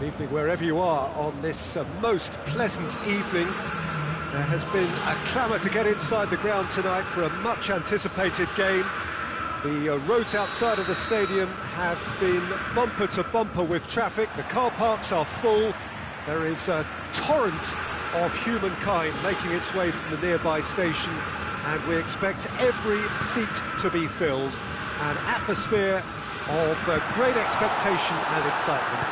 Evening wherever you are on this most pleasant evening. There has been a clamour to get inside the ground tonight for a much anticipated game. The roads outside of the stadium have been bumper to bumper with traffic. The car parks are full. There is a torrent of humankind making its way from the nearby station, and we expect every seat to be filled. An atmosphere of great expectation and excitement.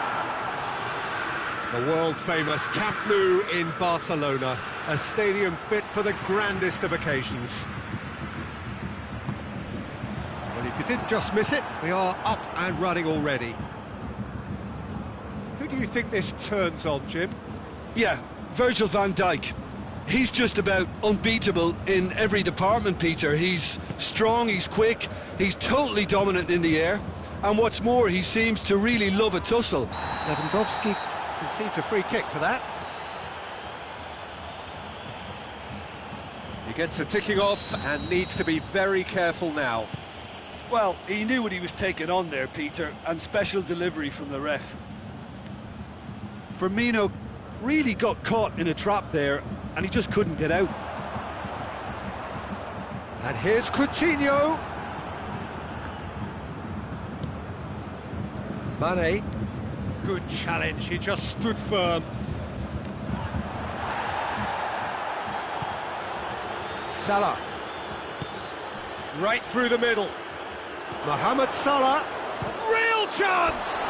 The world-famous Camp Nou in Barcelona, a stadium fit for the grandest of occasions. Well, if you did just miss it, we are up and running already. Who do you think this turns on, Jim? Yeah, Virgil van Dijk. He's just about unbeatable in every department, Peter. He's strong, he's quick, he's totally dominant in the air, and what's more, he seems to really love a tussle. Lewandowski concedes a free kick for that. He gets the ticking off and needs to be very careful now. Well, he knew what he was taking on there, Peter, and special delivery from the ref. Firmino really got caught in a trap there, and he just couldn't get out. And here's Coutinho. Mane. Good challenge, he just stood firm. Salah. Right through the middle. Mohamed Salah. Real chance!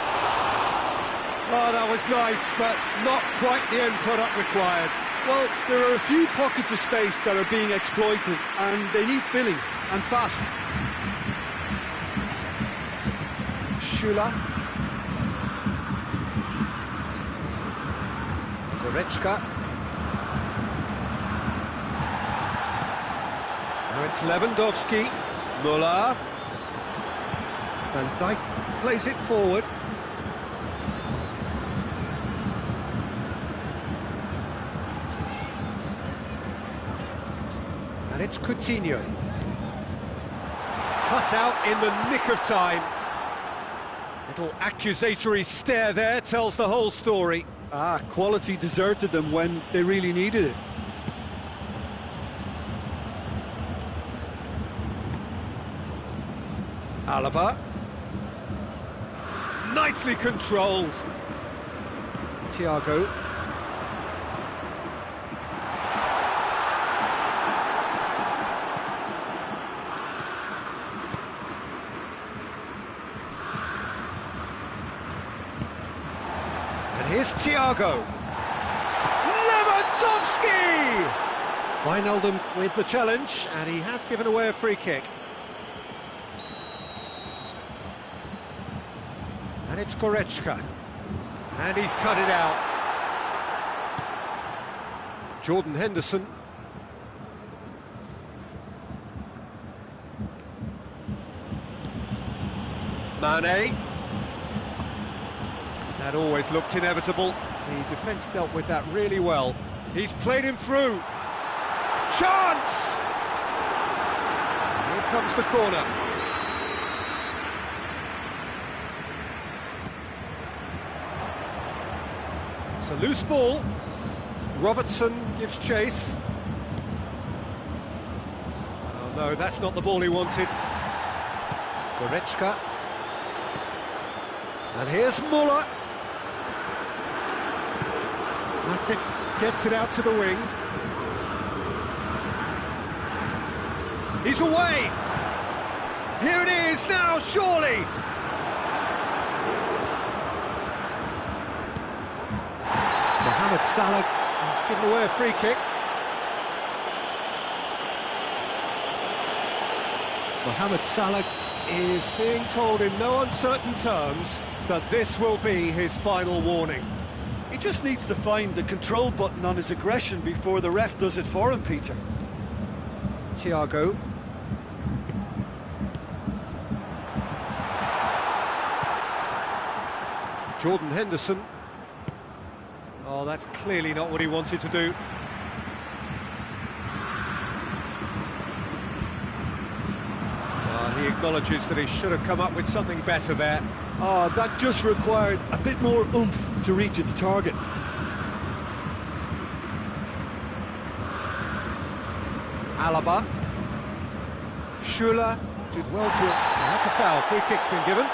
Oh, that was nice, but not quite the end product required. Well, there are a few pockets of space that are being exploited, and they need filling, and fast. Schüller. Goretzka. Now it's Lewandowski. Müller. Van Dijk plays it forward. And it's Coutinho. Cut out in the nick of time. Little accusatory stare there tells the whole story. Quality deserted them when they really needed it. Alaba. Nicely controlled. Thiago. And here's Thiago. Lewandowski! Wijnaldum with the challenge, and he has given away a free kick. And it's Goretzka. And he's cut it out. Jordan Henderson. Mane. That always looked inevitable. The defence dealt with that really well. He's played him through. Chance! Here comes the corner. It's a loose ball. Robertson gives chase. Oh no, that's not the ball he wanted. Goretzka. And here's Müller. Matic gets it out to the wing. He's away! Here it is now, surely! Mohamed Salah has given away a free kick. Mohamed Salah is being told in no uncertain terms that this will be his final warning. He just needs to find the control button on his aggression before the ref does it for him, Peter. Thiago. Jordan Henderson. Oh, that's clearly not what he wanted to do. He acknowledges that he should have come up with something better there. Oh, that just required a bit more oomph to reach its target. Alaba. Schuler did well to... That's a foul, free kick's been given.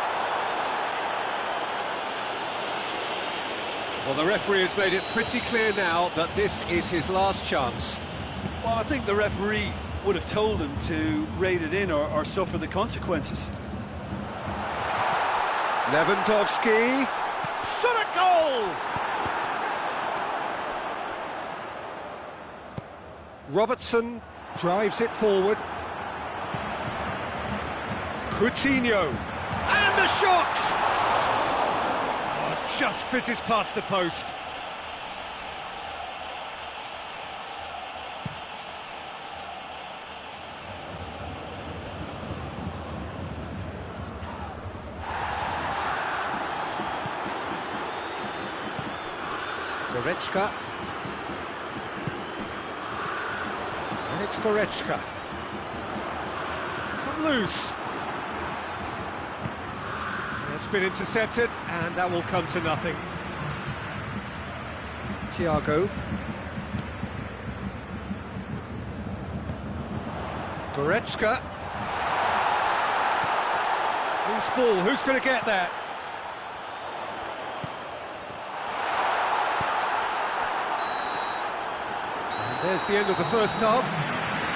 Well, the referee has made it pretty clear now that this is his last chance. Well, I think the referee would have told him to rate it in or suffer the consequences. Lewandowski, shot at goal! Robertson drives it forward. Coutinho, and the shot! Oh, just fizzes past the post. Goretzka. And it's Goretzka. It's come loose. It's been intercepted, and that will come to nothing. Thiago. Goretzka. Loose ball, who's going to get that? There's the end of the first half.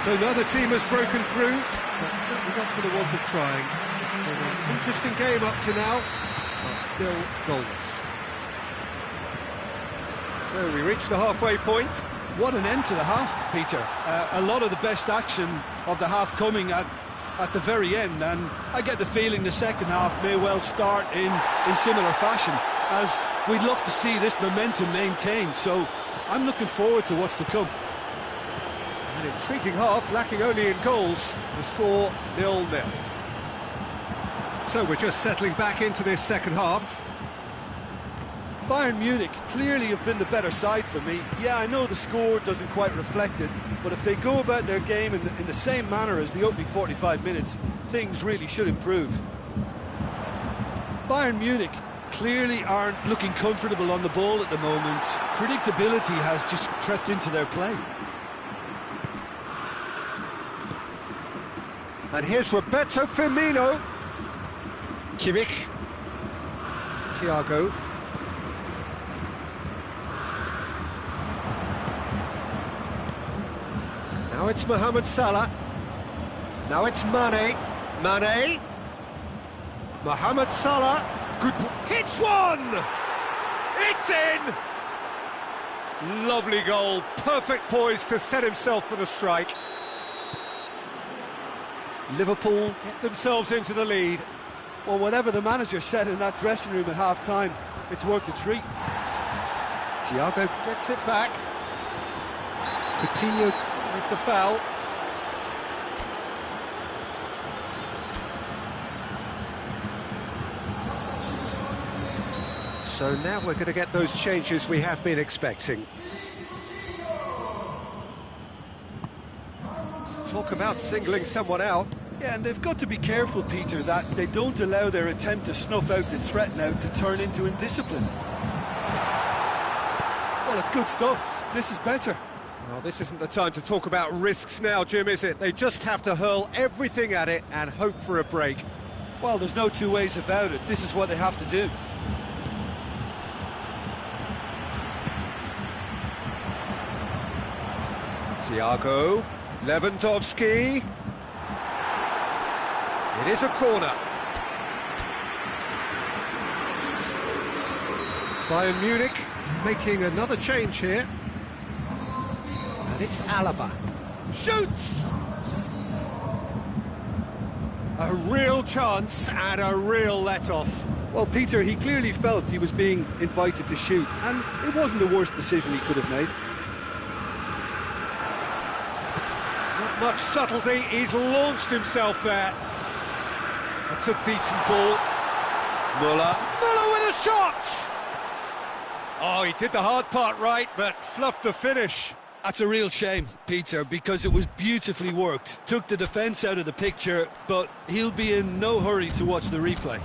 So another team has broken through, but certainly not for the want of trying. It's been an interesting game up to now, but still goalless. So we reach the halfway point. What an end to the half, Peter. A lot of the best action of the half coming at the very end, and I get the feeling the second half may well start in similar fashion, as we'd love to see this momentum maintained. So I'm looking forward to what's to come. An intriguing half, lacking only in goals. The score 0-0. So we're just settling back into this second half. Bayern Munich clearly have been the better side for me. Yeah, I know the score doesn't quite reflect it, but if they go about their game in the same manner as the opening 45 minutes, things really should improve. Bayern Munich clearly aren't looking comfortable on the ball at the moment. Predictability has just crept into their play. And here's Roberto Firmino. Kimmich. Thiago. Now it's Mohamed Salah. Now it's Mane. Mane. Mohamed Salah. Good. Hits one! It's in! Lovely goal. Perfect poise to set himself for the strike. Liverpool get themselves into the lead. Well, whatever the manager said in that dressing room at half-time, it's worth the treat. Thiago gets it back. Coutinho with the foul. So now we're going to get those changes we have been expecting. Talk about singling someone out. Yeah, and they've got to be careful, Peter, that they don't allow their attempt to snuff out the threat now to turn into indiscipline. Well, it's good stuff. This is better. Well, this isn't the time to talk about risks now, Jim, is it? They just have to hurl everything at it and hope for a break. Well, there's no two ways about it. This is what they have to do. Thiago, Lewandowski. It is a corner. Bayern Munich making another change here. And it's Alaba. Shoots! A real chance and a real let-off. Well, Peter, he clearly felt he was being invited to shoot, and it wasn't the worst decision he could have made. Not much subtlety, he's launched himself there. That's a decent ball. Müller. Müller with a shot! Oh, he did the hard part right, but fluffed the finish. That's a real shame, Peter, because it was beautifully worked. Took the defence out of the picture, but he'll be in no hurry to watch the replay.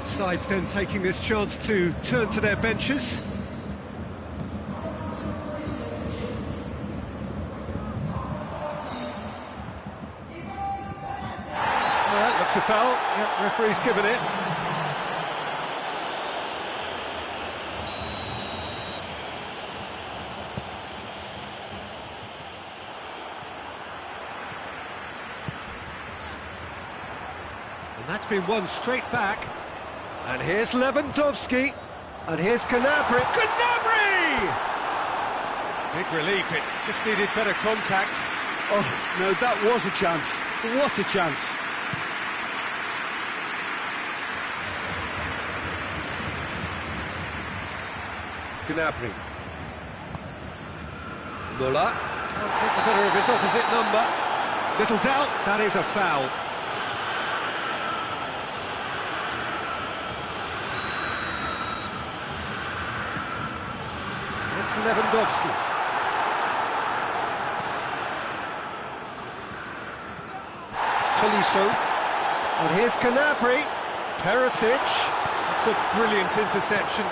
Sides then taking this chance to turn to their benches. Well, that looks a foul. Yep, referee's given it. And that's been won straight back. And here's Lewandowski, and here's Gnabry. Gnabry! Big relief, it just needed better contact. Oh, no, that was a chance. What a chance. Gnabry. Muller. Can't get the better of his opposite number. Little doubt, that is a foul. Lewandowski. Tolisso. And here's Gnabry. Perisic. That's a brilliant interception.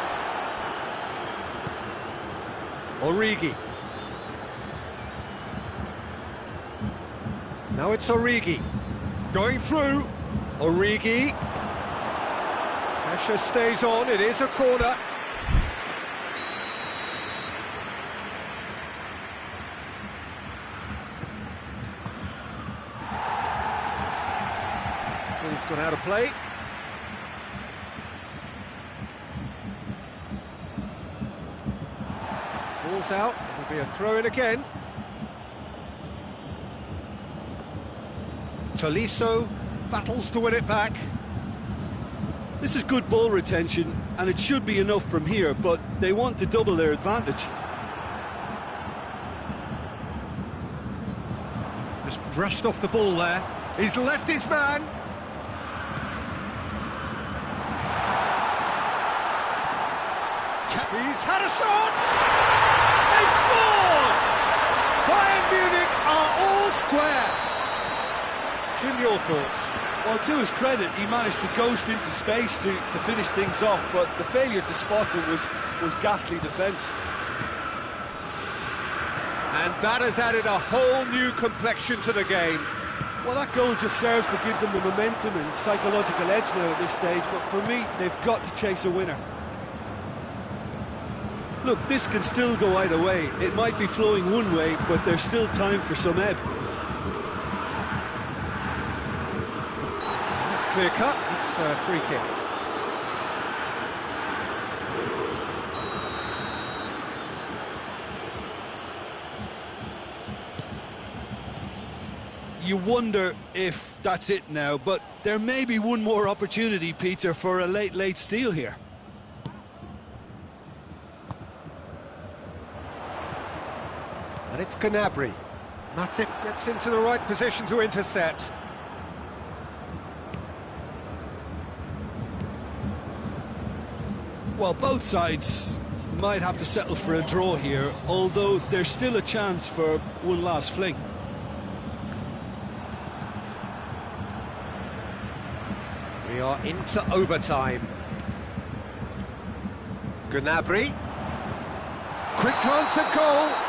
Origi. Now it's Origi. Going through. Origi. Pressure stays on. It is a corner. Ball's gone out of play. Ball's out, it'll be a throw-in again. Tolisso battles to win it back. This is good ball retention, and it should be enough from here, but they want to double their advantage. Just brushed off the ball there. He's left his man. He's had a shot! They've scored! Bayern Munich are all square. Jim, your thoughts? Well, to his credit, he managed to ghost into space to finish things off, but the failure to spot him was ghastly defence. And that has added a whole new complexion to the game. Well, that goal just serves to give them the momentum and psychological edge now at this stage, but for me, they've got to chase a winner. Look, this can still go either way. It might be flowing one way, but there's still time for some ebb. That's clear cut, it's a free kick. You wonder if that's it now, but there may be one more opportunity, Peter, for a late steal here. And it's Gnabry. Matip gets into the right position to intercept. Well, both sides might have to settle for a draw here, although there's still a chance for one last fling. We are into overtime. Gnabry. Quick glance at goal.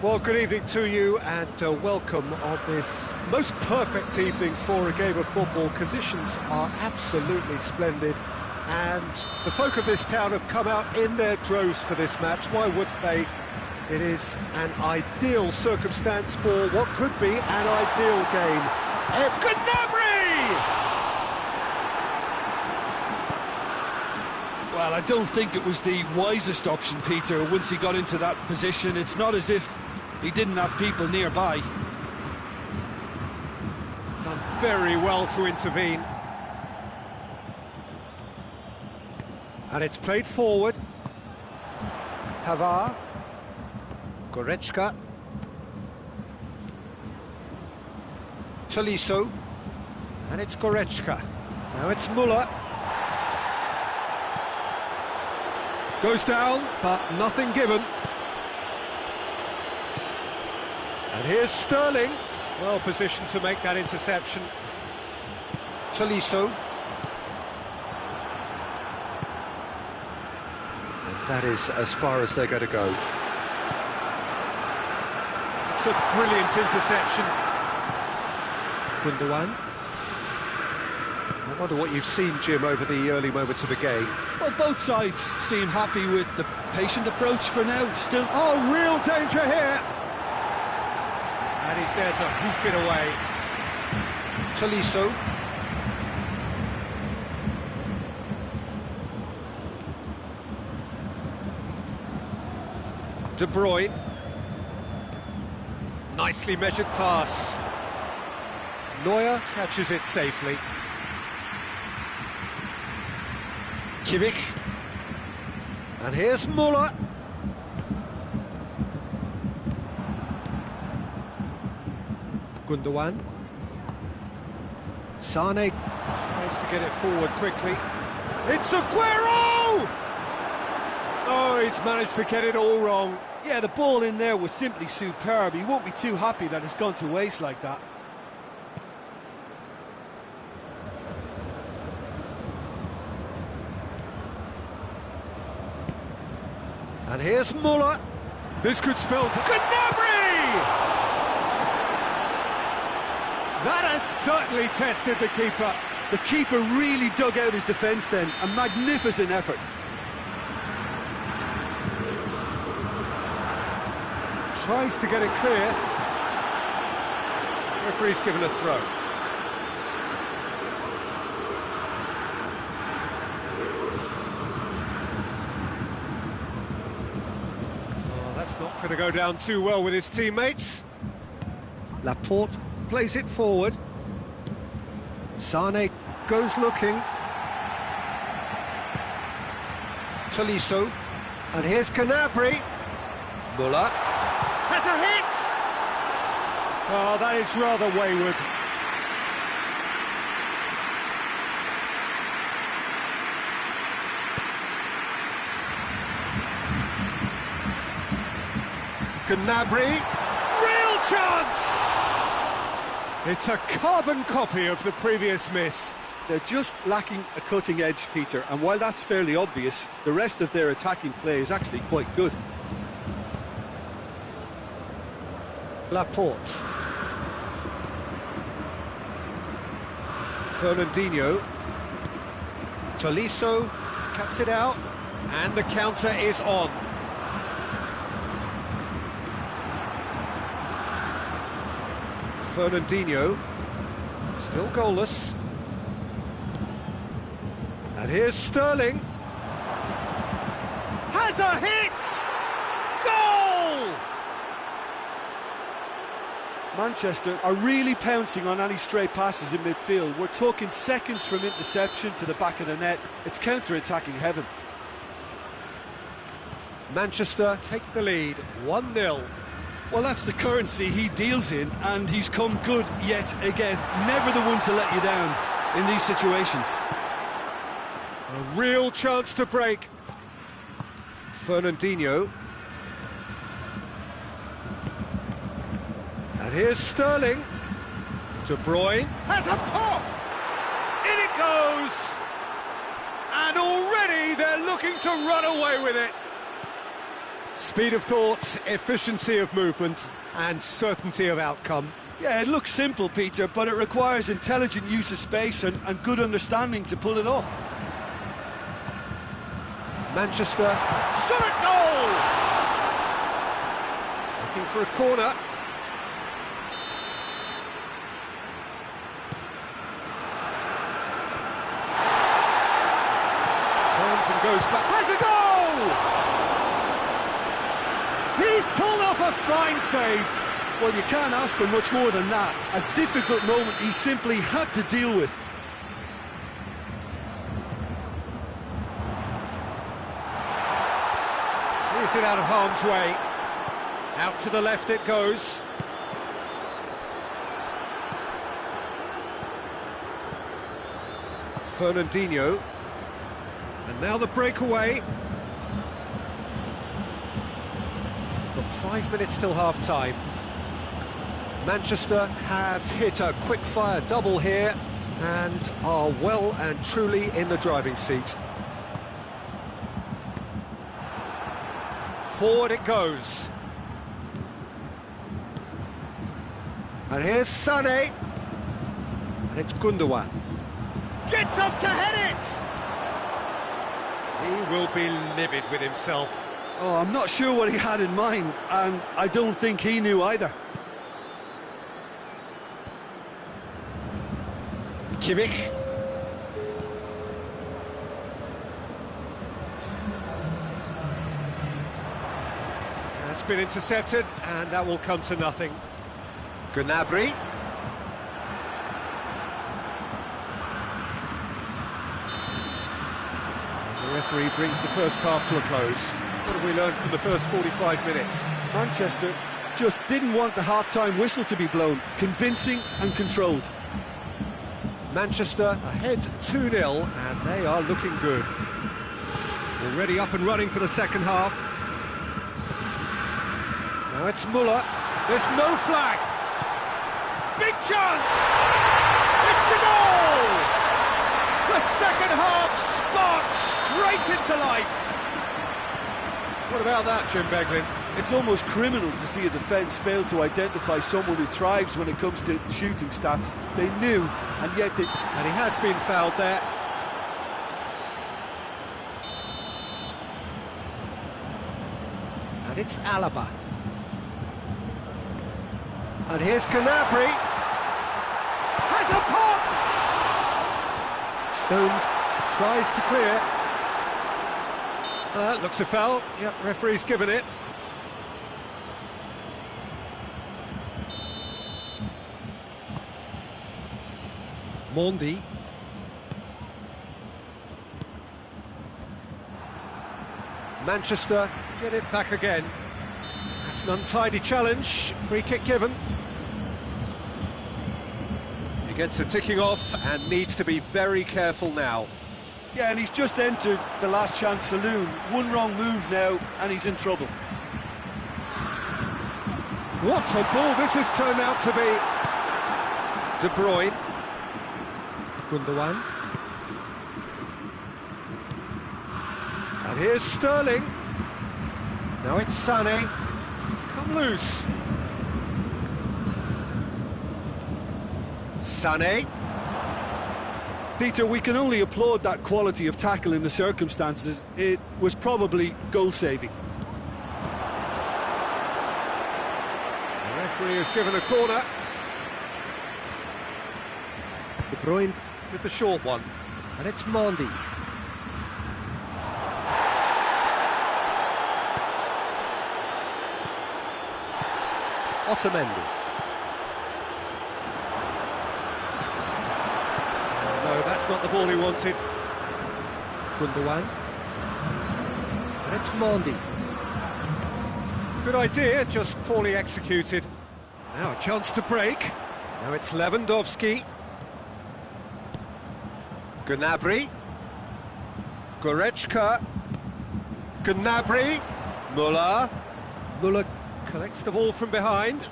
Well, good evening to you and welcome on this most perfect evening for a game of football. Conditions are absolutely splendid and the folk of this town have come out in their droves for this match. Why wouldn't they? It is an ideal circumstance for what could be an ideal game. Gnabry! Well, I don't think it was the wisest option, Peter, once he got into that position. It's not as if he didn't have people nearby. Done very well to intervene. And it's played forward. Pavard. Goretzka. Tolisso. And it's Goretzka. Now it's Müller. Goes down, but nothing given. And here's Sterling, well positioned to make that interception. Tolisso. And that is as far as they're going to go. It's a brilliant interception. Gundogan. I wonder what you've seen, Jim, over the early moments of the game. Well, both sides seem happy with the patient approach for now. Still, oh, real danger here. And he's there to hoof it away. Tolisso. De Bruyne. Nicely measured pass. Neuer catches it safely. Kimmich. And here's Müller. Gundogan. Sane tries to get it forward quickly. It's Aguero! Oh, he's managed to get it all wrong. Yeah, the ball in there was simply superb. He won't be too happy that it's gone to waste like that. And here's Müller. This could spell Gnabry! That has certainly tested the keeper. The keeper really dug out his defence then. A magnificent effort. Tries to get it clear. Referee's given a throw. Oh, that's not going to go down too well with his teammates. Laporte plays it forward. Sane goes looking. Tolisso. And here's Gnabry. Müller has a hit! Oh, that is rather wayward. Gnabry, real chance! It's a carbon copy of the previous miss. They're just lacking a cutting edge, Peter, and while that's fairly obvious, the rest of their attacking play is actually quite good. Laporte. Fernandinho. Tolisso cuts it out, and the counter is on. Fernandinho, still goalless. And here's Sterling. Has a hit! Goal! Manchester are really pouncing on any stray passes in midfield. We're talking seconds from interception to the back of the net. It's counter-attacking heaven. Manchester take the lead, 1-0. Well, that's the currency he deals in, and he's come good yet again. Never the one to let you down in these situations. A real chance to break. Fernandinho. And here's Sterling. De Bruyne has a pop! In it goes! And already they're looking to run away with it. Speed of thought, efficiency of movement, and certainty of outcome. Yeah, it looks simple, Peter, but it requires intelligent use of space and good understanding to pull it off. Manchester, shot at goal! Looking for a corner. Turns and goes back, has a goal! He's pulled off a fine save. Well, you can't ask for much more than that. A difficult moment he simply had to deal with. Clears it out of harm's way. Out to the left it goes. Fernandinho. And now the breakaway. Got 5 minutes till half-time. Manchester have hit a quick-fire double here and are well and truly in the driving seat. Forward it goes. And here's Sané. And it's Gundogan. Gets up to head it! He will be livid with himself. Oh, I'm not sure what he had in mind, and I don't think he knew either. Kimmich. That's been intercepted, and that will come to nothing. Gnabry. The referee brings the first half to a close. What have we learned from the first 45 minutes? Manchester just didn't want the half-time whistle to be blown. Convincing and controlled. Manchester ahead 2-0, and they are looking good. Already up and running for the second half. Now it's Müller. There's no flag. Big chance! It's a goal! The second half sparks straight into life. What about that, Jim Beglin? It's almost criminal to see a defence fail to identify someone who thrives when it comes to shooting stats. They knew, and yet they... And he has been fouled there. And it's Alaba. And here's Gnabry. Has a pop! Stones tries to clear. Looks a foul. Yep, referee's given it. Mondi. Manchester get it back again. That's an untidy challenge. Free kick given. He gets a ticking off and needs to be very careful now. Yeah, and he's just entered the last chance saloon. One wrong move now, and he's in trouble. What a ball this has turned out to be. De Bruyne. Gundogan. And here's Sterling. Now it's Sané. He's come loose. Sané. Peter, we can only applaud that quality of tackle in the circumstances. It was probably goal-saving. The referee has given a corner. De Bruyne with the short one, and it's Mondi. Otamendi. No, that's not the ball he wanted. Gundogan. And it's Mondi. Good idea, just poorly executed. Now a chance to break. Now it's Lewandowski. Gnabry. Goretzka. Gnabry. Müller. Müller collects the ball from behind.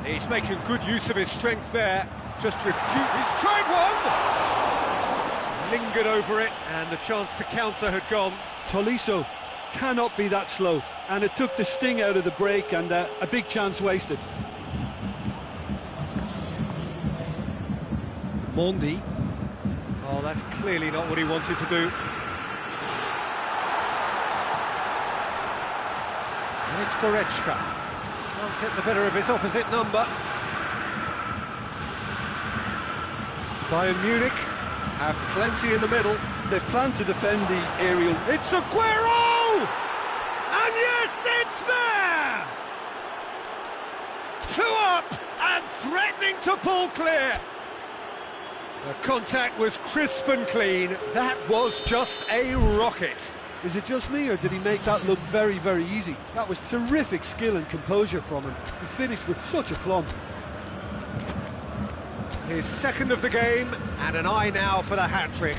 He's making good use of his strength there. Just refute. He's tried one! Lingered over it, and the chance to counter had gone. Tolisso cannot be that slow, and it took the sting out of the break, and a big chance wasted. Mondi. Oh, that's clearly not what he wanted to do. And it's Goretzka. Can't get the better of his opposite number. Bayern Munich have plenty in the middle. They've planned to defend the aerial. It's Aguero! And yes, it's there! 2 up and threatening to pull clear. The contact was crisp and clean. That was just a rocket. Is it just me, or did he make that look very, very easy? That was terrific skill and composure from him. He finished with such aplomb. His second of the game, and an eye now for the hat-trick.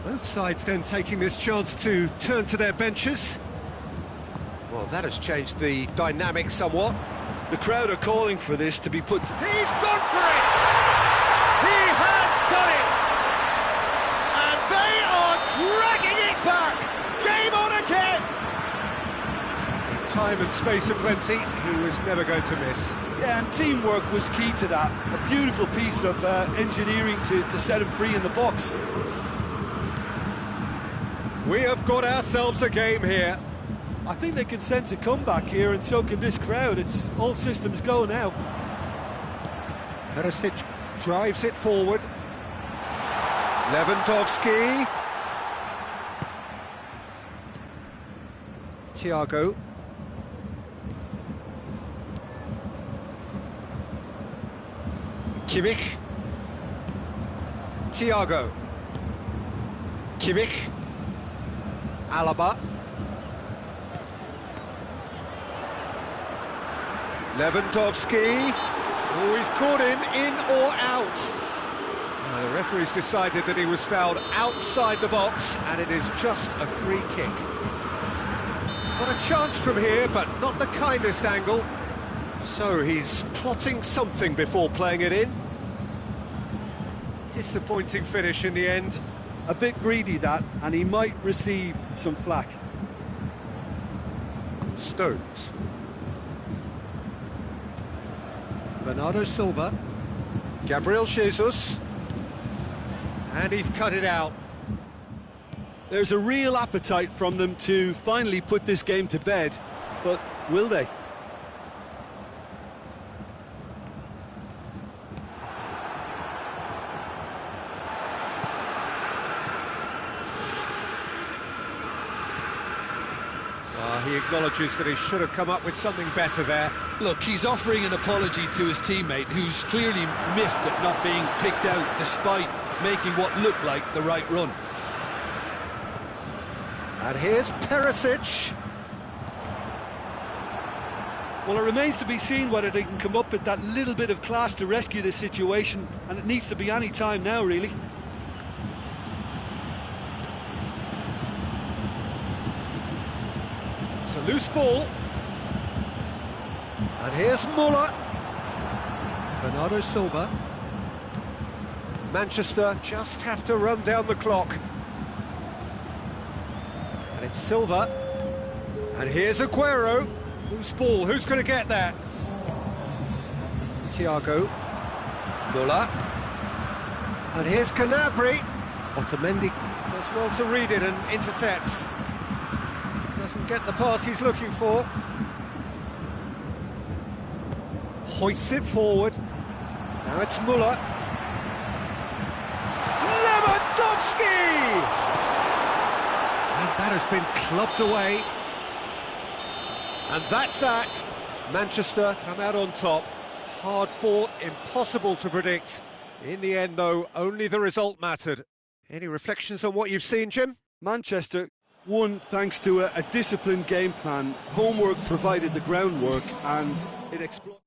Both sides then taking this chance to turn to their benches. Well, that has changed the dynamic somewhat. The crowd are calling for this to be put... He's gone for it! He has done it! And they are dragging it back! Game on again! Time and space aplenty, he was never going to miss. Yeah, and teamwork was key to that. A beautiful piece of engineering to set him free in the box. We have got ourselves a game here. I think they can sense a comeback here, and so can this crowd. It's all systems go now. Perisic drives it forward. Lewandowski. Thiago. Kimmich. Thiago. Kimmich. Alaba. Lewandowski. Oh, he's caught him in or out. The referee's decided that he was fouled outside the box, and it is just a free kick. He's got a chance from here, but not the kindest angle. So he's plotting something before playing it in. Disappointing finish in the end. A bit greedy, that, and he might receive some flack. Stones. Bernardo Silva. Gabriel Jesus. And he's cut it out. There's a real appetite from them to finally put this game to bed, but will they? He acknowledges that he should have come up with something better there. Look, he's offering an apology to his teammate, who's clearly miffed at not being picked out despite making what looked like the right run. And here's Perisic. Well, it remains to be seen whether they can come up with that little bit of class to rescue this situation, and it needs to be any time now, really. It's a loose ball. And here's Muller. Bernardo Silva. Manchester just have to run down the clock. And it's Silva. And here's Aguero. Loose ball, who's going to get that? Thiago. Muller. And here's Canabry. Otamendi does well to read it and intercepts. Doesn't get the pass he's looking for. Hoists it forward. Now it's Muller. Lewandowski! And that has been clubbed away. And that's that. Manchester come out on top. Hard fought, impossible to predict. In the end, though, only the result mattered. Any reflections on what you've seen, Jim? Manchester won thanks to a disciplined game plan. Homework provided the groundwork, and it exploited.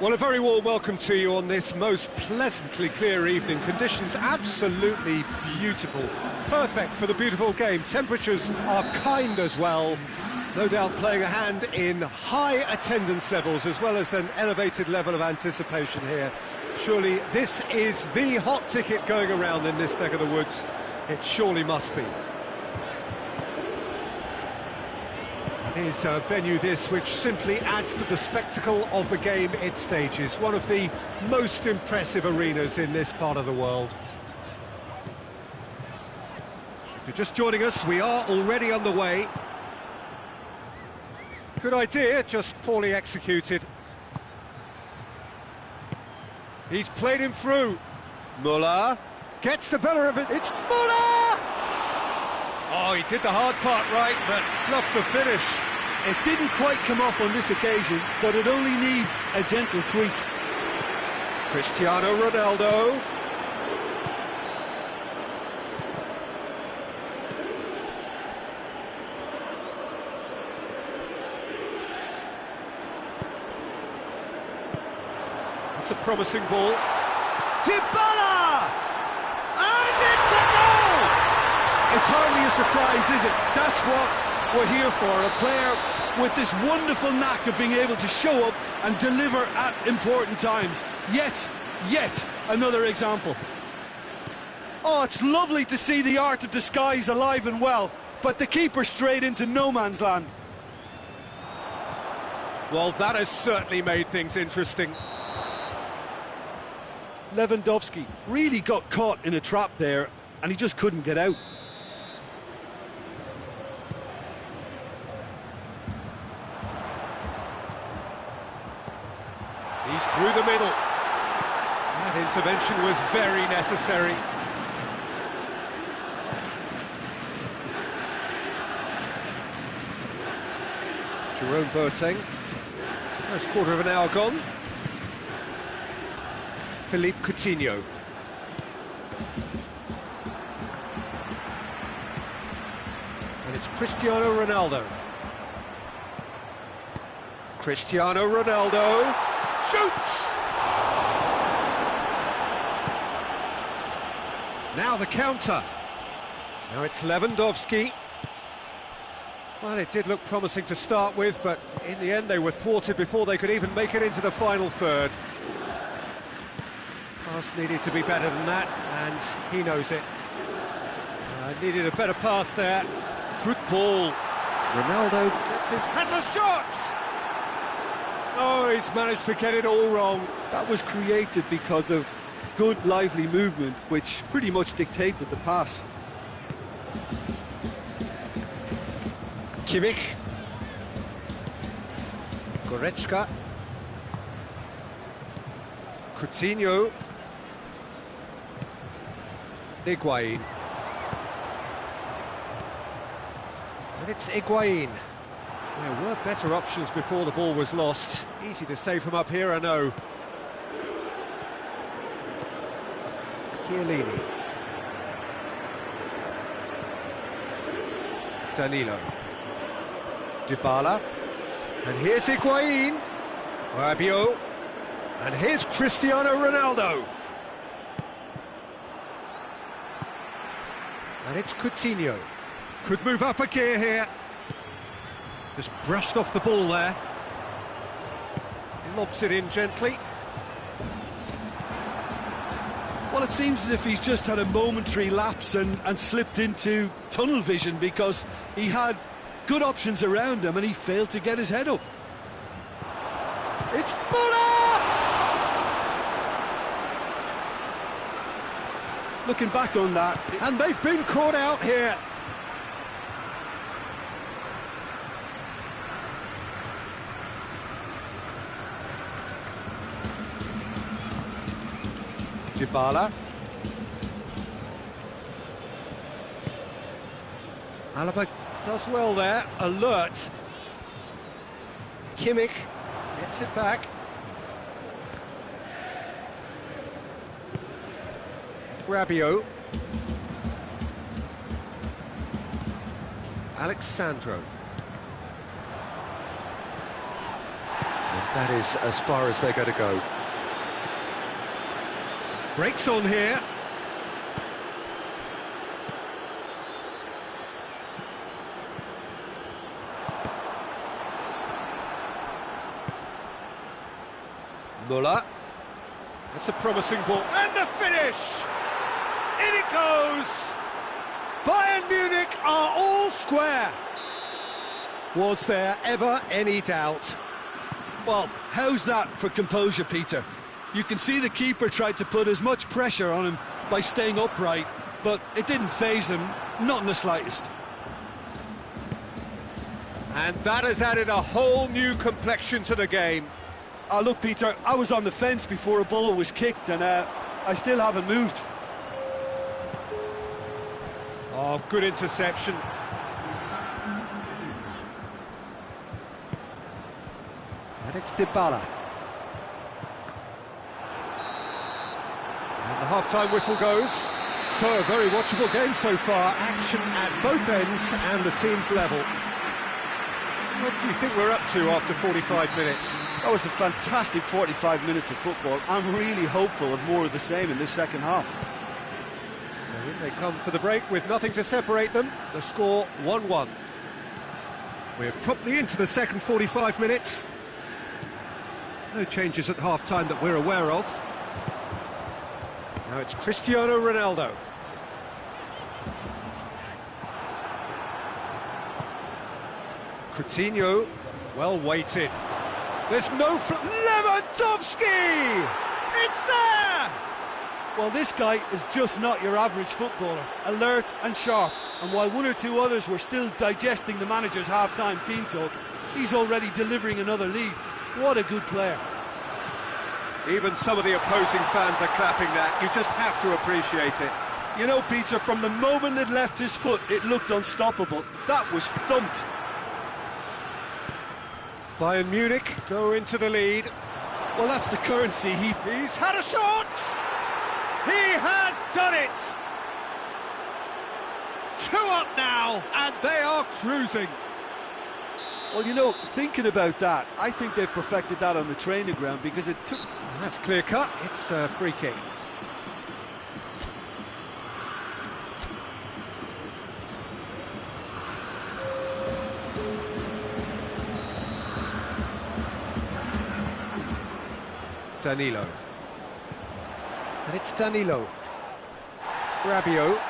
Well, a very warm welcome to you on this most pleasantly clear evening. Conditions absolutely beautiful. Perfect for the beautiful game. Temperatures are kind as well. No doubt playing a hand in high attendance levels as well as an elevated level of anticipation here. Surely this is the hot ticket going around in this neck of the woods. It surely must be. It is a venue this which simply adds to the spectacle of the game it stages. One of the most impressive arenas in this part of the world. If you're just joining us, we are already underway. Good idea, just poorly executed. He's played him through. Muller gets the better of it. It's Muller! Oh, he did the hard part right, but fluffed the finish. It didn't quite come off on this occasion, but it only needs a gentle tweak. Cristiano Ronaldo. That's a promising ball. Dybala! And it's a goal! It's hardly a surprise, is it? That's what we're here for, a player with this wonderful knack of being able to show up and deliver at important times. Yet another example. Oh, it's lovely to see the art of disguise alive and well, but the keeper straight into no man's land. Well, that has certainly made things interesting. Lewandowski really got caught in a trap there, and he just couldn't get out. intervention was very necessary. Jerome Boateng. First quarter of an hour gone. Philippe Coutinho. And it's Cristiano Ronaldo. Cristiano Ronaldo shoots! Now the counter. Now it's Lewandowski. Well, it did look promising to start with, but in the end they were thwarted before they could even make it into the final third. Pass needed to be better than that, and he knows it. Needed a better pass there. Good ball. Ronaldo gets it, has a shot! Oh, he's managed to get it all wrong. That was created because of good, lively movement, which pretty much dictated the pass. Kimmich. Goretzka. Coutinho. Higuain. And it's Higuain. There were better options before the ball was lost. Easy to say from up here, I know. Chiellini. Danilo. Dybala. And here's Higuain. Rabiot. And here's Cristiano Ronaldo. And it's Coutinho. Could move up a gear here. Just brushed off the ball there. Lobs it in gently. Well, it seems as if he's just had a momentary lapse and slipped into tunnel vision, because he had good options around him and he failed to get his head up. It's Muller! Looking back on that... And they've been caught out here. Dybala. Alaba does well there, alert. Kimmich gets it back. Rabiot. Alexandro. And that is as far as they're going to go. Breaks on here. Muller. That's a promising ball. And the finish! In it goes! Bayern Munich are all square. Was there ever any doubt? Well, how's that for composure, Peter? You can see the keeper tried to put as much pressure on him by staying upright, but it didn't faze him, not in the slightest. And that has added a whole new complexion to the game. Look, Peter, I was on the fence before a ball was kicked, and I still haven't moved. Oh, good interception. And it's Dybala. And the half-time whistle goes. So, a very watchable game so far. Action at both ends and the team's level. What do you think we're up to after 45 minutes? That was a fantastic 45 minutes of football. I'm really hopeful of more of the same in this second half. So in they come for the break with nothing to separate them. The score 1-1. We're promptly into the second 45 minutes. No changes at half-time that we're aware of. Now it's Cristiano Ronaldo. Coutinho, well weighted. There's no... Lewandowski! It's there! Well, this guy is just not your average footballer. Alert and sharp. And while one or two others were still digesting the manager's half-time team talk, he's already delivering another lead. What a good player. Even some of the opposing fans are clapping that. You just have to appreciate it. You know, Peter, from the moment it left his foot, it looked unstoppable. That was thumped. Bayern Munich go into the lead. Well, that's the currency. He's had a shot! He has done it! 2 up now, and they are cruising. Well, you know, thinking about that, I think they've perfected that on the training ground because it took... That's clear cut. It's a free kick. Danilo. And it's Danilo. Rabiot.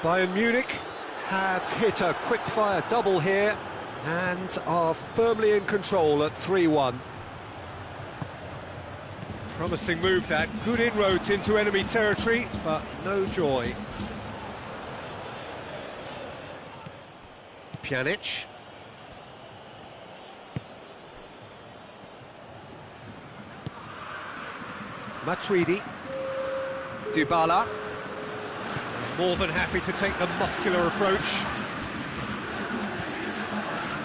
Bayern Munich have hit a quick-fire double here and are firmly in control at 3-1. Promising move that, good inroads into enemy territory, but no joy. Pjanic. Matuidi. Dybala. More than happy to take the muscular approach.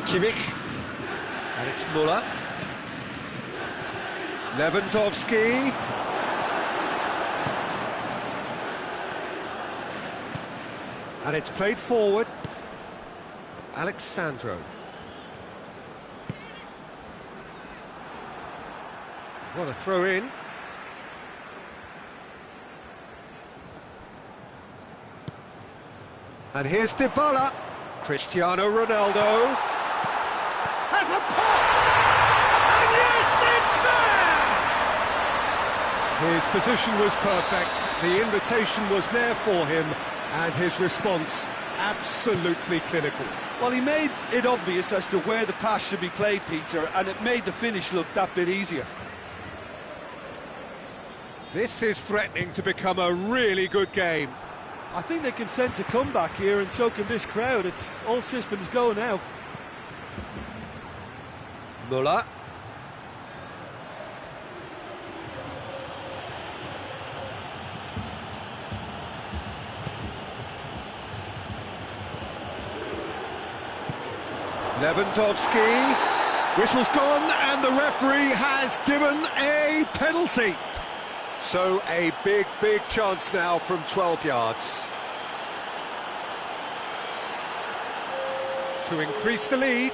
Kimmich. And it's Müller. Lewandowski. And it's played forward. Alexandro. What a throw in. And here's Dybala. Cristiano Ronaldo has a pop! And yes, it's there! His position was perfect, the invitation was there for him, and his response absolutely clinical. Well, he made it obvious as to where the pass should be played, Peter, and it made the finish look that bit easier. This is threatening to become a really good game. I think they can sense a comeback here, and so can this crowd. It's all systems go now. Müller. Lewandowski. Whistle's gone, and the referee has given a penalty. So a big, big chance now from 12 yards. To increase the lead.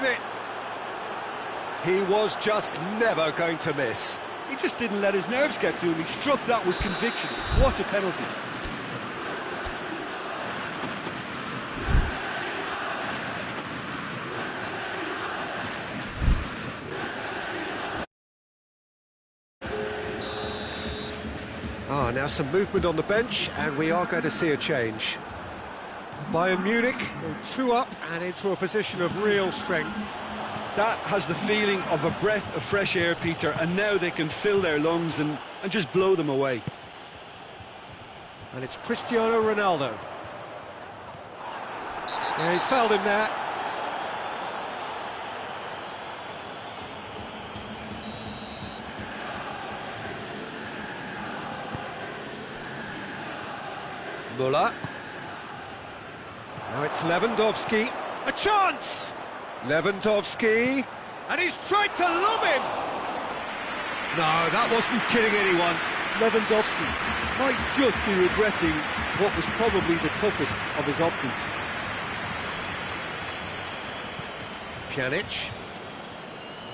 with it. He was just never going to miss. He just didn't let his nerves get to him. He struck that with conviction. What a penalty. Now some movement on the bench, and we are going to see a change. Bayern Munich go 2 up and into a position of real strength. That has the feeling of a breath of fresh air, Peter, and now they can fill their lungs and just blow them away. And it's Cristiano Ronaldo. Yeah, he's fouled him there. Müller. Now it's Lewandowski. A chance! Lewandowski. And he's tried to lob him! No, that wasn't kidding anyone. Lewandowski might just be regretting what was probably the toughest of his options. Pjanic.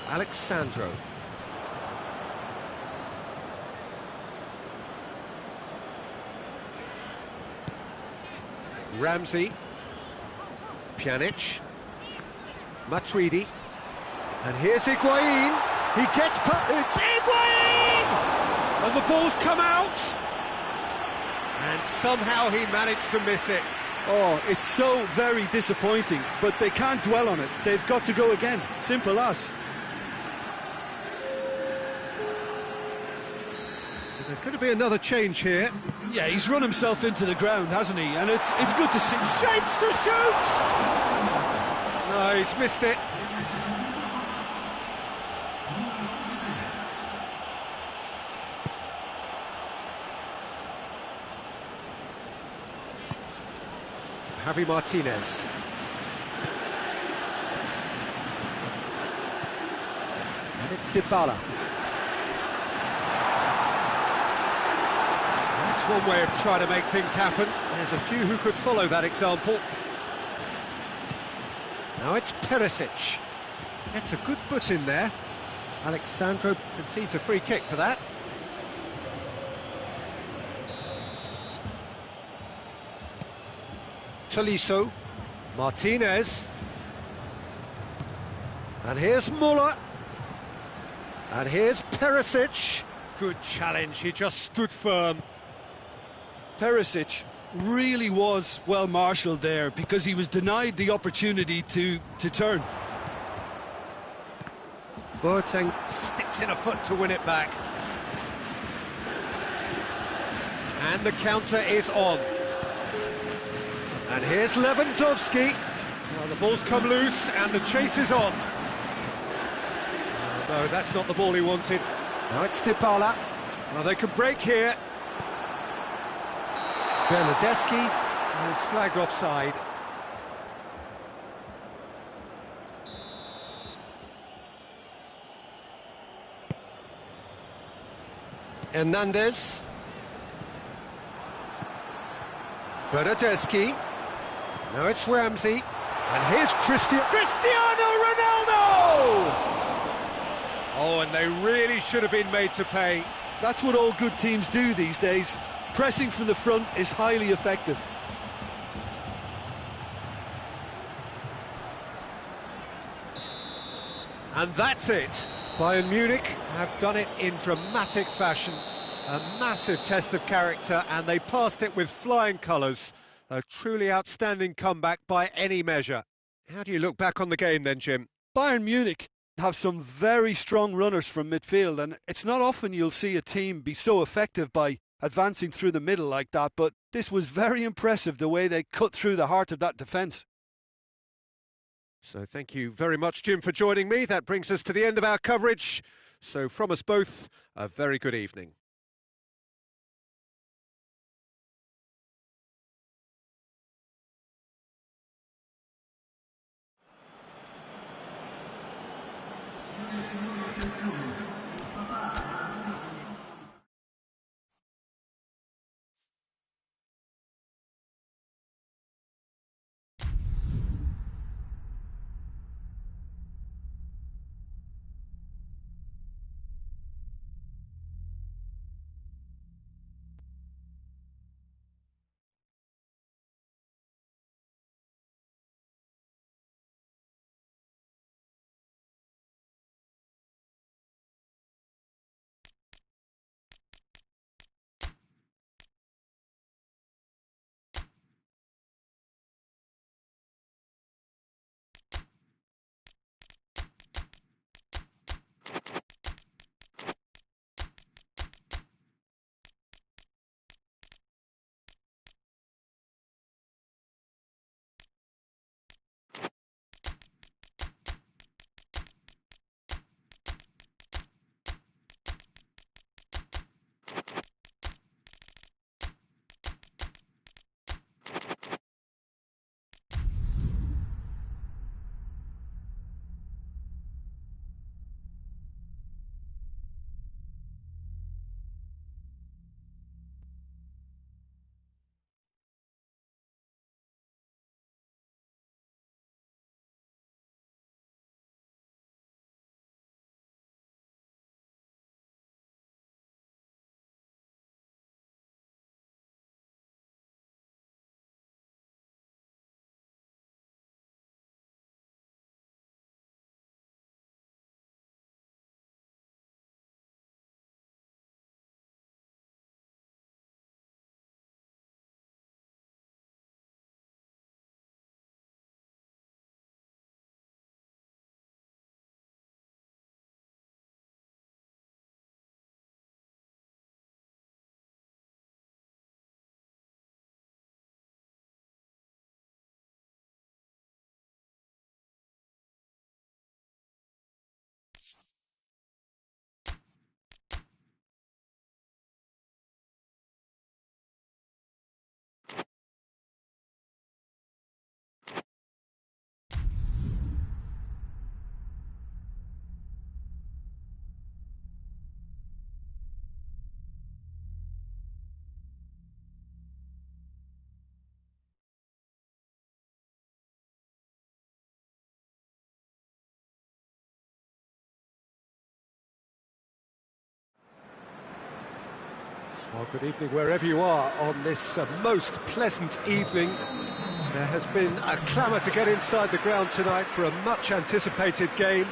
Alexandro. Ramsey. Pjanic. Matuidi. And here's Higuain. He gets it's Higuain! And the ball's come out. And somehow he managed to miss it. Oh, it's so very disappointing, but they can't dwell on it. They've got to go again. Simple as. There's going to be another change here. Yeah, he's run himself into the ground, hasn't he? And it's good to see. Shapes to shoot! No, he's missed it. Javi Martinez. And it's Dybala. That's one way of trying to make things happen. There's a few who could follow that example. Now it's Perisic. That's a good foot in there. Alexandro conceives a free kick for that. Tolisso. Martinez. And here's Müller. And here's Perisic. Good challenge, he just stood firm. Perisic really was well marshalled there because he was denied the opportunity to turn. Boateng sticks in a foot to win it back. And the counter is on. And here's Lewandowski. Well, the ball's come loose and the chase is on. No, that's not the ball he wanted. Now it's Dybala. Well, they can break here. Bernardeschi is flagged offside. Hernandez. Bernardeschi. Now it's Ramsey. And here's Cristiano Ronaldo! Oh, and they really should have been made to pay. That's what all good teams do these days. Pressing from the front is highly effective. And that's it. Bayern Munich have done it in dramatic fashion. A massive test of character, and they passed it with flying colours. A truly outstanding comeback by any measure. How do you look back on the game then, Jim? Bayern Munich have some very strong runners from midfield, and it's not often you'll see a team be so effective by advancing through the middle like that, but this was very impressive the way they cut through the heart of that defence. So thank you very much, Jim, for joining me. That brings us to the end of our coverage. So from us both, a very good evening. Well, good evening wherever you are on this most pleasant evening. There has been a clamour to get inside the ground tonight for a much anticipated game.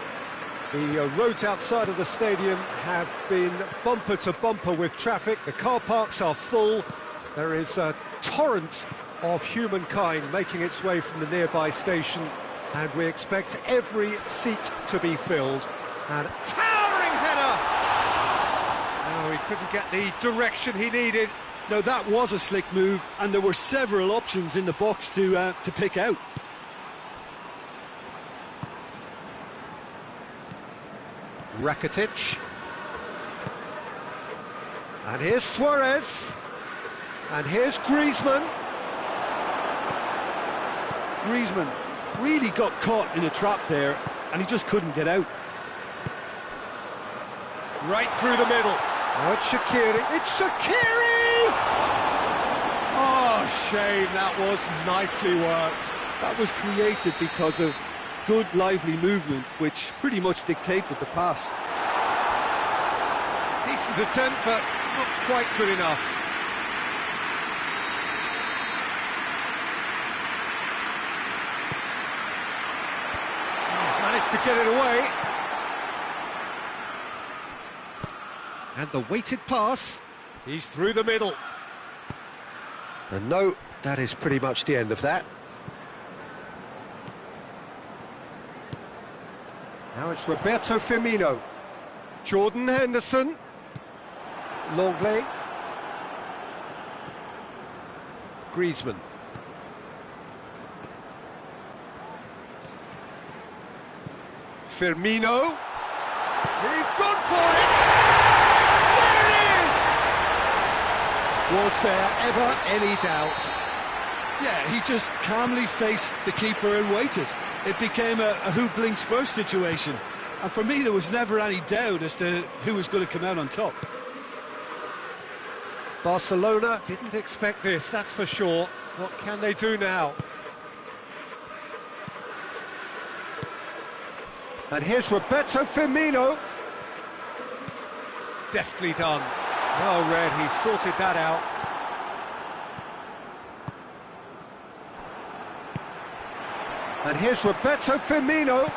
The roads outside of the stadium have been bumper to bumper with traffic. The car parks are full. There is a torrent of humankind making its way from the nearby station, and we expect every seat to be filled. And towering header! No, he couldn't get the direction he needed. Now that was a slick move, and there were several options in the box to pick out. Rakitic. And here's Suarez. And here's Griezmann. Griezmann really got caught in a trap there, and he just couldn't get out. Right through the middle. Oh, it's Shaqiri. It's Shaqiri! Oh, shame, that was nicely worked. That was created because of good, lively movement, which pretty much dictated the pass. Decent attempt, but not quite good enough. Managed to get it away. And the weighted pass. He's through the middle. And no, that is pretty much the end of that. Now it's Roberto Firmino. Jordan Henderson. Longley. Griezmann. Firmino. He's gone for it! There it is! Was there ever any doubt? Yeah, he just calmly faced the keeper and waited. It became a who blinks first situation. And for me, there was never any doubt as to who was going to come out on top. Barcelona didn't expect this, that's for sure. What can they do now? And here's Roberto Firmino. Deftly done. Well read, he sorted that out. And here's Roberto Firmino.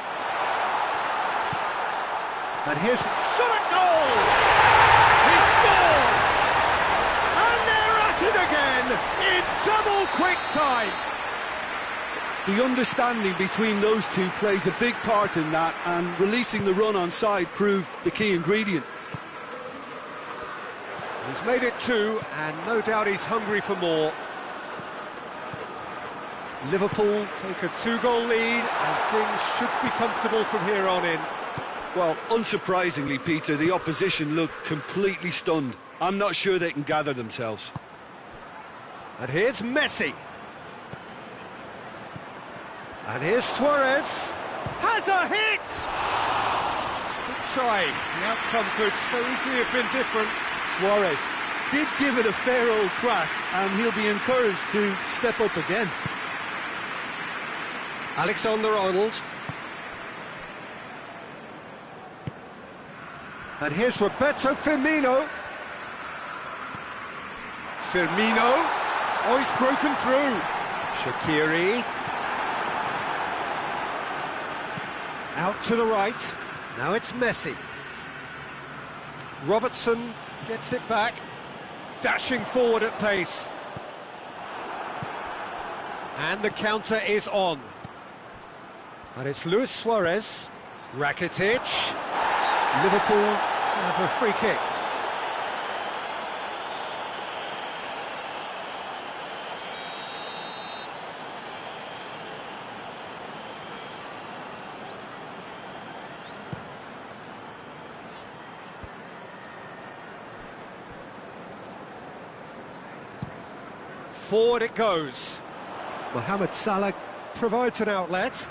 And here's shot at goal! He scored! And they're at it again in double quick time. The understanding between those two plays a big part in that, and releasing the run on side proved the key ingredient. He's made it two, and no doubt he's hungry for more. Liverpool take a two-goal lead, and things should be comfortable from here on in. Well, unsurprisingly, Peter, the opposition look completely stunned. I'm not sure they can gather themselves. And here's Messi. And here's Suarez. Has a hit! Good try. The outcome could so easily have been different. Suarez did give it a fair old crack, and he'll be encouraged to step up again. Alexander-Arnold. And here's Roberto Firmino. Firmino. Oh, he's broken through. Shaqiri. Out to the right. Now it's Messi. Robertson gets it back. Dashing forward at pace. And the counter is on. And it's Luis Suarez. Rakitic. Liverpool have a free kick. Forward it goes. Mohamed Salah provides an outlet.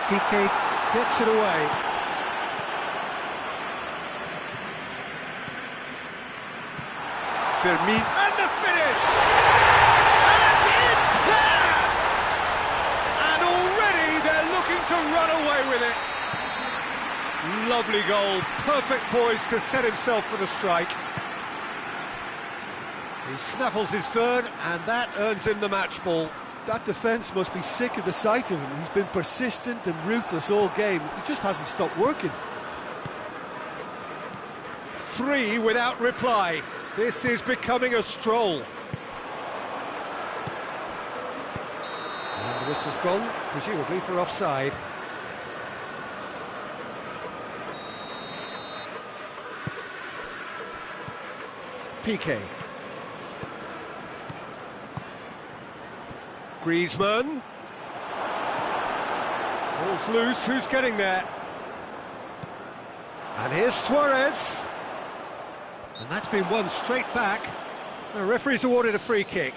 Piqué gets it away. Firmino, and the finish! And it's there! And already they're looking to run away with it. Lovely goal, perfect poise to set himself for the strike. He snaffles his third, and that earns him the match ball. That defence must be sick of the sight of him. He's been persistent and ruthless all game. He just hasn't stopped working. 3 without reply. This is becoming a stroll. And the whistle's gone, presumably for offside. Piqué. Griezmann. Ball's loose, who's getting there? And here's Suarez. And that's been won straight back. The referee's awarded a free kick.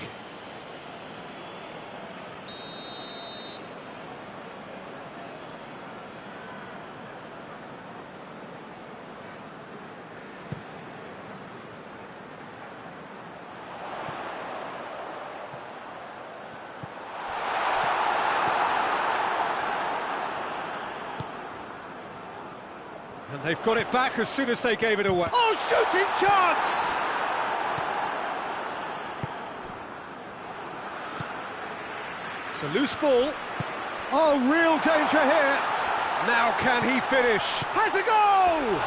And they've got it back as soon as they gave it away. Oh, shooting chance! It's a loose ball. Oh, real danger here. Now can he finish? Has a goal!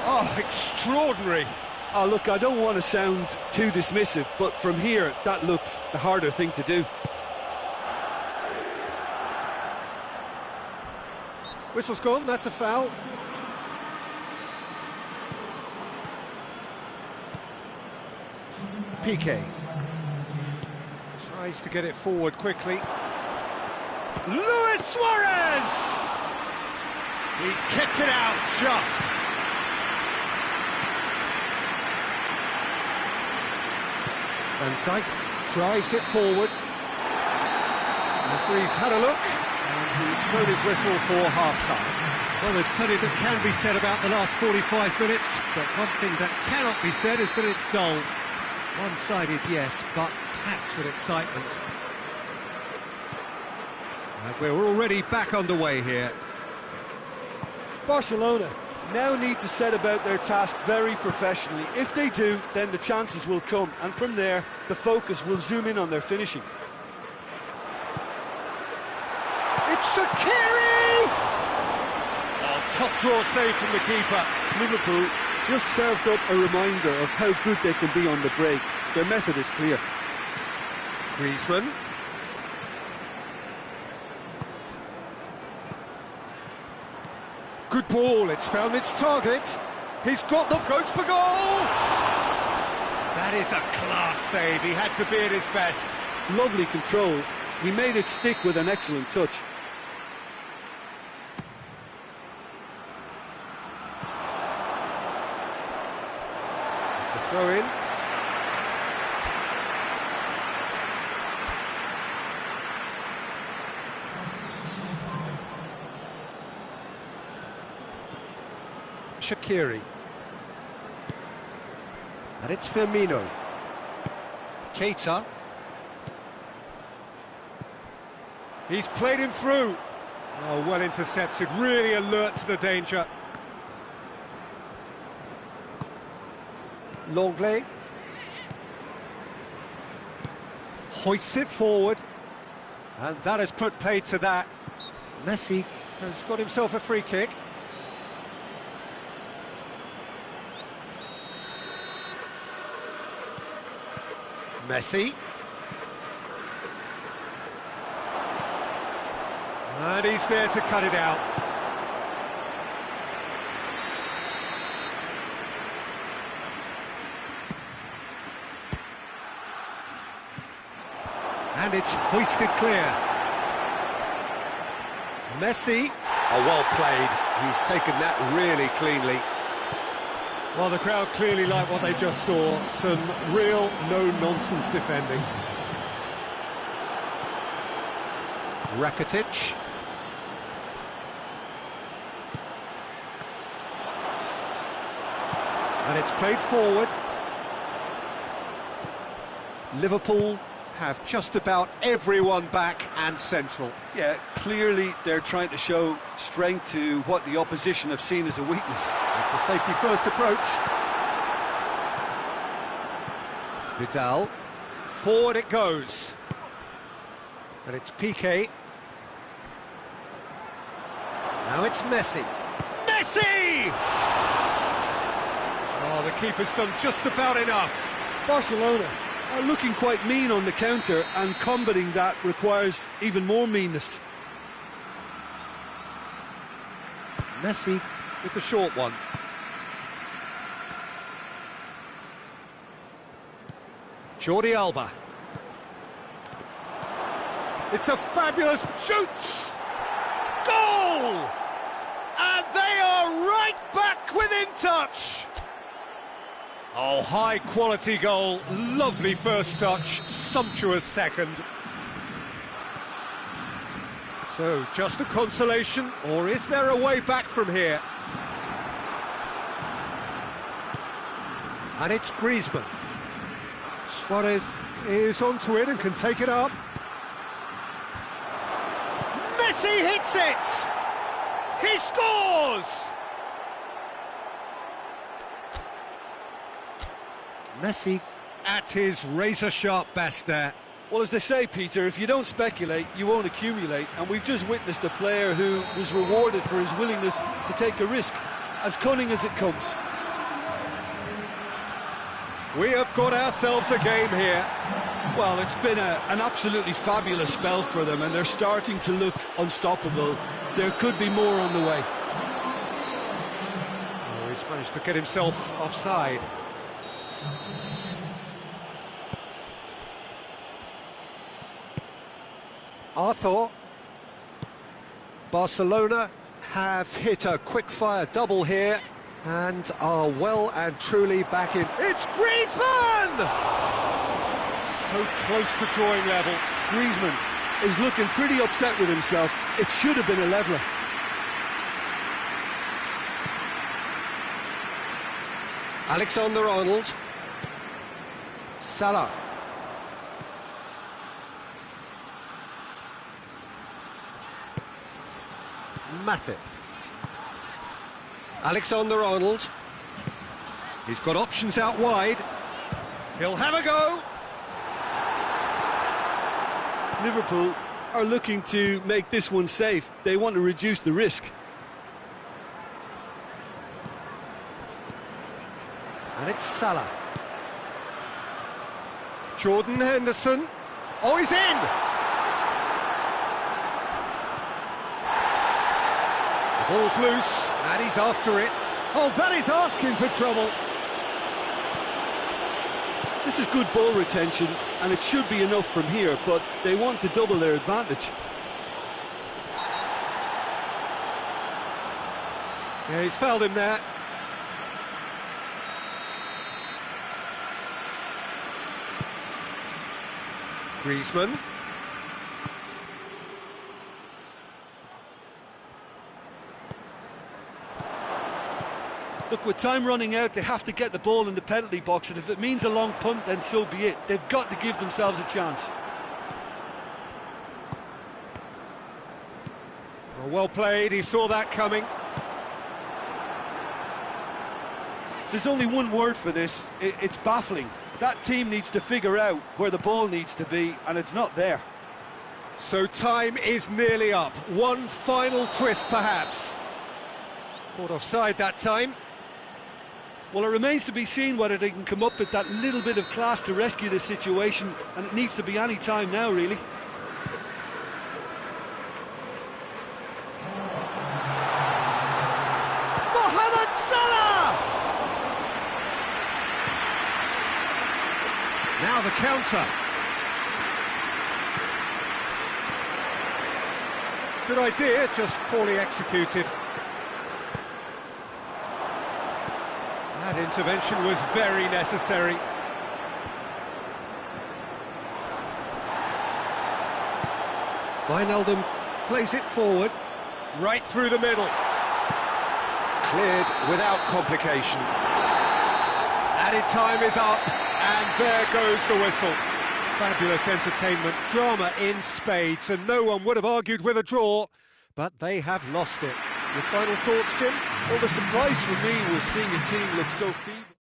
Oh, extraordinary. Oh, look, I don't want to sound too dismissive, but from here, that looked the harder thing to do. Whistle's gone, that's a foul. Piqué tries to get it forward quickly. Luis Suarez! He's kept it out just. And Dijk drives it forward. The referee's had a look. And he's thrown his whistle for half-time. Well, there's plenty that can be said about the last 45 minutes, but one thing that cannot be said is that it's dull. One-sided, yes, but packed with excitement. And we're already back underway here. Barcelona now need to set about their task very professionally. If they do, then the chances will come, and from there, the focus will zoom in on their finishing. It's Shaqiri! Oh, top draw save from the keeper. Liverpool just served up a reminder of how good they can be on the break. Their method is clear. Griezmann. Good ball, it's found its target. He's got the goes for goal! That is a class save, he had to be at his best. Lovely control. He made it stick with an excellent touch. It's a throw-in. Shaqiri. And it's Firmino. Keita. He's played him through. Oh, well intercepted, really alert to the danger. Longley. Hoists it forward. And that has put paid to that. Messi has got himself a free kick. Messi. And he's there to cut it out. And it's hoisted clear. Messi. Oh, well played. He's taken that really cleanly. Well, the crowd clearly like what they just saw. Some real no-nonsense defending. Rakitic. And it's played forward. Liverpool have just about everyone back and central. Yeah, clearly they're trying to show strength to what the opposition have seen as a weakness. It's a safety-first approach. Vidal, forward it goes. And it's Piqué. Now it's Messi. Messi! Oh, the keeper's done just about enough. Barcelona are looking quite mean on the counter, and combating that requires even more meanness. Messi with the short one. Jordi Alba. It's a fabulous shoot! Goal! And they are right back within touch! Oh, high-quality goal, lovely first touch, sumptuous second. So, just a consolation, or is there a way back from here? And it's Griezmann. Suarez is onto it and can take it up. Messi hits it! He scores! Messi at his razor-sharp best there. Well, as they say, Peter, if you don't speculate, you won't accumulate, and we've just witnessed a player who was rewarded for his willingness to take a risk, as cunning as it comes. We have got ourselves a game here. Well, it's been an absolutely fabulous spell for them, and they're starting to look unstoppable. There could be more on the way. Oh, he's managed to get himself offside. Arthur. Barcelona have hit a quick-fire double here and are well and truly back in. It's Griezmann! So close to drawing level. Griezmann is looking pretty upset with himself. It should have been a leveller. Alexander-Arnold. Salah. Matip. Alexander-Arnold. He's got options out wide. He'll have a go. Liverpool are looking to make this one safe. They want to reduce the risk. And it's Salah. Jordan Henderson. Oh, he's in! The ball's loose, and he's after it. Oh, that is asking for trouble. This is good ball retention, and it should be enough from here, but they want to double their advantage. Yeah, he's fouled him there. Griezmann. Look, with time running out, they have to get the ball in the penalty box, and if it means a long punt, then so be it. They've got to give themselves a chance. Oh, well played, he saw that coming. There's only one word for this. It's baffling. That team needs to figure out where the ball needs to be, and it's not there. So time is nearly up. One final twist, perhaps. Caught offside that time. Well, it remains to be seen whether they can come up with that little bit of class to rescue this situation, and it needs to be any time now, really. Mohamed Salah! Now the counter. Good idea, just poorly executed. That intervention was very necessary. Wijnaldum plays it forward, right through the middle. Cleared without complication. Added time is up, and there goes the whistle. Fabulous entertainment, drama in spades, and no one would have argued with a draw, but they have lost it. Your final thoughts, Jim? Well, the surprise for me was seeing a team look so feeble.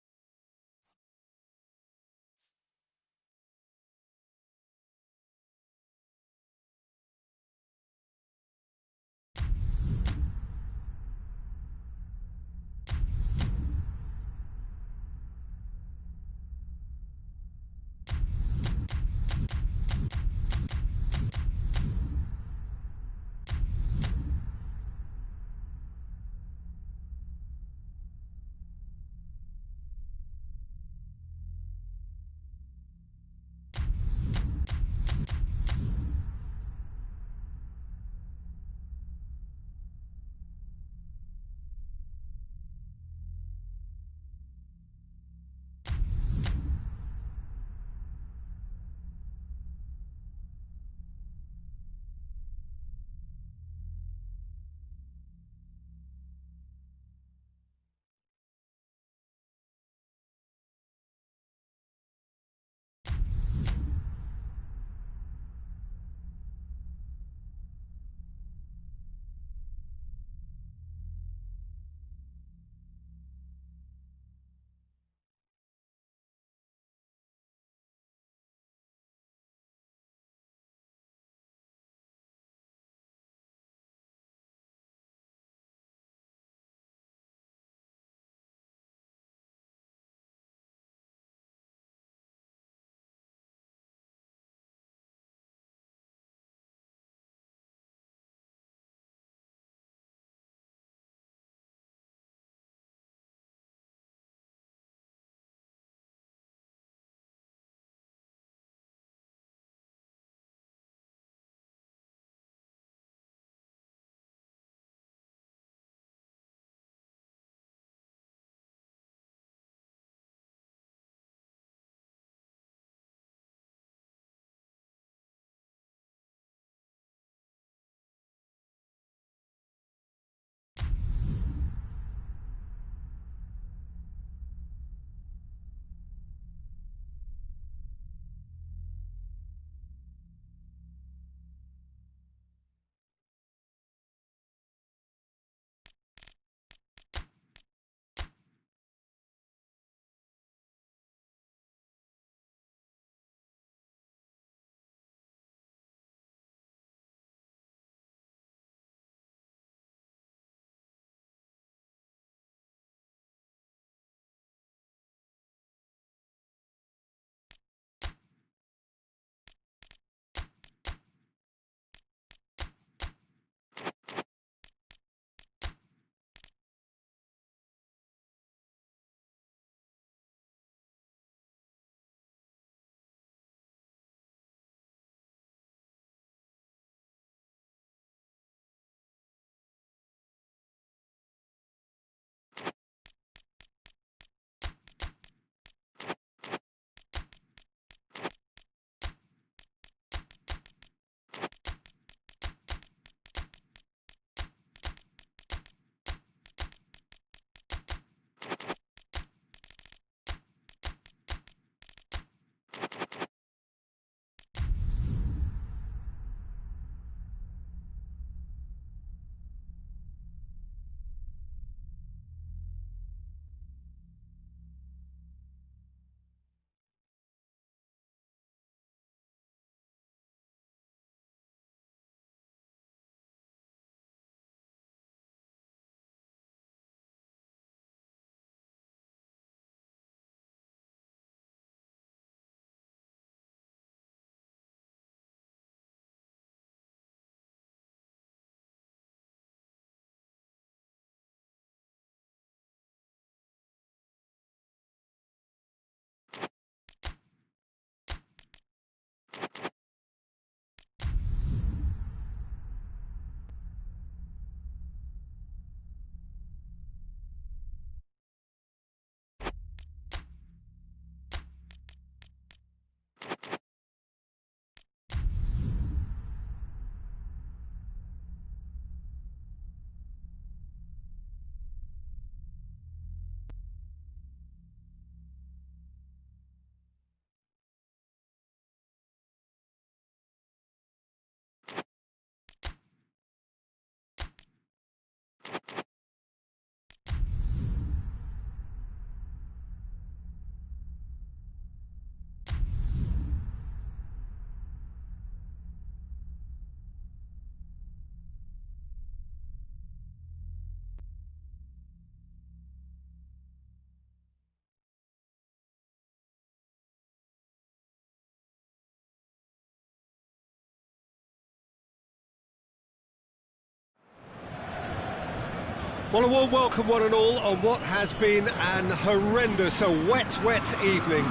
Well, a warm welcome one and all on what has been an horrendous, a wet evening.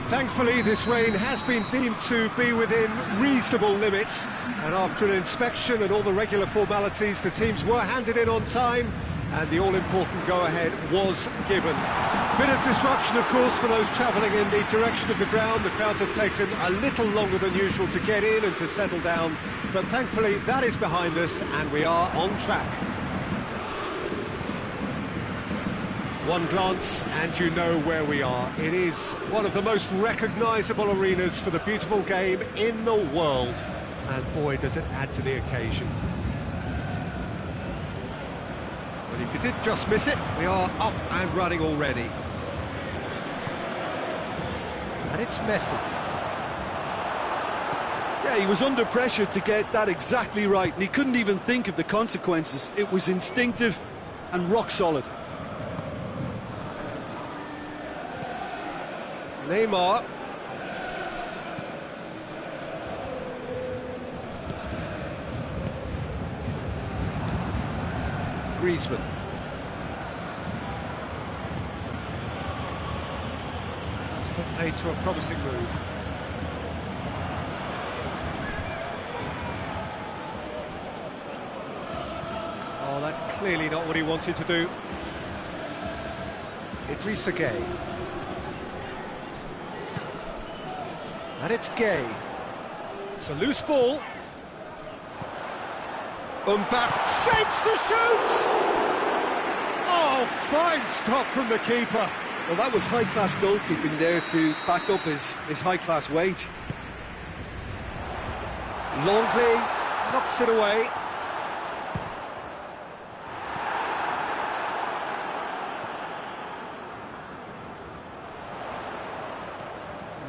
Thankfully, this rain has been deemed to be within reasonable limits, and after an inspection and all the regular formalities, the teams were handed in on time, and the all-important go-ahead was given. Bit of disruption, of course, for those travelling in the direction of the ground. The crowds have taken a little longer than usual to get in and to settle down, but thankfully that is behind us, and we are on track. One glance and you know where we are. It is one of the most recognisable arenas for the beautiful game in the world. And boy, does it add to the occasion. Well, if you did just miss it, we are up and running already. And it's Messi. Yeah, he was under pressure to get that exactly right, and he couldn't even think of the consequences. It was instinctive and rock solid. Neymar. Griezmann. That's put paid to a promising move. Oh, that's clearly not what he wanted to do. Idrissa Gueye. And it's Gay. It's a loose ball. Mbappe shapes to shoot! Oh, fine stop from the keeper. Well, that was high-class goalkeeping there to back up his high-class wage. Longley knocks it away.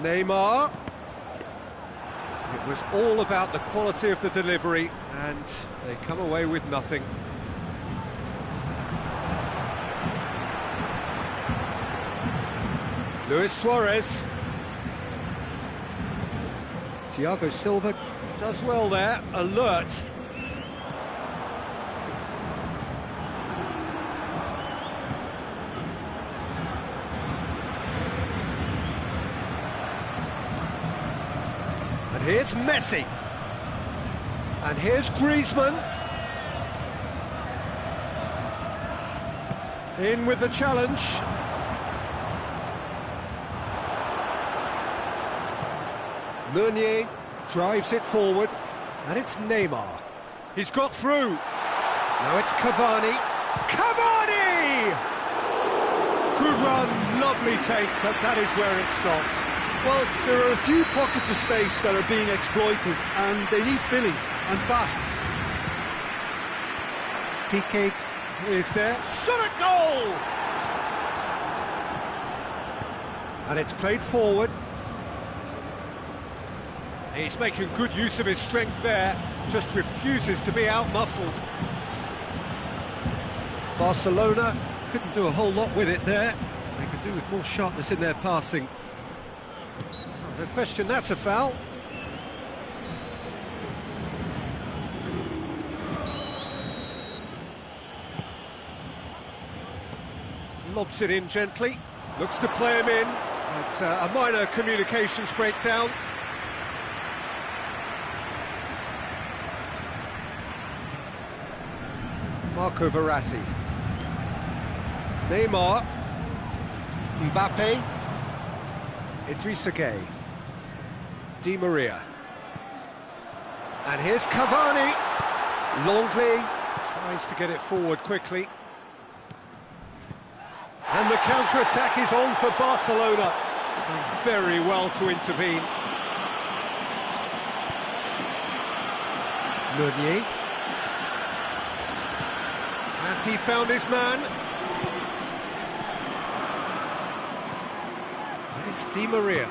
Neymar. It was all about the quality of the delivery, and they come away with nothing. Luis Suarez. Thiago Silva does well there, alert. And here's Messi. And here's Griezmann. In with the challenge. Meunier drives it forward. And it's Neymar. He's got through. Now it's Cavani. Cavani! Good run, lovely take, but that is where it stopped. Well, there are a few pockets of space that are being exploited, and they need filling, and fast. Piqué is there. Shot at goal! And it's played forward. He's making good use of his strength there, just refuses to be out-muscled. Barcelona couldn't do a whole lot with it there. They could do with more sharpness in their passing. Oh, no question, that's a foul. Lobs it in gently, looks to play him in. It's a minor communications breakdown. Marco Verratti. Neymar. Mbappe. Idrissa Gueye. Di Maria. And here's Cavani. Longley tries to get it forward quickly. And the counter-attack is on for Barcelona. Doing very well to intervene. Meunier. Has he found his man? And it's Di Maria.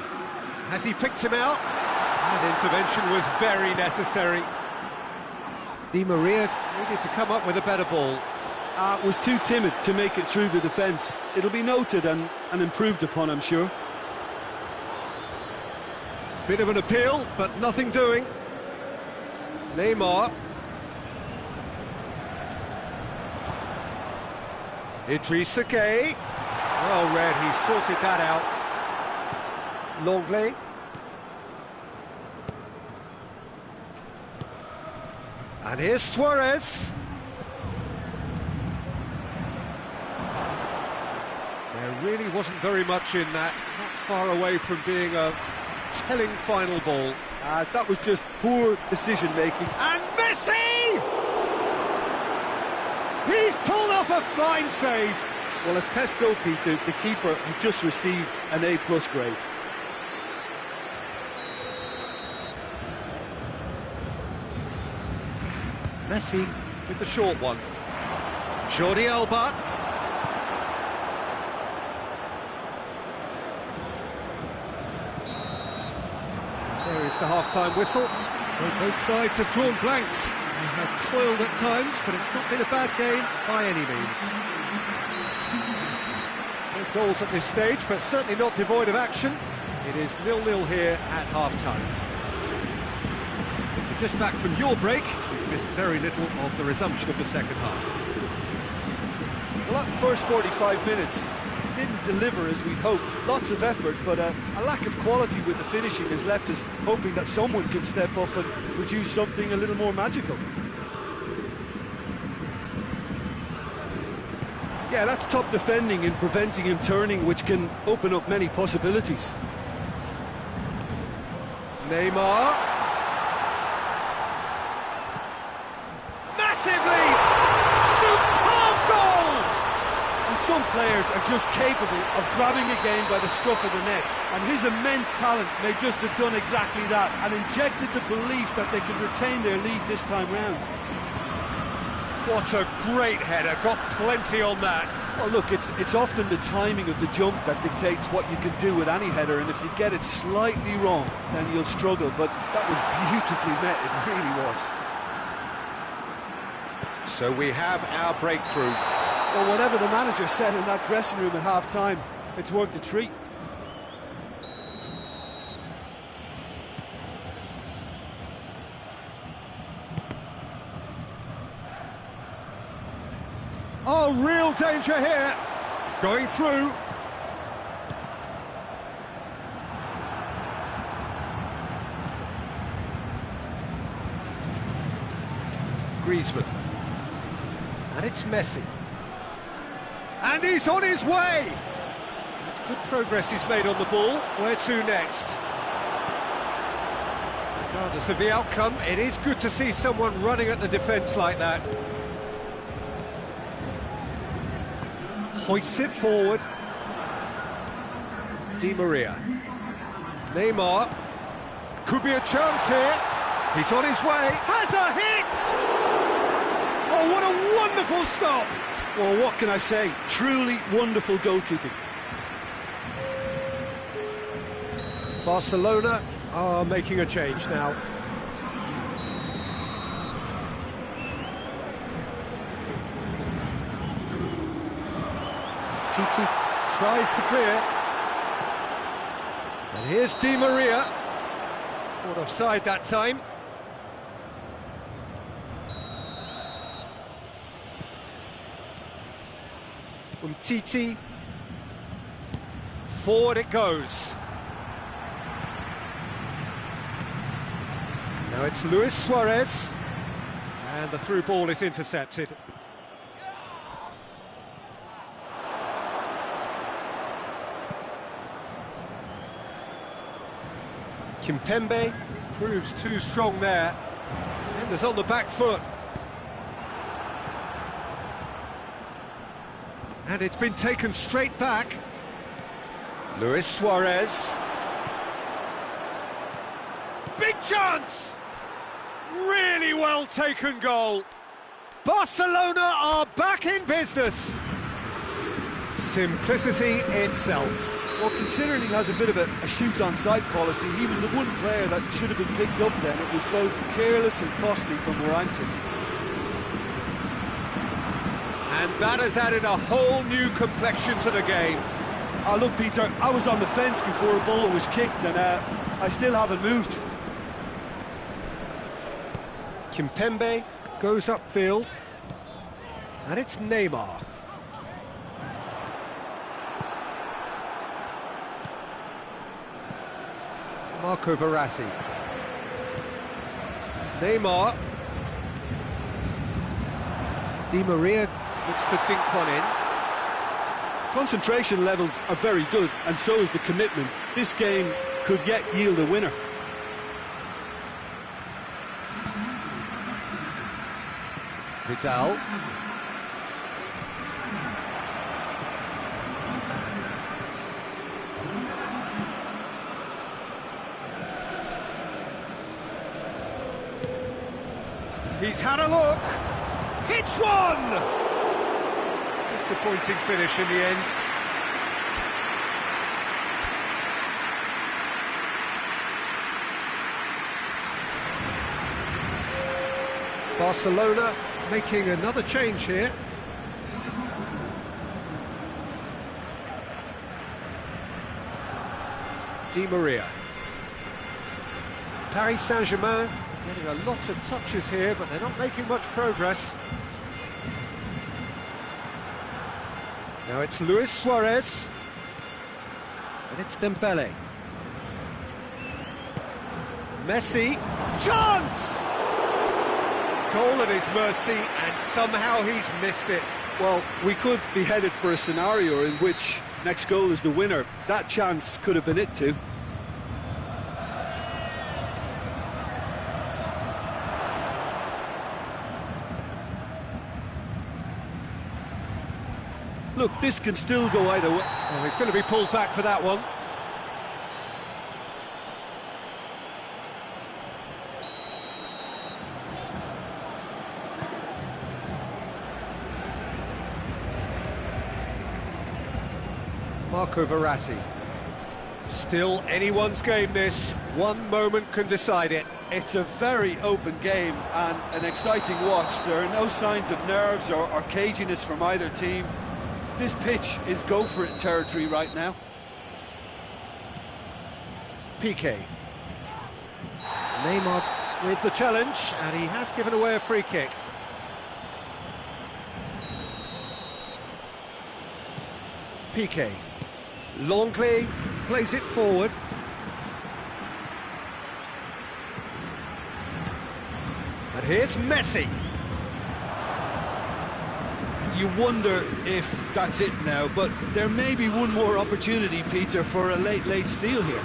Has he picked him out? That intervention was very necessary. Di Maria needed to come up with a better ball. Was too timid to make it through the defence. It'll be noted and improved upon, I'm sure. Bit of an appeal, but nothing doing. Neymar. Idrissa Gueye. Well read, he sorted that out. Longley. And here's Suarez. There really wasn't very much in that, not far away from being a telling final ball. That was just poor decision-making. And Messi! He's pulled off a fine save. Well, as tests go, Peter, the keeper has just received an A+ grade. Messi with the short one. Jordi Alba. There is the half-time whistle. So both sides have drawn blanks. They have toiled at times, but it's not been a bad game by any means. No goals at this stage, but certainly not devoid of action. It is 0-0 here at half-time. If you're just back from your break, you've missed very little of the resumption of the second half. Well, that first 45 minutes didn't deliver as we'd hoped. Lots of effort, but a lack of quality with the finishing has left us hoping that someone can step up and produce something a little more magical. Yeah, that's top defending and preventing him turning, which can open up many possibilities. Neymar. Massive lead! Superb goal! And some players are just capable of grabbing a game by the scruff of the neck, and his immense talent may just have done exactly that and injected the belief that they can retain their lead this time round. What a great header, got plenty on that. Well, look, it's often the timing of the jump that dictates what you can do with any header, and if you get it slightly wrong, then you'll struggle, but that was beautifully met, it really was. So we have our breakthrough. Well, whatever the manager said in that dressing room at half-time, it's worked a treat. Oh, real danger here. Going through. Griezmann. And it's Messi. And he's on his way! That's good progress he's made on the ball. Where to next? Regardless of the outcome, it is good to see someone running at the defence like that. Hoists it forward. Di Maria. Neymar. Could be a chance here. He's on his way. Has a hit! Oh, what a wonderful stop! Well, what can I say? Truly wonderful goalkeeping. Barcelona are making a change now. Titi tries to clear. And here's Di Maria. Caught offside that time. Titi. Forward it goes. Now it's Luis Suarez. And the through ball is intercepted. Kimpembe proves too strong there. Defenders on the back foot. And it's been taken straight back. Luis Suarez. Big chance! Really well taken goal. Barcelona are back in business. Simplicity itself. Well, considering he has a bit of a shoot-on-sight policy, he was the one player that should have been picked up then. It was both careless and costly from where I'm sitting. And that has added a whole new complexion to the game. Oh, look, Peter, I was on the fence before a ball was kicked, and I still haven't moved. Kimpembe goes upfield. And it's Neymar. Marco Verratti. Neymar. Di Maria looks to dink one in. Concentration levels are very good, and so is the commitment. This game could yet yield a winner. Vidal. He's had a look. Hits one! Disappointing finish in the end. Barcelona making another change here. Di Maria. Paris Saint-Germain getting a lot of touches here, but they're not making much progress. Now it's Luis Suarez. And it's Dembele. Messi. Chance! Goal at his mercy, and somehow he's missed it. Well, we could be headed for a scenario in which next goal is the winner. That chance could have been it too. Look, this can still go either way. Oh, he's going to be pulled back for that one. Marco Verratti. Still anyone's game this. One moment can decide it. It's a very open game and an exciting watch. There are no signs of nerves or caginess from either team. This pitch is go-for-it territory right now. Piqué. Neymar with the challenge, and he has given away a free kick. Piqué. Longley plays it forward. And here's Messi. You wonder if that's it now, but there may be one more opportunity, Peter, for a late steal here.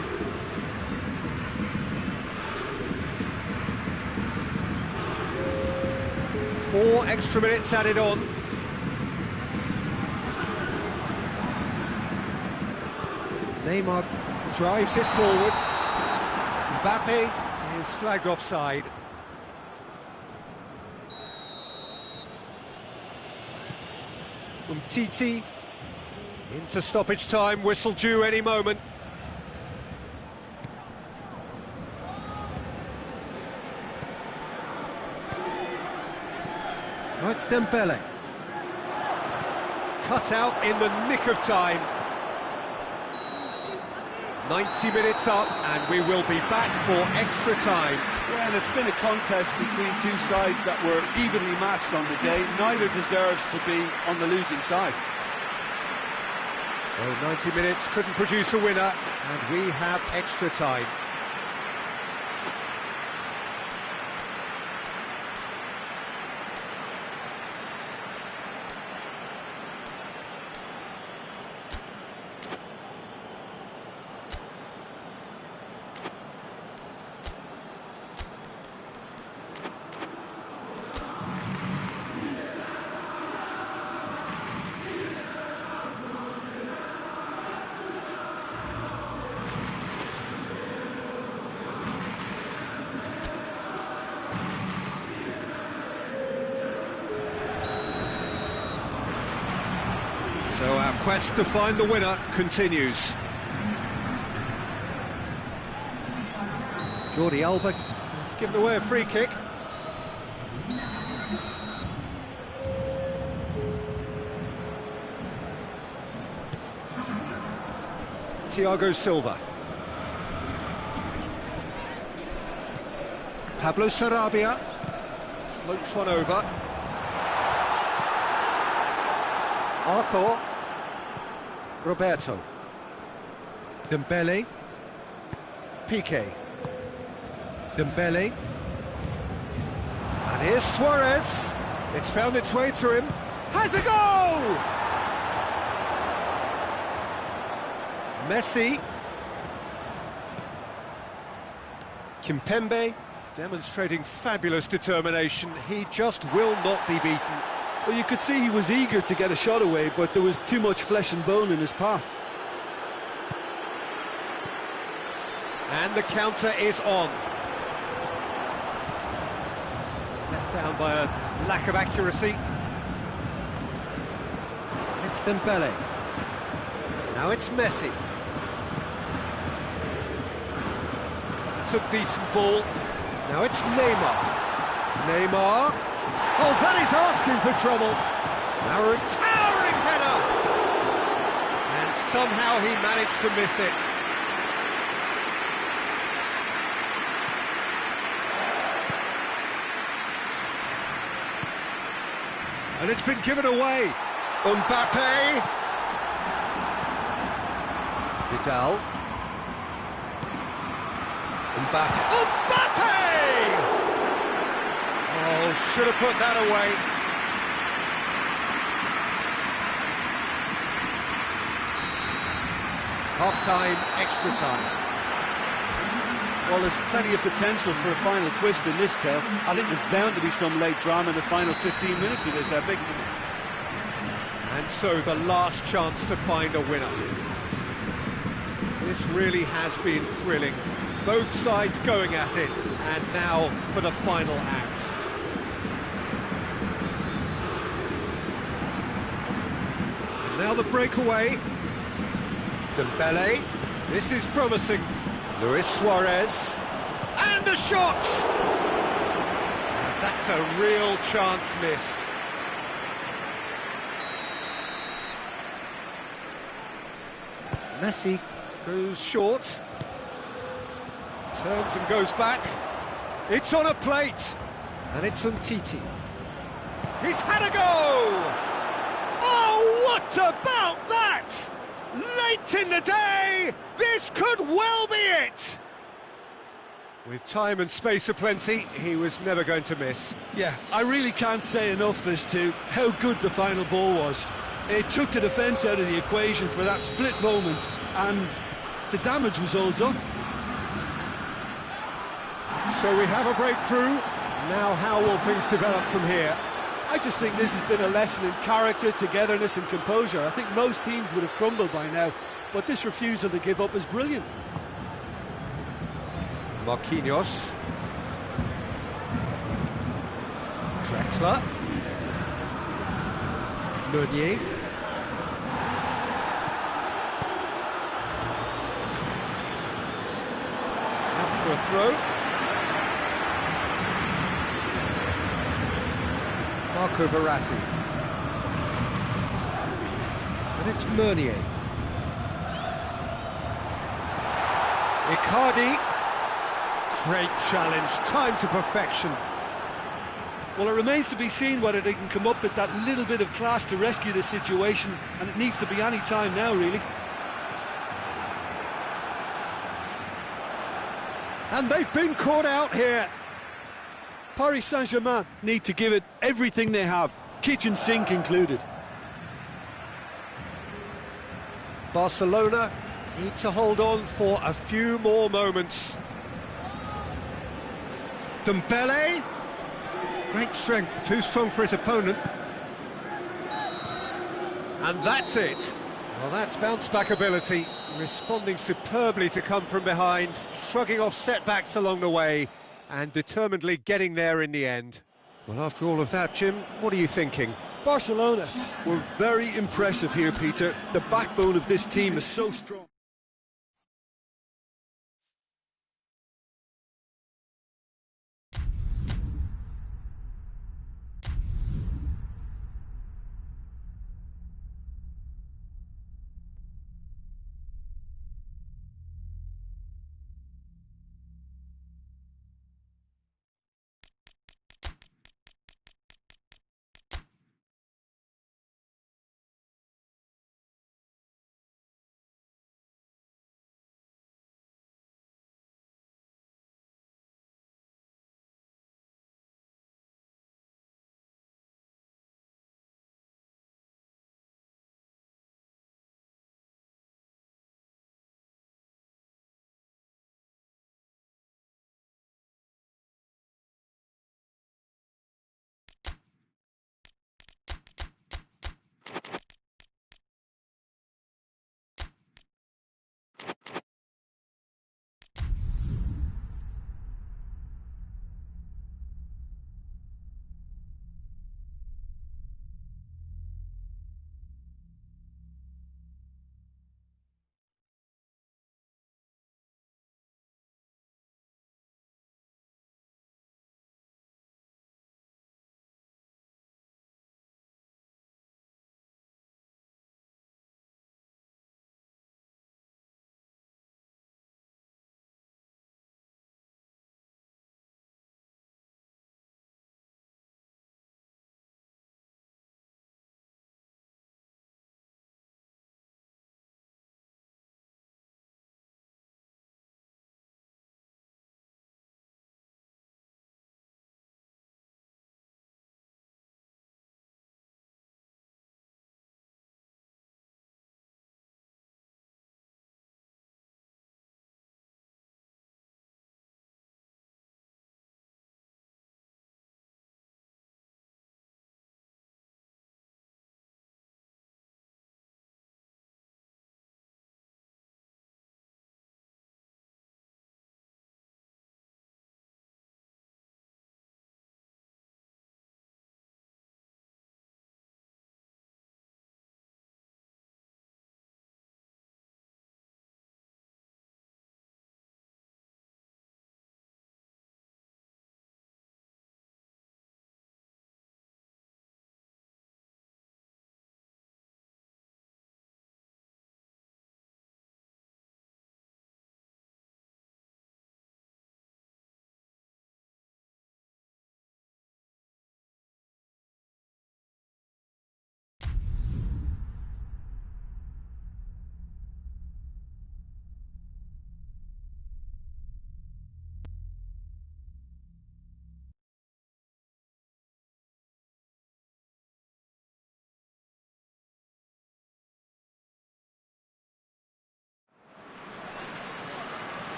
Four extra minutes added on. Neymar drives it forward. Mbappe is flagged offside. Umtiti into stoppage time, whistle due any moment. Oh, it's Dembele. Cut out in the nick of time. 90 minutes up, and we will be back for extra time. Yeah, and it's been a contest between two sides that were evenly matched on the day. Neither deserves to be on the losing side. So 90 minutes couldn't produce a winner, and we have extra time. So our quest to find the winner continues. Jordi Alba has given away a free kick. Thiago Silva. Pablo Sarabia floats one over. Arthur. Roberto. Dembele. Piqué. Dembele. And here's Suarez. It's found its way to him. Has a goal! Messi. Kimpembe, demonstrating fabulous determination. He just will not be beaten. Well, you could see he was eager to get a shot away, but there was too much flesh and bone in his path. And the counter is on. Let down by a lack of accuracy. It's Dembele. Now it's Messi. It's a decent ball. Now it's Neymar. Neymar. Oh, that is asking for trouble. Now a towering header. And somehow he managed to miss it. And it's been given away. Mbappe. Vidal. Mbappe! Oh, should have put that away. Half-time, extra time. Well, there's plenty of potential for a final twist in this tale. I think there's bound to be some late drama in the final 15 minutes of this epic. And so the last chance to find a winner. This really has been thrilling. Both sides going at it, and now for the final act. And now the breakaway. Dembele, this is promising. Luis Suarez, and a shot! That's a real chance missed. Messi goes short. Turns and goes back. It's on a plate. And it's Umtiti. He's had a go! Oh, what about that? Late in the day, this could well be it! With time and space aplenty, he was never going to miss. Yeah, I really can't say enough as to how good the final ball was. It took the defence out of the equation for that split moment, and the damage was all done. So we have a breakthrough. Now how will things develop from here? I just think this has been a lesson in character, togetherness and composure. I think most teams would have crumbled by now, but this refusal to give up is brilliant. Marquinhos. Drexler. Meunier. Out for a throw. Marco Verratti. And it's Meunier. Icardi. Great challenge, time to perfection. Well, it remains to be seen whether they can come up with that little bit of class to rescue the situation, and it needs to be any time now, really. And they've been caught out here. Paris Saint-Germain need to give it everything they have, kitchen sink included. Barcelona need to hold on for a few more moments. Dembele, great strength, too strong for his opponent. And that's it. Well, that's bounce-back ability, responding superbly to come from behind, shrugging off setbacks along the way, and determinedly getting there in the end. Well, after all of that, Jim, what are you thinking? Barcelona were very impressive here, Peter. The backbone of this team is so strong.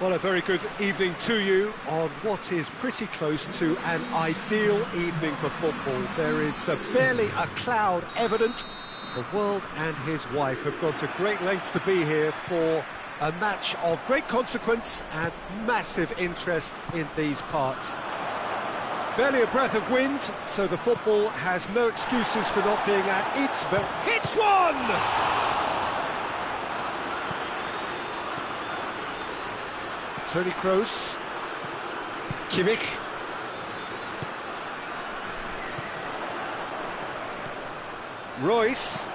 Well, a very good evening to you on what is pretty close to an ideal evening for football. There is barely a cloud evident. The world and his wife have gone to great lengths to be here for a match of great consequence and massive interest in these parts. Barely a breath of wind, so the football has no excuses for not being at its best. Hits one! Toni Kroos, Kimmich, Royce,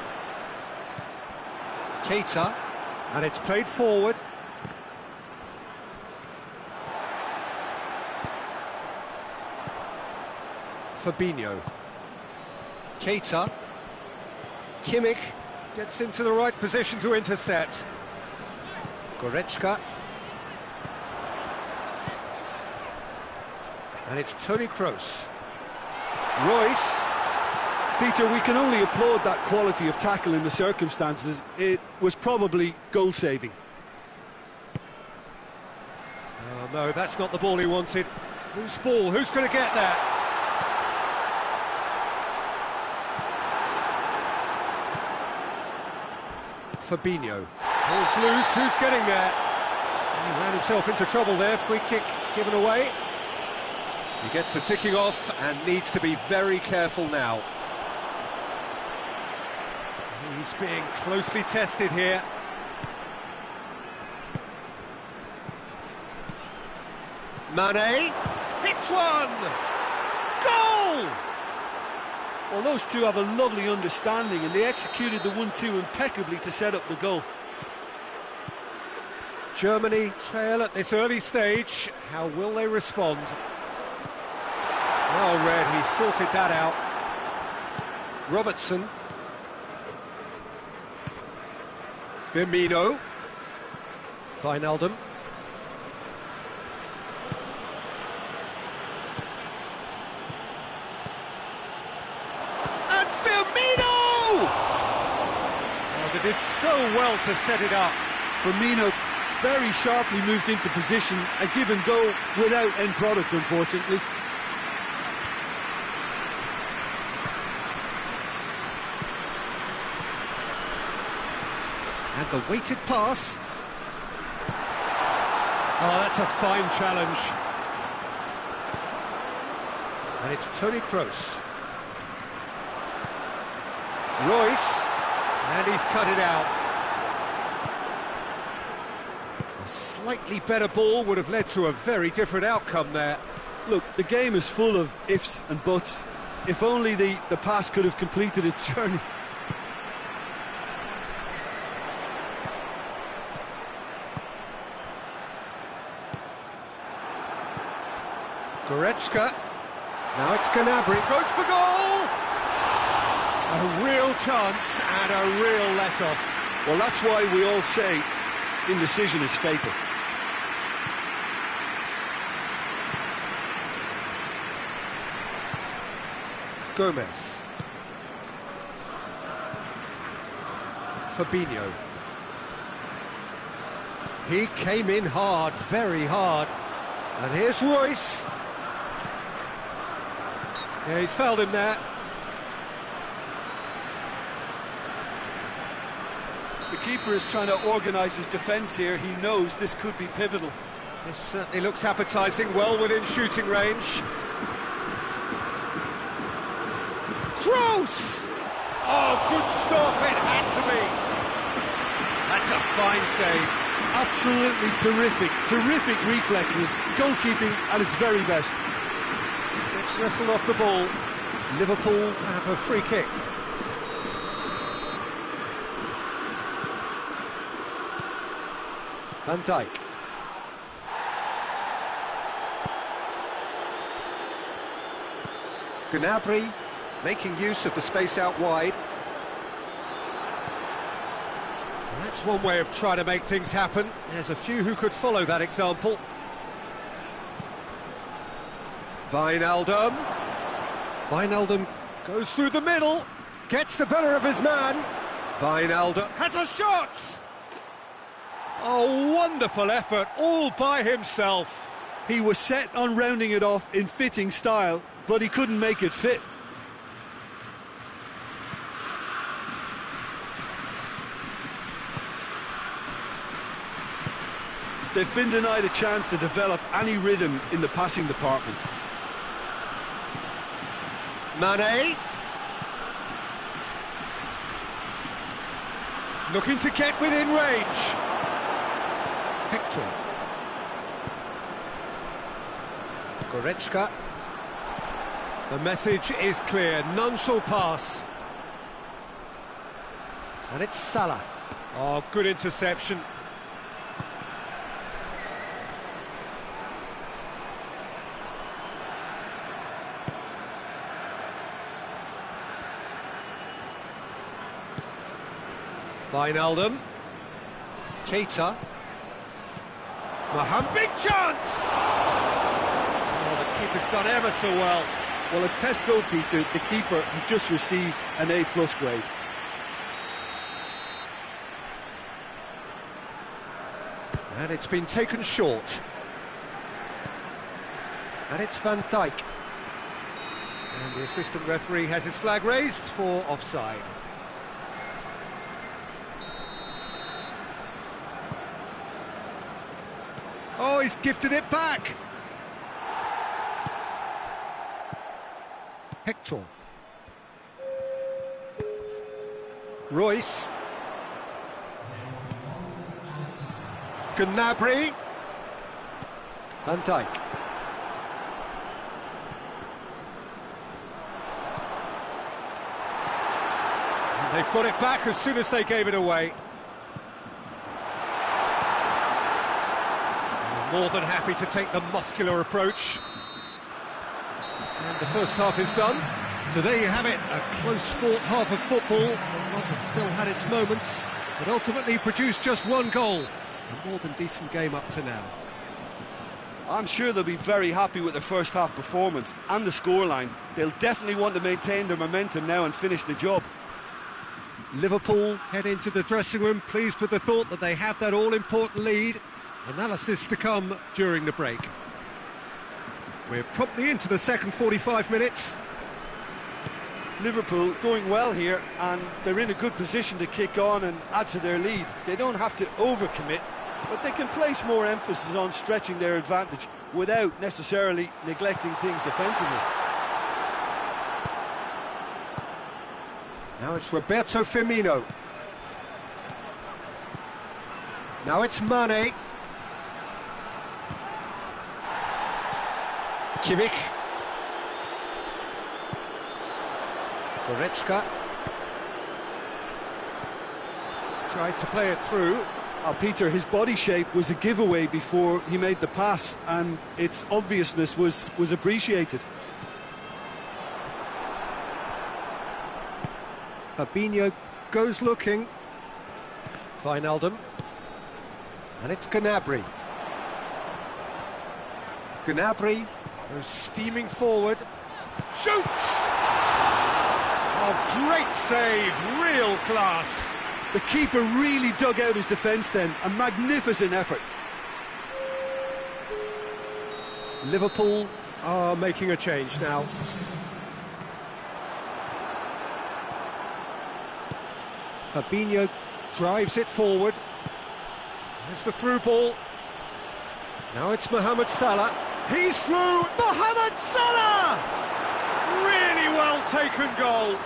Keita, and it's played forward. Fabinho, Keita, Kimmich gets into the right position to intercept. Goretzka. And it's Toni Kroos. Royce. Peter, we can only applaud that quality of tackle in the circumstances. It was probably goal-saving. Oh no, that's not the ball he wanted. Whose ball? Who's going to get that? Fabinho. Ball's loose, who's getting there? He ran himself into trouble there, free kick given away. He gets the ticking off and needs to be very careful now. He's being closely tested here. Mane hits one! Goal! Well, those two have a lovely understanding and they executed the 1-2 impeccably to set up the goal. Germany trail at this early stage. How will they respond? Well read, he sorted that out. Robertson. Firmino. Wijnaldum. And Firmino! Oh, they did so well to set it up. Firmino very sharply moved into position, a give and go without end product, unfortunately. And the weighted pass. Oh, that's a fine challenge. And it's Toni Kroos. Royce. And he's cut it out. A slightly better ball would have led to a very different outcome there. Look, the game is full of ifs and buts. If only the pass could have completed its journey. Goretzka. Now it's Gnabry. Goes for goal! A real chance and a real let-off. Well, that's why we all say indecision is fatal. Gomez. Fabinho. He came in hard, very hard. And here's Royce. Yeah, he's fouled him there. The keeper is trying to organise his defence here. He knows this could be pivotal. This certainly looks appetising, well within shooting range. Kroos! Oh, good stop, it had to be. That's a fine save. Absolutely terrific reflexes, goalkeeping at its very best. Gets wrestled off the ball. Liverpool have a free kick. Van Dijk. Gnabry making use of the space out wide. That's one way of trying to make things happen. There's a few who could follow that example. Wijnaldum. Wijnaldum goes through the middle, gets the better of his man. Wijnaldum has a shot! Oh, wonderful effort, all by himself. He was set on rounding it off in fitting style, but he couldn't make it fit. They've been denied a chance to develop any rhythm in the passing department. Mane. Looking to get within range. Hector. Goretzka. The message is clear, none shall pass. And it's Salah. Oh, good interception. Wijnaldum. Keita. Mohamed, big chance! Oh, the keeper's done ever so well. Well, as tests go, Peter, the keeper has just received an A+ grade. And it's been taken short. And it's Van Dijk. And the assistant referee has his flag raised for offside. Oh, he's gifted it back. Hector. Royce. Gnabry. Van Dijk. And they've got it back as soon as they gave it away. More than happy to take the muscular approach. And the first half is done. So there you have it, a close-fought half of football. One that still had its moments, but ultimately produced just one goal. A more than decent game up to now. I'm sure they'll be very happy with their first half performance and the scoreline. They'll definitely want to maintain their momentum now and finish the job. Liverpool head into the dressing room pleased with the thought that they have that all-important lead. Analysis to come during the break. We're promptly into the second 45 minutes. Liverpool going well here, and they're in a good position to kick on and add to their lead. They don't have to overcommit, but they can place more emphasis on stretching their advantage without necessarily neglecting things defensively. Now it's Roberto Firmino. Now it's Mane. Kimmich. Goretzka. Tried to play it through. Peter, his body shape was a giveaway before he made the pass, and its obviousness was appreciated. Fabinho goes looking. Wijnaldum. And it's Gnabry. Gnabry goes steaming forward. Shoots! Oh, great save, real class. The keeper really dug out his defence then, a magnificent effort. Liverpool are making a change now. Fabinho drives it forward. There's the through ball. Now it's Mohamed Salah. He's through! Mohamed Salah! Really well taken goal.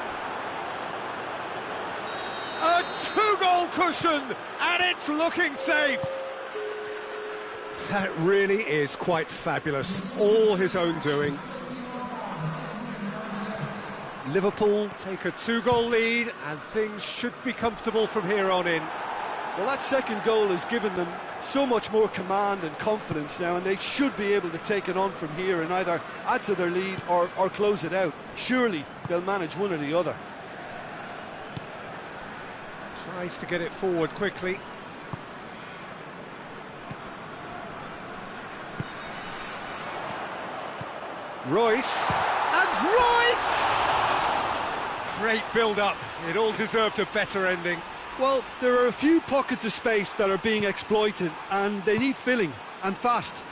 A two-goal cushion, and it's looking safe. That really is quite fabulous. All his own doing. Liverpool take a two-goal lead, and things should be comfortable from here on in. Well, that second goal has given them so much more command and confidence now, and they should be able to take it on from here and either add to their lead or close it out. Surely they'll manage one or the other. Tries to get it forward quickly. Royce, and Royce! Great build-up, it all deserved a better ending. Well, there are a few pockets of space that are being exploited, and they need filling, and fast.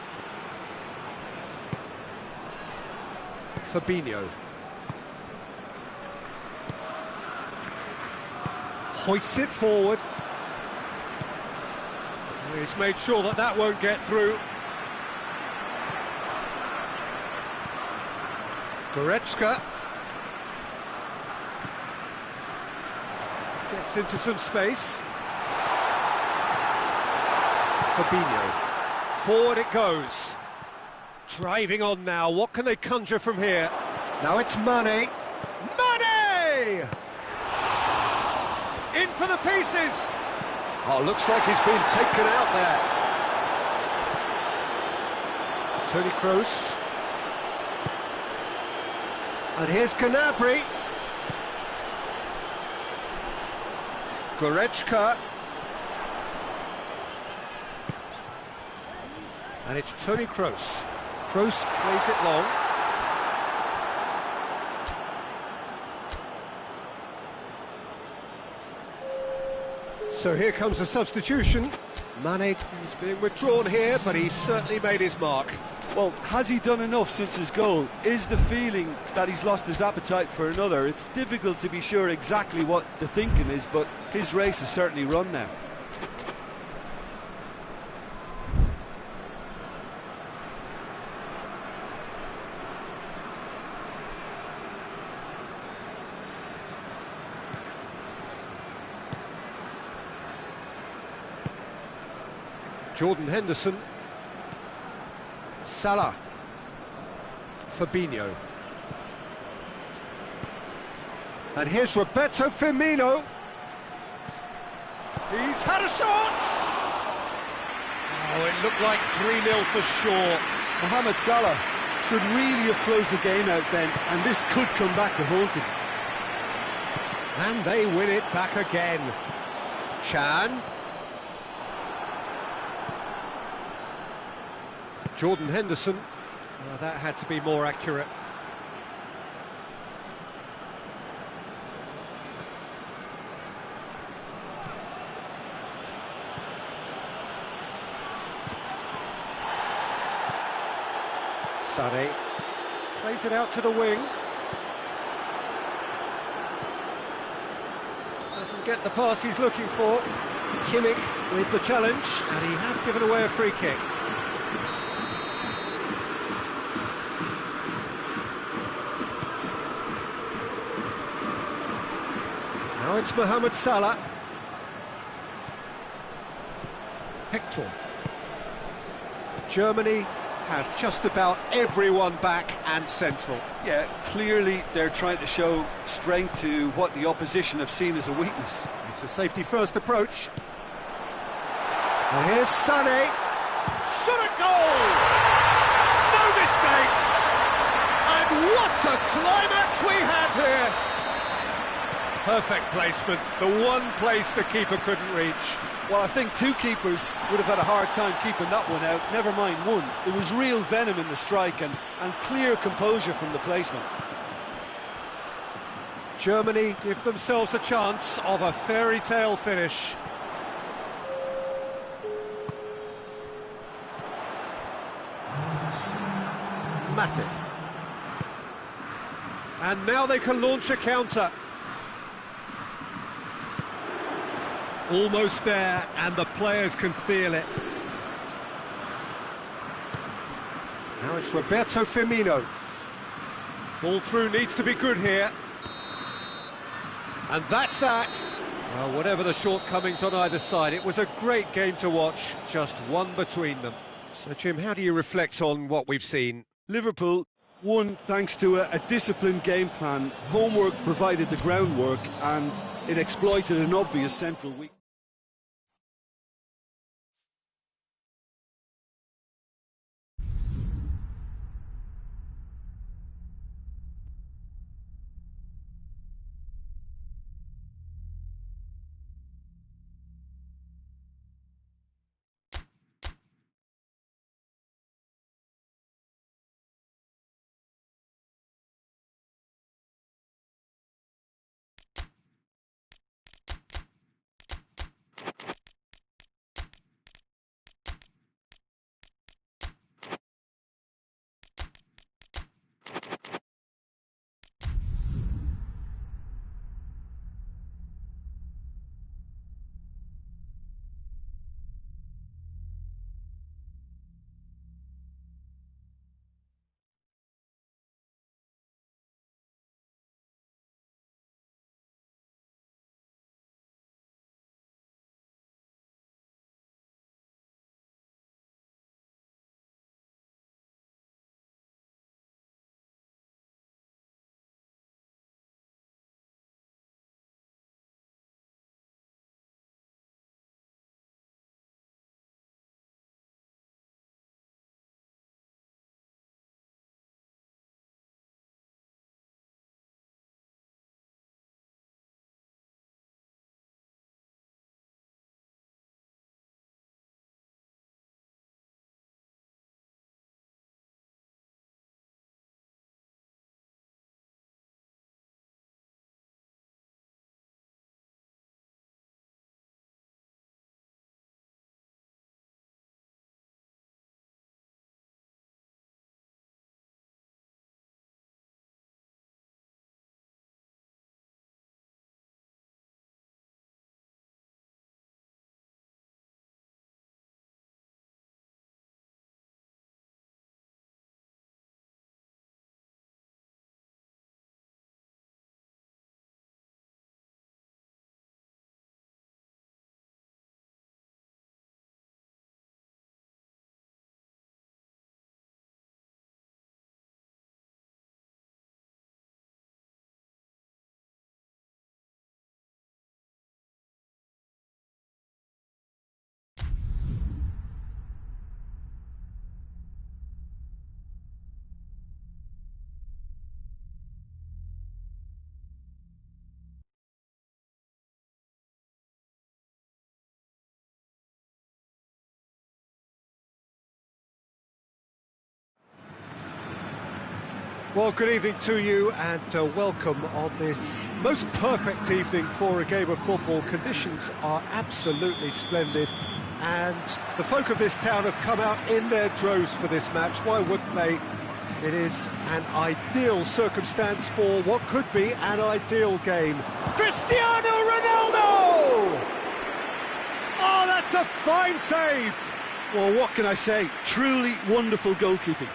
Fabinho. Hoists it forward. He's made sure that that won't get through. Goretzka. Gets into some space. Fabinho. Forward it goes. Driving on now. What can they conjure from here? Now it's Mane. Mane! In for the pieces. Oh, looks like he's been taken out there. Toni Kroos. And here's Gnabry. Goretzka. And it's Toni Kroos. Kroos plays it long. So here comes the substitution. Mane is being withdrawn here, but he's certainly made his mark. Well, has he done enough since his goal? Is the feeling that he's lost his appetite for another? It's difficult to be sure exactly what the thinking is, but his race is certainly run now. Jordan Henderson. Salah. Fabinho. And here's Roberto Firmino. He's had a shot! Oh, it looked like 3-0 for sure. Mohamed Salah should really have closed the game out then, and this could come back to haunt him. And they win it back again. Chan. Jordan Henderson. Well, that had to be more accurate. Sané plays it out to the wing. Doesn't get the pass he's looking for. Kimmich with the challenge, and he has given away a free kick. Now it's Mohamed Salah. Hector. Germany have just about everyone back and central. Yeah, clearly they're trying to show strength to what the opposition have seen as a weakness. It's a safety-first approach. And here's Sané. Shot a goal! No mistake! And what a climax we have here! Perfect placement, the one place the keeper couldn't reach. Well, I think two keepers would have had a hard time keeping that one out, never mind one. There was real venom in the strike and clear composure from the placement. Germany give themselves a chance of a fairy tale finish. Matip. And now they can launch a counter. Almost there, and the players can feel it. Now it's Roberto Firmino. Ball through needs to be good here. And that's that. Well, whatever the shortcomings on either side, it was a great game to watch, just one between them. So, Jim, how do you reflect on what we've seen? Liverpool won thanks to a disciplined game plan. Homework provided the groundwork, and it exploited an obvious central weakness. Well, good evening to you and welcome on this most perfect evening for a game of football. Conditions are absolutely splendid and the folk of this town have come out in their droves for this match. Why wouldn't they? It is an ideal circumstance for what could be an ideal game. Cristiano Ronaldo! Oh, that's a fine save! Well, what can I say? Truly wonderful goalkeeping.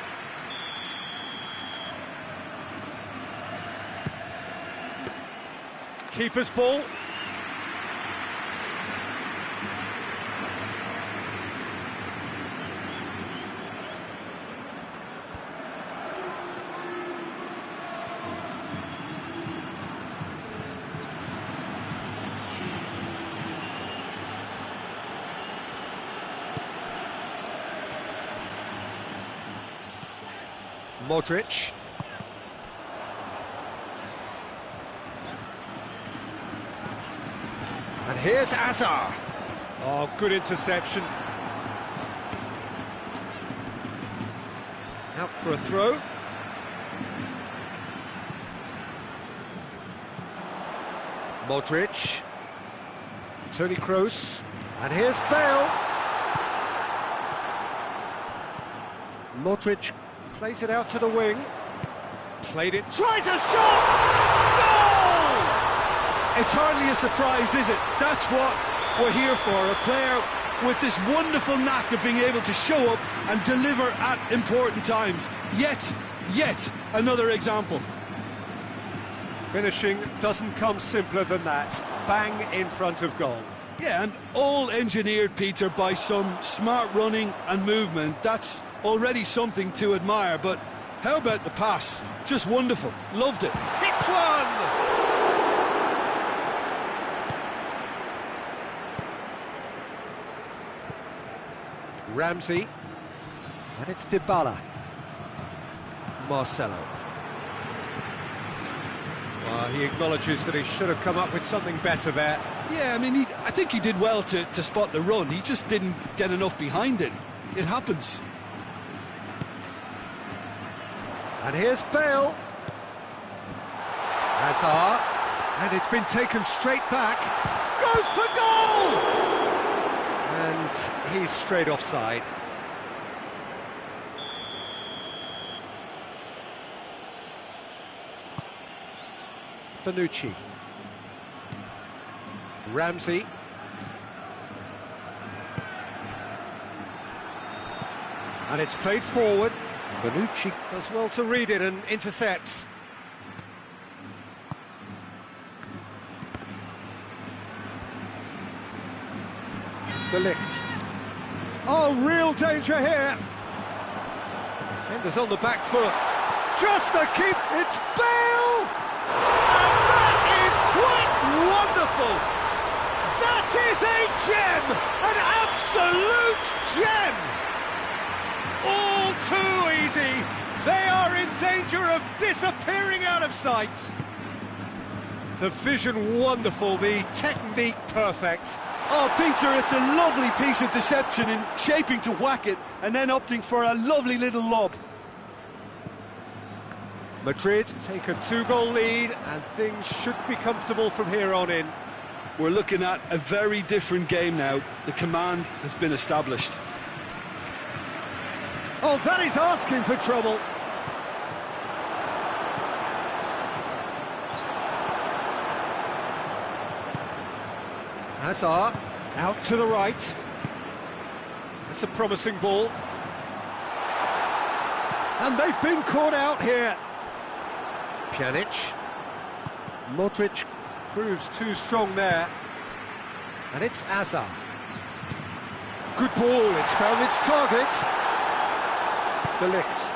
Keeper's ball. Modric. And here's Azar. Oh, good interception. Out for a throw. Modric. Toni Kroos. And here's Bale. Modric plays it out to the wing. Played it. Tries a shot! Goal! It's hardly a surprise, is it? That's what we're here for, a player with this wonderful knack of being able to show up and deliver at important times. Yet another example. Finishing doesn't come simpler than that. Bang in front of goal. Yeah, and all engineered, Peter, by some smart running and movement. That's already something to admire, but how about the pass? Just wonderful. Loved it. Hits one! Ramsey, and it's Dybala. Marcelo. Well, he acknowledges that he should have come up with something better there. Yeah, I mean, I think he did well to spot the run. He just didn't get enough behind it. It happens. And here's Bale. Hazard. And it's been taken straight back. Goes for goal! And he's straight offside. Bonucci. Ramsey. And it's played forward. Bonucci does well to read it and intercepts. Ligt. Oh, real danger here. Defenders on the back foot. Just the keep. It's Bale! And that is quite wonderful. That is a gem! An absolute gem! All too easy. They are in danger of disappearing out of sight. The vision wonderful, the technique perfect. Oh, Peter, it's a lovely piece of deception in shaping to whack it and then opting for a lovely little lob. Madrid take a 2-goal lead and things should be comfortable from here on in. We're looking at a very different game now. The command has been established. Oh, that is asking for trouble. Hazard, out to the right. That's a promising ball. And they've been caught out here. Pjanic. Modric proves too strong there. And it's Azar. Good ball, it's found its target. Ligt.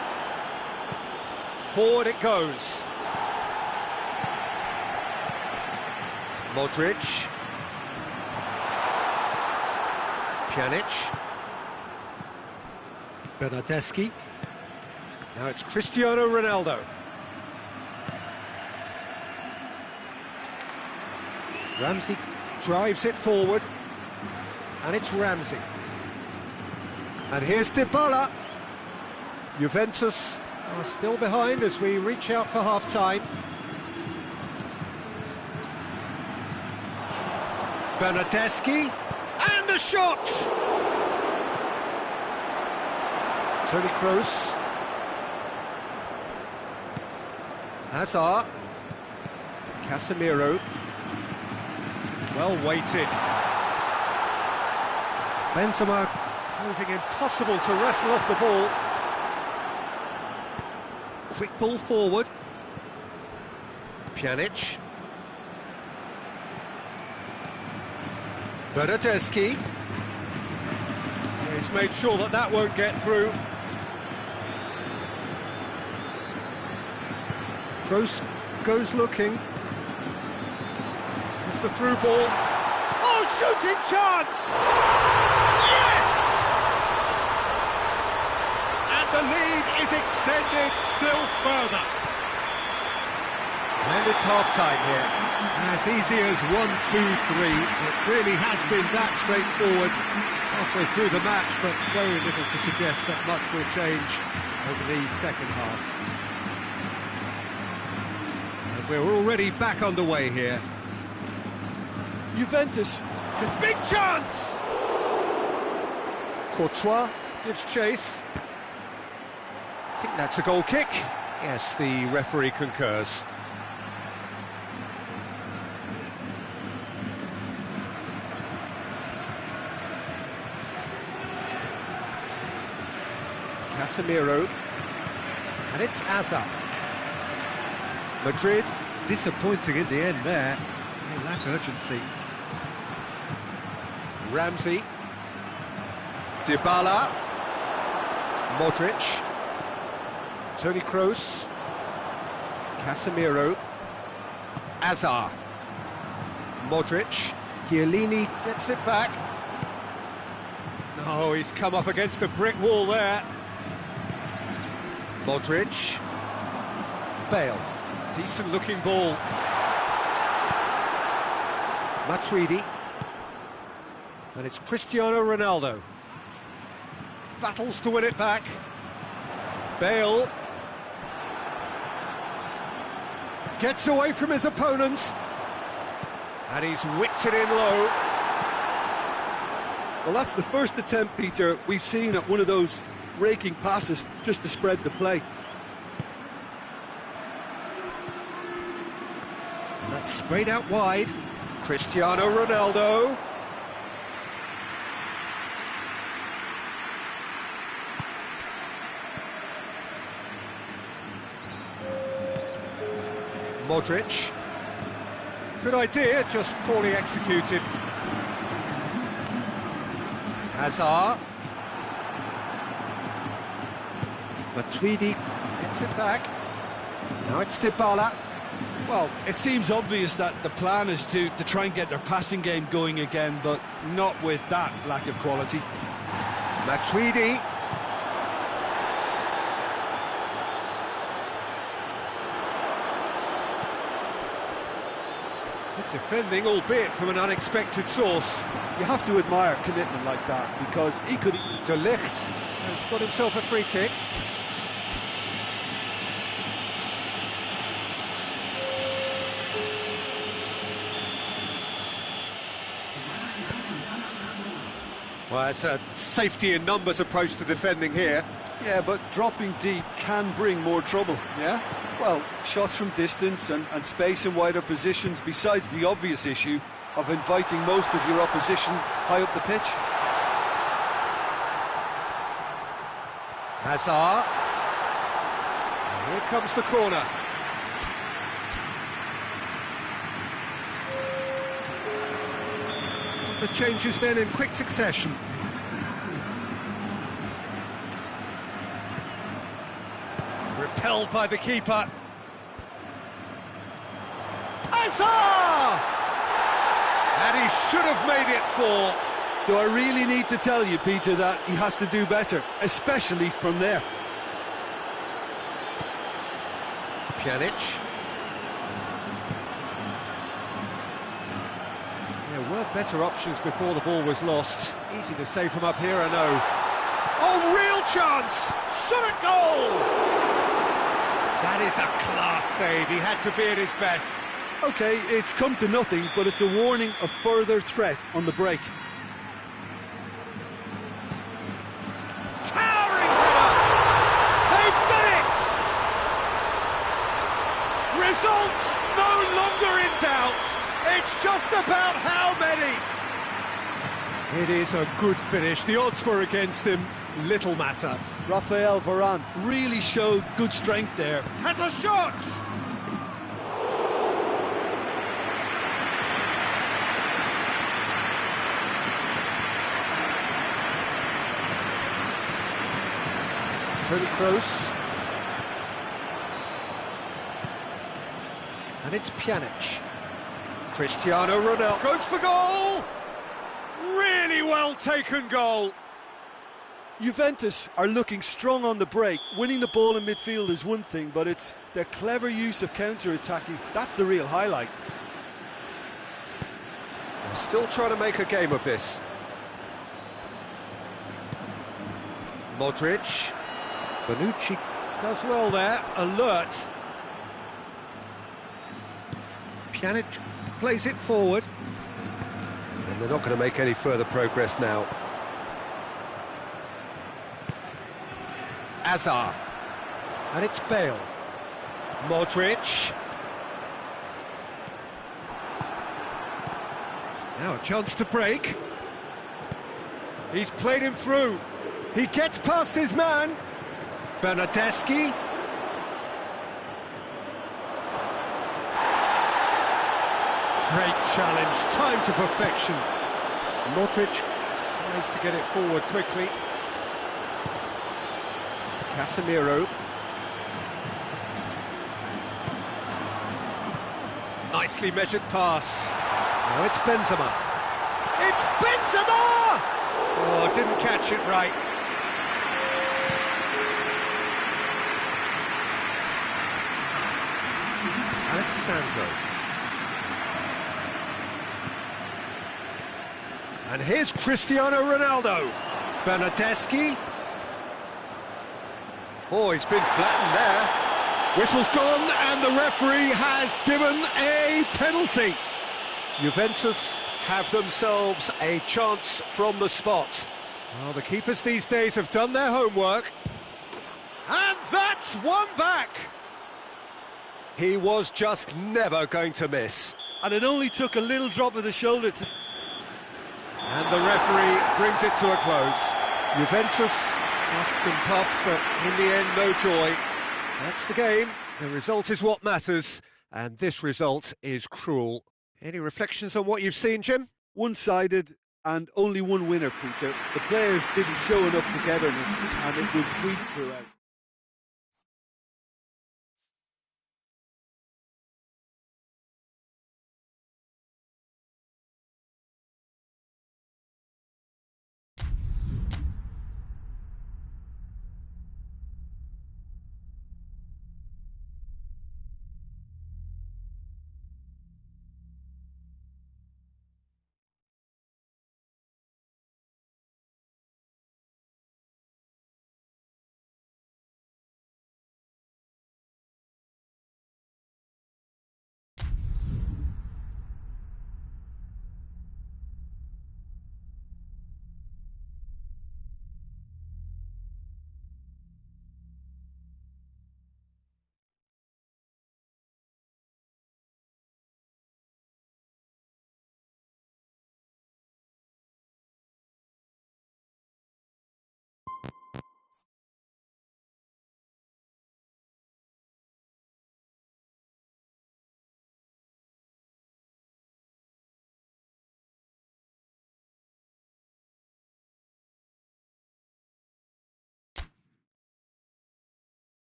Forward it goes. Modric. Pjanic. Bernardeschi. Now it's Cristiano Ronaldo. Ramsey drives it forward. And it's Ramsey. And here's Dybala. Juventus are still behind as we reach out for half-time. Bernardeschi, and a shot! Toni Kroos. Hazard. Casemiro. Well weighted. Benzema proving impossible to wrestle off the ball. Quick ball forward. Pjanic. Bernardeschi. He's made sure that that won't get through. Kroos goes looking. It's the through ball. Oh, shooting chance! Yes! And the lead is extended still further. And it's half-time here. As easy as 1, 2, 3. It really has been that straightforward halfway through the match, but very little to suggest that much will change over the second half. And we're already back underway here. Juventus. Big chance! Courtois gives chase. I think that's a goal kick. Yes, the referee concurs. Casemiro, and it's Hazard. Madrid disappointing in the end there. They lack urgency. Ramsey, Dybala, Modric, Toni Kroos, Casemiro, Hazard, Modric, Chiellini gets it back. No, he's come up against a brick wall there. Modric, Bale, decent looking ball. Matuidi, and it's Cristiano Ronaldo. Battles to win it back. Bale gets away from his opponent, and he's whipped it in low. Well, that's the first attempt, Peter, we've seen at one of those raking passes just to spread the play. That's sprayed out wide. Cristiano Ronaldo. Modric. Good idea, just poorly executed. Hazard. Matuidi gets it back. Now it's Dybala. Well, it seems obvious that the plan is to try and get their passing game going again, but not with that lack of quality. Matuidi. Good defending, albeit from an unexpected source. You have to admire commitment like that, because he could... De Ligt has got himself a free kick. Well, it's a safety in numbers approach to defending here. Yeah, but dropping deep can bring more trouble. Yeah? Well, shots from distance and space in wider positions, besides the obvious issue of inviting most of your opposition high up the pitch. Hazard. Here comes the corner. The changes then in quick succession. Repelled by the keeper. Hazard! And he should have made it 4. Do I really need to tell you, Peter, that he has to do better, especially from there? Pjanic. There were better options before the ball was lost. Easy to say from up here, I know. Oh, real chance! Shot at goal! That is a class save. He had to be at his best. OK, it's come to nothing, but it's a warning of further threat on the break. Towering header! They've done it! Results no longer in doubt. It's just about how many. It is a good finish. The odds were against him. Little matter. Rafael Varane really showed good strength there. Has a shot! Toni Kroos. And it's Pjanic. Cristiano Ronaldo goes for goal! Really well taken goal. Juventus are looking strong on the break. Winning the ball in midfield is one thing, but it's their clever use of counter-attacking. That's the real highlight. They're still trying to make a game of this. Modric. Bonucci does well there, alert. Pjanic plays it forward. And they're not going to make any further progress now. Azar. And it's Bale. Modric. Now a chance to break. He's played him through. He gets past his man. Bernardeschi. Great challenge, time to perfection. Modric tries to get it forward quickly. Casemiro. Nicely measured pass. Now it's Benzema. It's Benzema! Oh, didn't catch it right. Alexandro. And here's Cristiano Ronaldo. Bernardeschi. Oh, he's been flattened there. Whistle's gone, and the referee has given a penalty. Juventus have themselves a chance from the spot. Well, the keepers these days have done their homework. And that's one back. He was just never going to miss. And it only took a little drop of the shoulder to... And the referee brings it to a close. Juventus puffed and puffed, but in the end, no joy. That's the game. The result is what matters, and this result is cruel. Any reflections on what you've seen, Jim? One-sided and only one winner, Peter. The players didn't show enough togetherness, and it was weak throughout.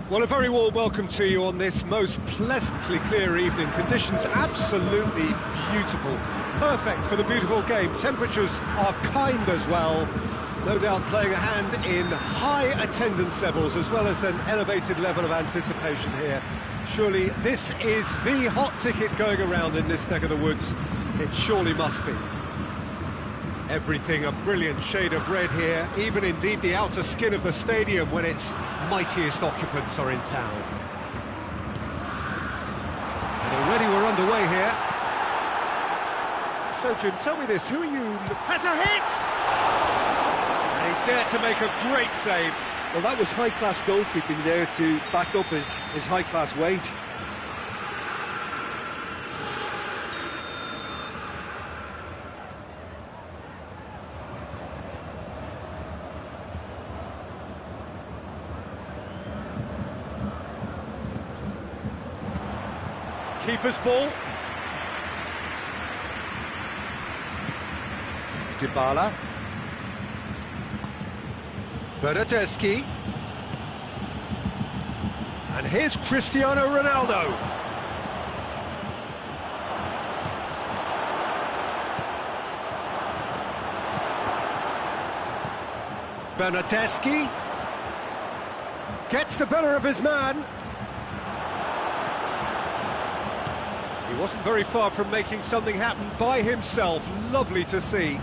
Well, a very warm welcome to you on this most pleasantly clear evening. Conditions absolutely beautiful. Perfect for the beautiful game. Temperatures are kind as well. No doubt playing a hand in high attendance levels as well as an elevated level of anticipation here. Surely this is the hot ticket going around in this neck of the woods. It surely must be. Everything a brilliant shade of red here, even indeed the outer skin of the stadium when its mightiest occupants are in town. And already we're underway here. So Jim, tell me this, who are you... Has a hit! And he's there to make a great save. Well, that was high-class goalkeeping there to back up his high-class wage. Keeper's ball. Dybala. Bernardeschi. And here's Cristiano Ronaldo. Bernardeschi. Gets the better of his man. He wasn't very far from making something happen by himself. Lovely to see.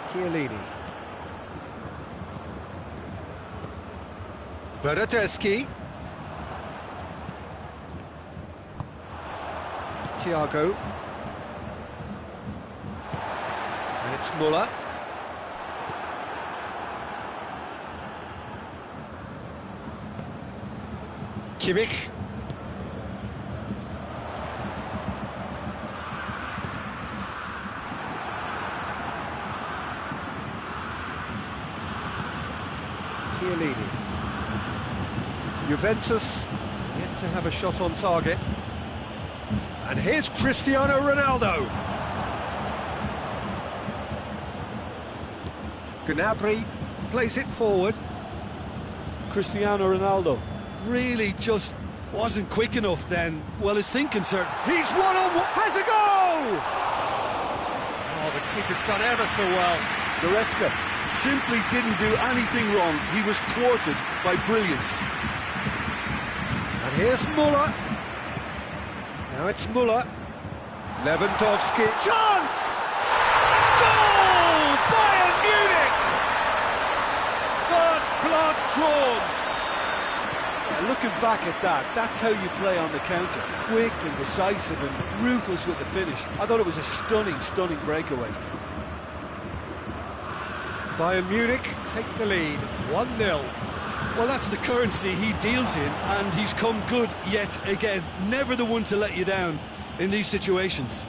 Chiellini. Bernardeschi. Thiago. And it's Muller. Kimmich. Chiellini. Juventus yet to have a shot on target. And here's Cristiano Ronaldo. Gnabry plays it forward. Cristiano Ronaldo really just wasn't quick enough then. Well, his thinking, sir. He's one-on-one, has a goal! Oh, the keeper's done ever so well. Goretzka simply didn't do anything wrong. He was thwarted by brilliance. And here's Muller. Now it's Muller. Lewandowski. Chance! Goal! Bayern Munich! First blood drawn. Yeah, looking back at that, that's how you play on the counter. Quick and decisive and ruthless with the finish. I thought it was a stunning, stunning breakaway. Bayern Munich take the lead, 1-0. Well, that's the currency he deals in, and he's come good yet again. Never the one to let you down in these situations.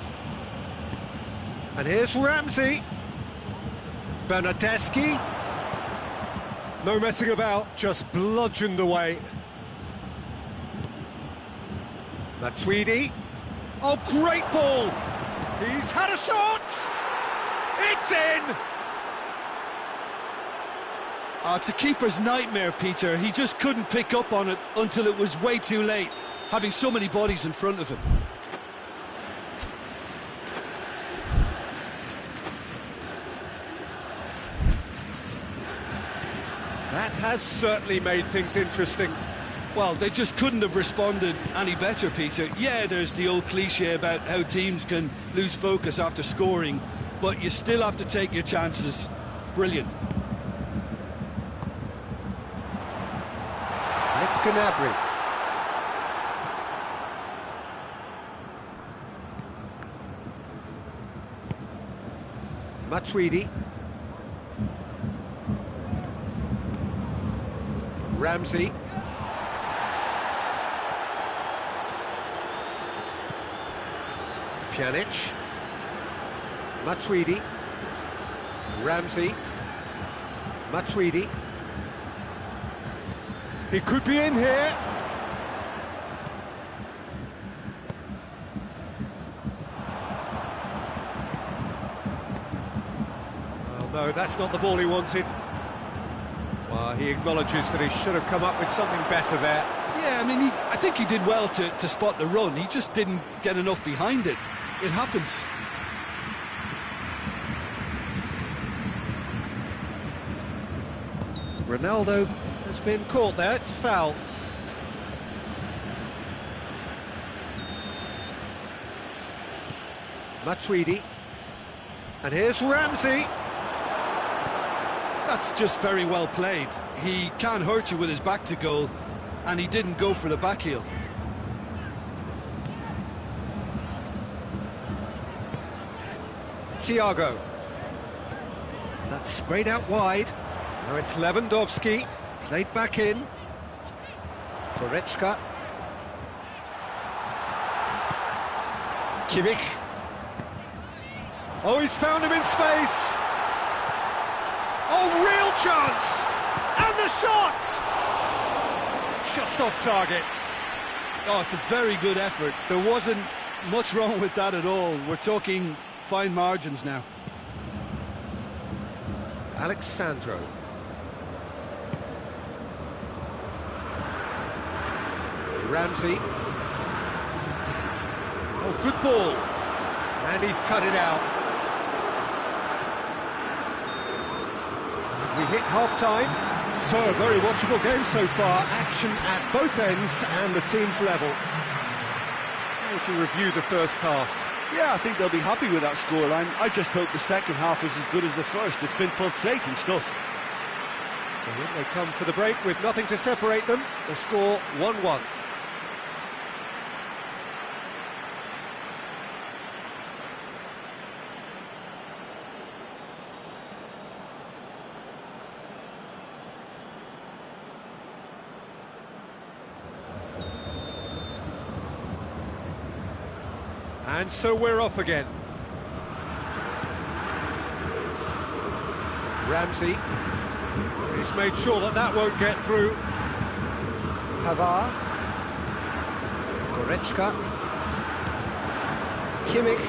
And here's Ramsey. Bernardeschi. No messing about, just bludgeoned away. Matuidi. Oh, great ball! He's had a shot! It's in! It's a keeper's nightmare, Peter. He just couldn't pick up on it until it was way too late, having so many bodies in front of him. That has certainly made things interesting. Well, they just couldn't have responded any better, Peter. Yeah, there's the old cliche about how teams can lose focus after scoring, but you still have to take your chances. Brilliant. It's Gnabry. Matuidi. Ramsey. Pjanic. Matuidi. Ramsey. Matuidi. He could be in here. Oh no, that's not the ball he wanted. He acknowledges that he should have come up with something better there. Yeah, I mean, I think he did well to spot the run. He just didn't get enough behind it. It happens. Ronaldo has been caught there, it's a foul. Matuidi. And here's Ramsey. That's just very well played. He can't hurt you with his back to goal, and he didn't go for the back heel. Thiago. That's sprayed out wide. Now it's Lewandowski. Played back in. Goretzka. Kimmich. Oh, he's found him in space. Oh, real chance! And the shot! Just off target. Oh, it's a very good effort. There wasn't much wrong with that at all. We're talking fine margins now. Alexandro. Ramsey. Oh, good ball. And he's cut it out. We hit half-time. So, a very watchable game so far. Action at both ends and the team's level. How would you review the first half? Yeah, I think they'll be happy with that scoreline. I just hope the second half is as good as the first. It's been pulsating stuff. So when they come for the break with nothing to separate them, the score 1-1. And so we're off again. Ramsey. He's made sure that that won't get through. Pavard. Goretzka. Kimmich.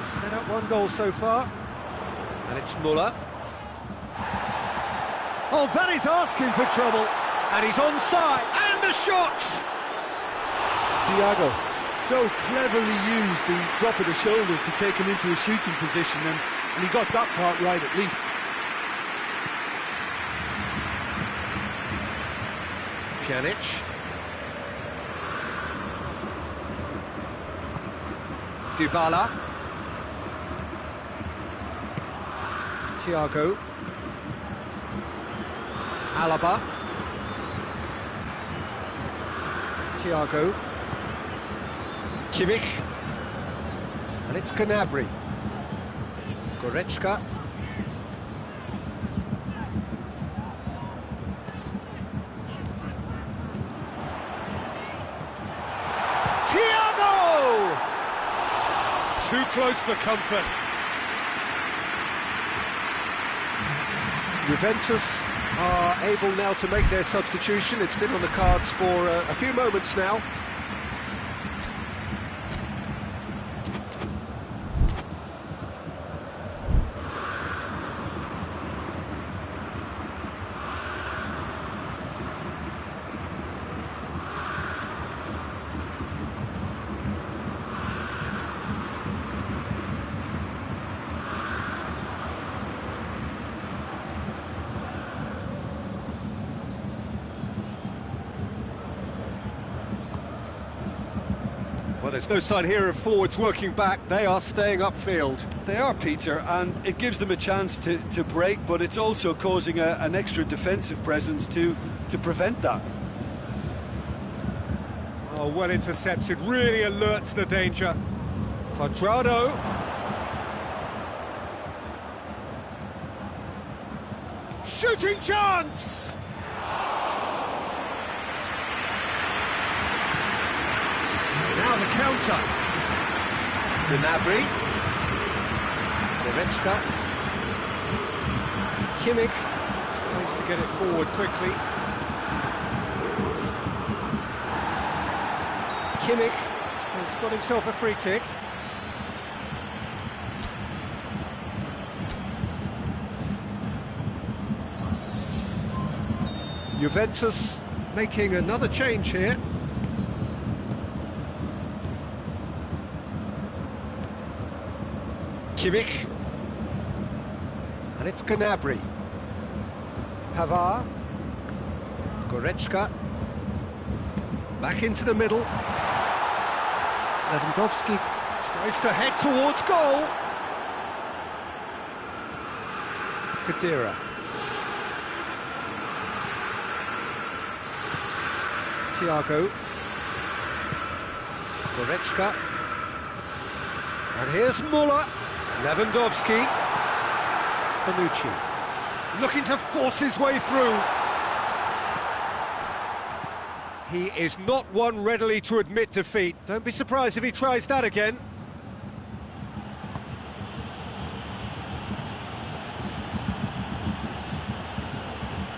Set up one goal so far. And it's Muller. Oh, that is asking for trouble. And he's onside. And the shot! Thiago so cleverly used the drop of the shoulder to take him into a shooting position, and he got that part right at least. Pjanic. Dybala. Thiago. Alaba. Thiago. Kimmich. And it's Gnabry. Goretzka. Thiago! Too close for comfort. Juventus are able now to make their substitution. It's been on the cards for a few moments now. Well, there's no sign here of forwards working back. They are staying upfield. They are, Peter, and it gives them a chance to break, but it's also causing an extra defensive presence to prevent that. Oh, well intercepted, really alert to the danger. Quadrado. Shooting chance! Now the counter. Gnabry. Goretzka. Kimmich tries to get it forward quickly. Kimmich has got himself a free kick. Juventus making another change here. Kimmich. And it's Gnabry. Pavard. Goretzka. Back into the middle. Lewandowski tries to head towards goal. Kadira. Thiago. Goretzka. And here's Muller. Lewandowski. Bonucci. Looking to force his way through. He is not one readily to admit defeat. Don't be surprised if he tries that again.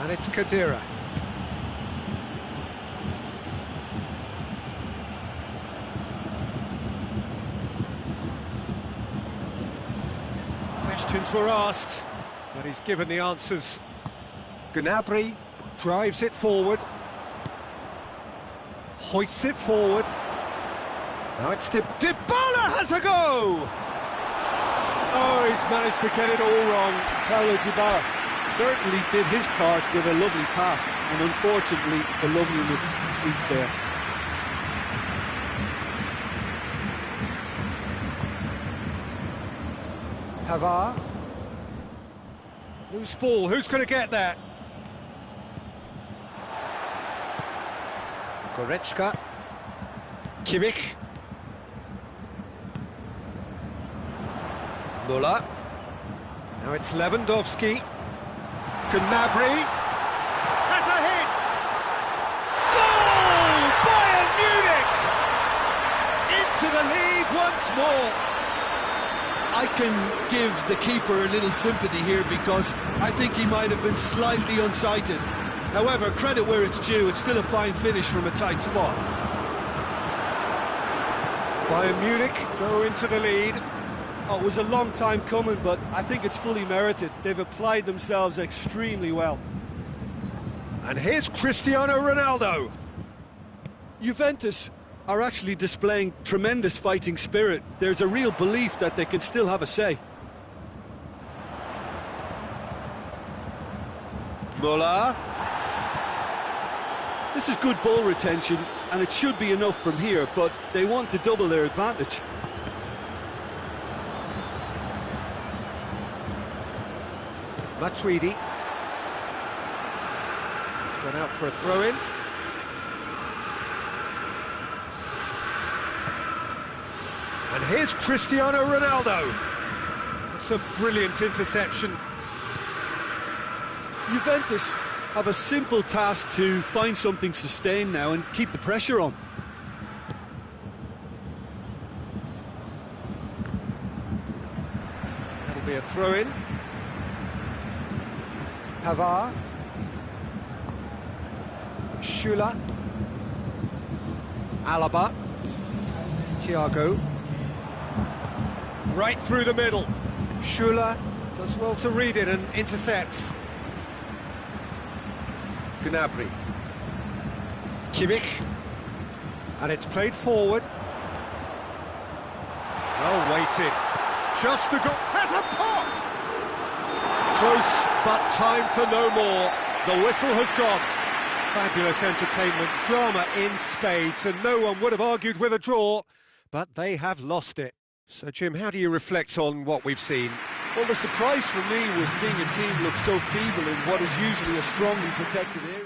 And it's Kadira. Questions were asked, but he's given the answers. Gnabry drives it forward. Hoists it forward. Now it's Dybala has a go! Oh, he's managed to get it all wrong. Paulo Dybala certainly did his part with a lovely pass, and unfortunately the loveliness ceased there. Pavard. Loose ball, who's going to get that? Goretzka. Kimmich. Muller. Now it's Lewandowski. Gnabry. Has a hit! Goal! Bayern Munich! Into the lead once more. I can give the keeper a little sympathy here because I think he might have been slightly unsighted. However, credit where it's due, it's still a fine finish from a tight spot. Bayern Munich go into the lead. Oh, it was a long time coming, but I think it's fully merited. They've applied themselves extremely well. And here's Cristiano Ronaldo. Juventus are actually displaying tremendous fighting spirit. There's a real belief that they can still have a say. Muller. This is good ball retention, and it should be enough from here, but they want to double their advantage. Matuidi. It's gone out for a throw-in. And here's Cristiano Ronaldo. That's a brilliant interception. Juventus have a simple task to find something sustained now and keep the pressure on. That'll be a throw-in. Pavard. Schüller. Alaba. Thiago. Right through the middle. Schüller does well to read it and intercepts. Gnabry. Kimmich. And it's played forward. Well weighted. Just the goal. Has a pop! Close, but time for no more. The whistle has gone. Fabulous entertainment, drama in spades, and no one would have argued with a draw, but they have lost it. So, Jim, how do you reflect on what we've seen? Well, the surprise for me was seeing a team look so feeble in what is usually a strongly protected area.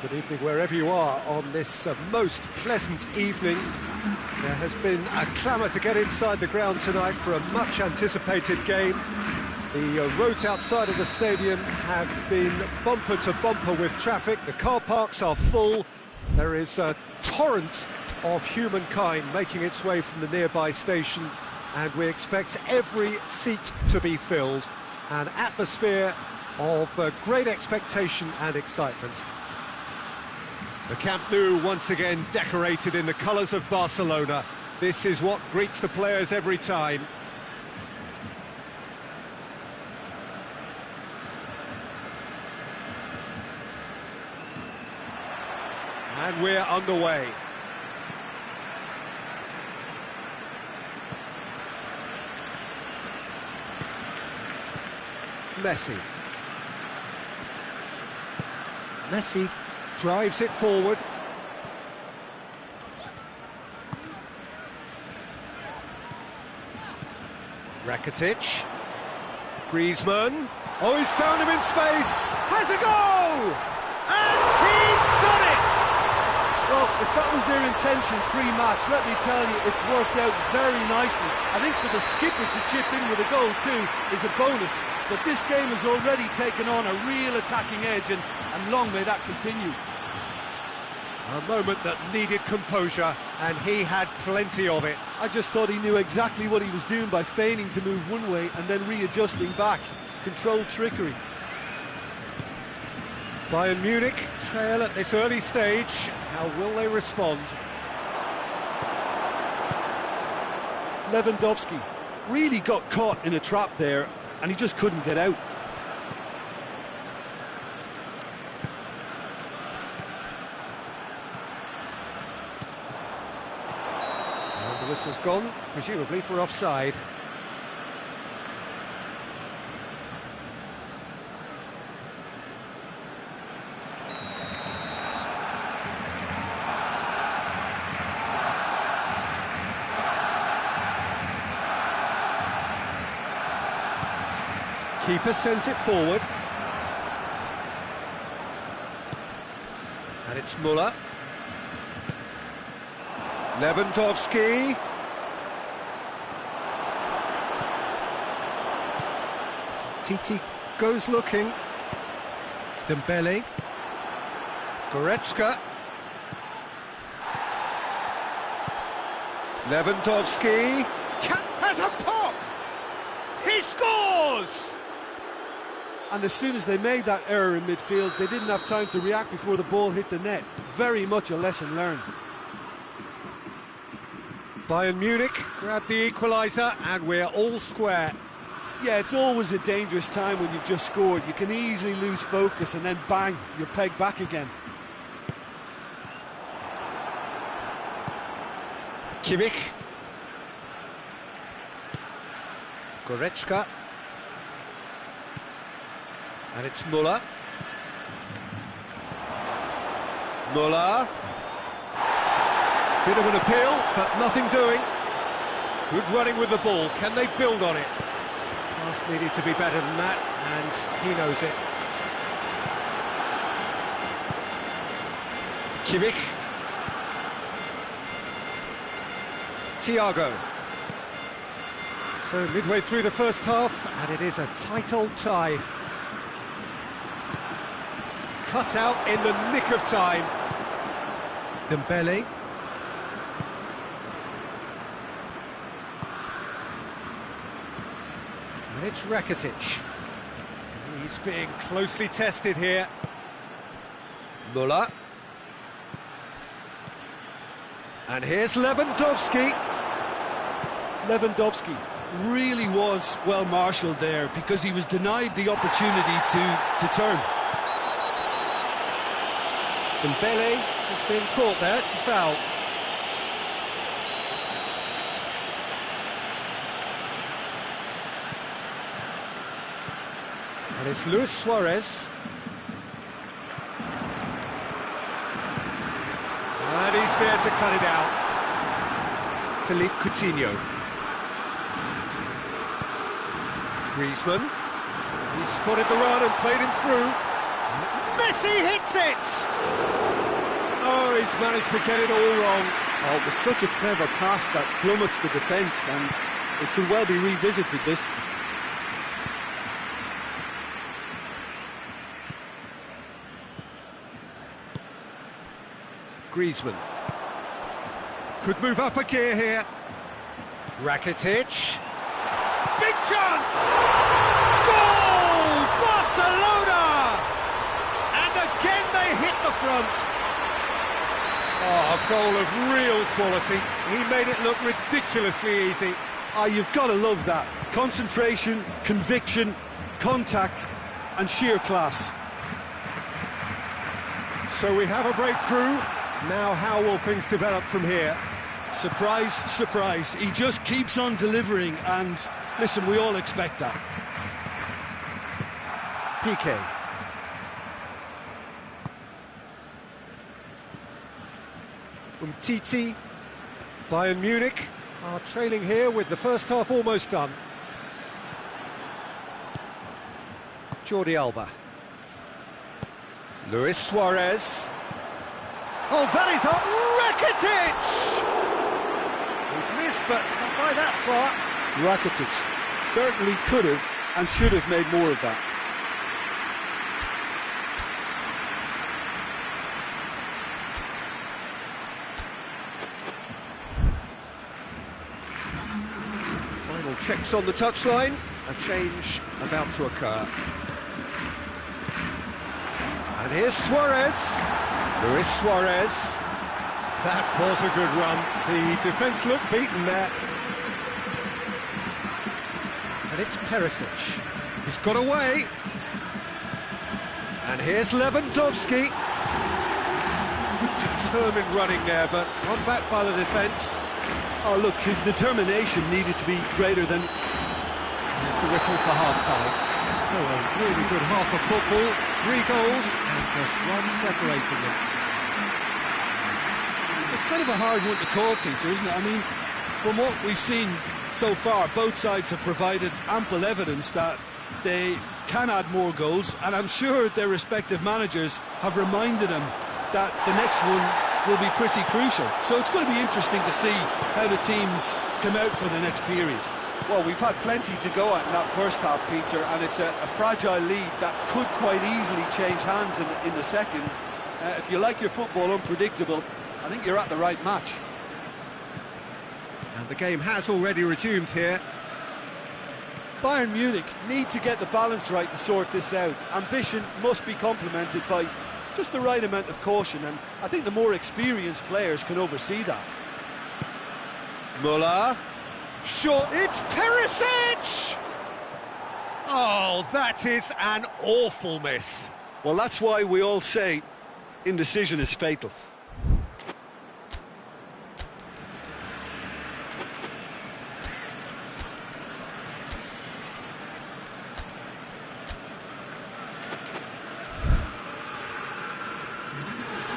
Good evening wherever you are on this most pleasant evening. There has been a clamour to get inside the ground tonight for a much anticipated game. The roads outside of the stadium have been bumper to bumper with traffic. The car parks are full. There is a torrent of humankind making its way from the nearby station, and we expect every seat to be filled. An atmosphere of great expectation and excitement. The Camp Nou once again decorated in the colours of Barcelona. This is what greets the players every time. And we're underway. Messi drives it forward. Rakitic. Griezmann. Oh, he's found him in space. Has a goal! And he's done it! Well, if that was their intention pre-match, let me tell you, it's worked out very nicely. I think for the skipper to chip in with a goal too is a bonus. But this game has already taken on a real attacking edge, and long may that continue. A moment that needed composure, and he had plenty of it. I just thought he knew exactly what he was doing by feigning to move one way and then readjusting back. Controlled trickery. Bayern Munich trail at this early stage. How will they respond? Lewandowski really got caught in a trap there, and he just couldn't get out. And the whistle's gone, presumably for offside. Keeper sends it forward. And it's Müller. Lewandowski. Titi goes looking. Dembele. Goretzka. Lewandowski. Has a pop! He scores! And as soon as they made that error in midfield, they didn't have time to react before the ball hit the net. Very much a lesson learned. Bayern Munich grab the equaliser, and we're all square. Yeah, it's always a dangerous time when you've just scored. You can easily lose focus and then bang, you're pegged back again. Kimmich. Goretzka. And it's Müller. Müller. Bit of an appeal, but nothing doing. Good running with the ball. Can they build on it? Pass needed to be better than that, and he knows it. Kimmich. Thiago. So midway through the first half, and it is a tight old tie. Cut out in the nick of time. Dembele. And it's Rakitic. He's being closely tested here. Müller. And here's Lewandowski. Lewandowski really was well marshalled there because he was denied the opportunity to turn. Dembele has been caught there, it's a foul. And it's Luis Suarez. And he's there to cut it out. Philippe Coutinho. Griezmann. He spotted the run and played him through. Messi hits it! Oh, he's managed to get it all wrong. Oh, it was such a clever pass that plummets the defence, and it could well be revisited, this. Griezmann. Could move up a gear here. Rakitic. Big chance! Goal! Barcelona! And again they hit the front. Oh, a goal of real quality. He made it look ridiculously easy. Ah, you've got to love that. Concentration, conviction, contact, and sheer class. So we have a breakthrough. Now how will things develop from here? Surprise, surprise. He just keeps on delivering, and listen, we all expect that. PK. Umtiti. Bayern Munich are trailing here with the first half almost done. Jordi Alba. Luis Suarez. Oh, that is up! Rakitic! He's missed, but not by that far. Rakitic certainly could have and should have made more of that. Final checks on the touchline. A change about to occur. And here's Suarez. Luis Suarez. That was a good run. The defence looked beaten there. And it's Perisic. He's got away. And here's Lewandowski. Good determined running there, but won back by the defence. Oh, look, his determination needed to be greater than... There's the whistle for half-time. So a really good half of football. 3 goals and just one separating them. It's kind of a hard one to call, Peter, isn't it? I mean, from what we've seen so far, both sides have provided ample evidence that they can add more goals, and I'm sure their respective managers have reminded them that the next one will be pretty crucial. So it's going to be interesting to see how the teams come out for the next period. Well, we've had plenty to go at in that first half, Peter, and it's a fragile lead that could quite easily change hands in the second. If you like your football unpredictable, I think you're at the right match. And the game has already resumed here. Bayern Munich need to get the balance right to sort this out. Ambition must be complemented by just the right amount of caution, and I think the more experienced players can oversee that. Muller. Short. It's Perisic! Oh, that is an awful miss. Well, that's why we all say indecision is fatal.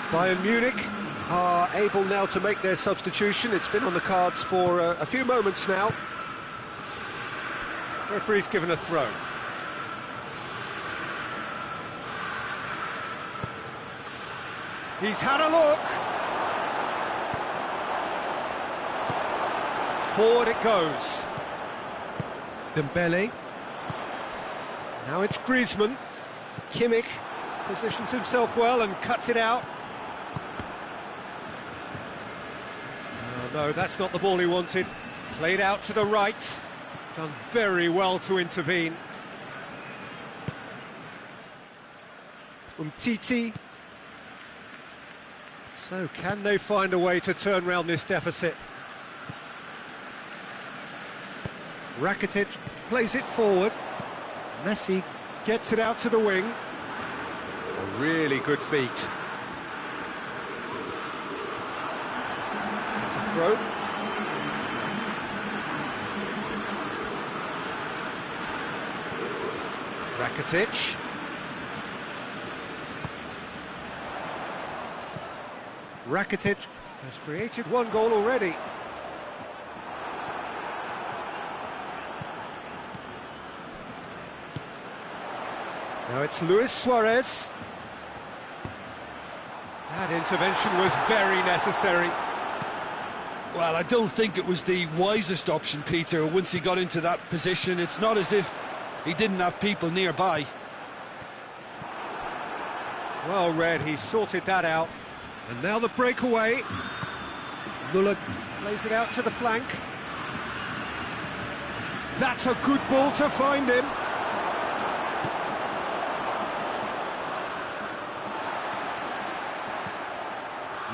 Bayern Munich are able now to make their substitution. It's been on the cards for a few moments now. Referee's given a throw. He's had a look. Forward it goes. Dembele. Now it's Griezmann. Kimmich positions himself well and cuts it out. No, that's not the ball he wanted. Played out to the right. Done very well to intervene. Umtiti. So can they find a way to turn round this deficit? Rakitic plays it forward. Messi gets it out to the wing. A really good feat. It's a throw. Rakitic. Rakitic has created one goal already. Now it's Luis Suarez. That intervention was very necessary. Well, I don't think it was the wisest option, Peter, once he got into that position. It's not as if he didn't have people nearby. Well read, he sorted that out. And now the breakaway. Muller plays it out to the flank. That's a good ball to find him.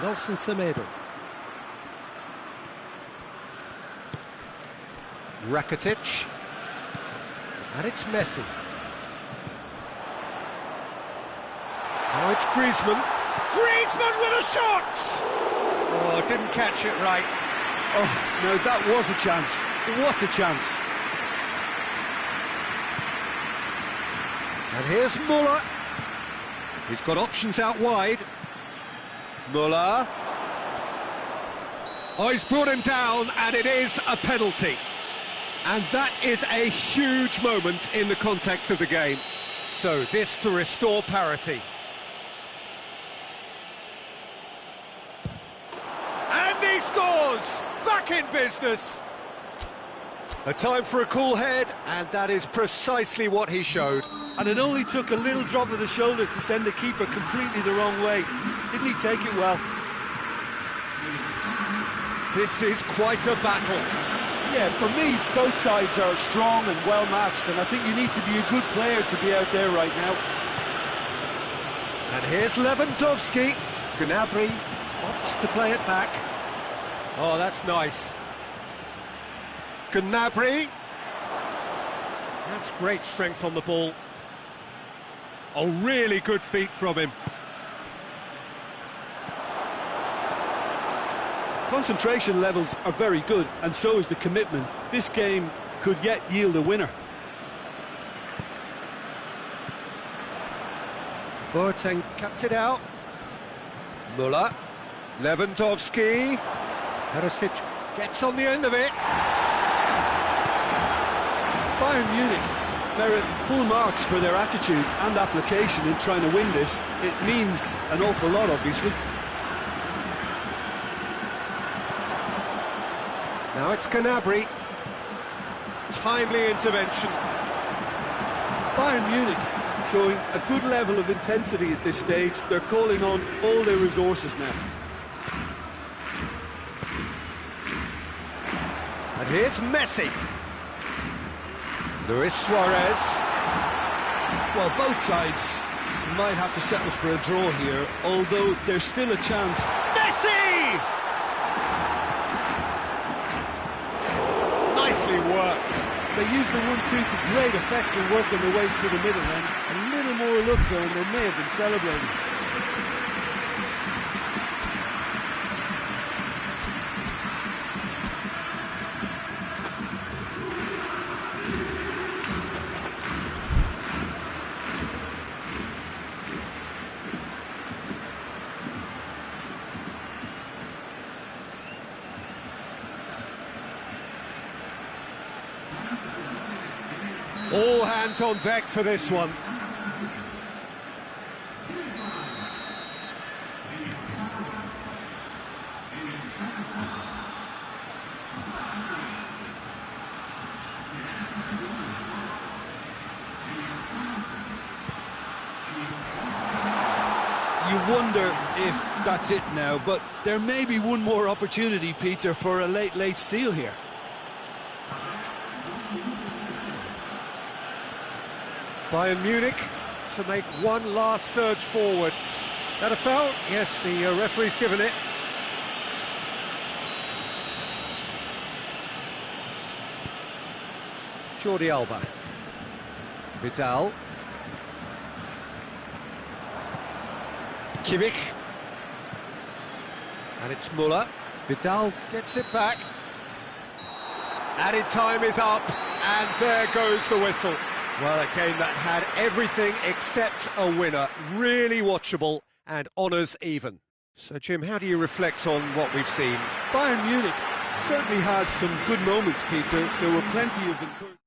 Nelson Semedo. Rakitic. And it's Messi. Now it's Griezmann. Griezmann with a shot! Oh, didn't catch it right. Oh, no, that was a chance. What a chance. And here's Muller. He's got options out wide. Muller. Oh, he's brought him down, and it is a penalty. And that is a huge moment in the context of the game. So this to restore parity. And he scores! Back in business! A time for a cool head, and that is precisely what he showed. And it only took a little drop of the shoulder to send the keeper completely the wrong way. Didn't he take it well? This is quite a battle. Yeah, for me, both sides are strong and well matched, and I think you need to be a good player to be out there right now. And here's Lewandowski. Gnabry opts to play it back. Oh, that's nice. Gnabry. That's great strength on the ball. Oh, really good feet from him. Concentration levels are very good, and so is the commitment. This game could yet yield a winner. Boateng cuts it out. Muller. Lewandowski. Perisic gets on the end of it. Bayern Munich merit full marks for their attitude and application in trying to win this. It means an awful lot, obviously. Now it's Gnabry. Timely intervention. Bayern Munich showing a good level of intensity at this stage. They're calling on all their resources now. And here's Messi. Luis Suarez. Well, both sides might have to settle for a draw here, although there's still a chance. Messi! Nicely worked. They use the 1-2 to great effect in working their way through the middle, and a little more luck there, and they may have been celebrating. All hands on deck for this one. You wonder if that's it now, but there may be one more opportunity, Peter, for a late steal here. Bayern Munich to make one last surge forward. That a foul? Yes, the referee's given it. Jordi Alba. Vidal. Kimmich. And it's Muller. Vidal gets it back. Added time is up, and there goes the whistle. Well, a game that had everything except a winner. Really watchable and honours even. So, Jim, how do you reflect on what we've seen? Bayern Munich certainly had some good moments, Peter. There were plenty of encouragement.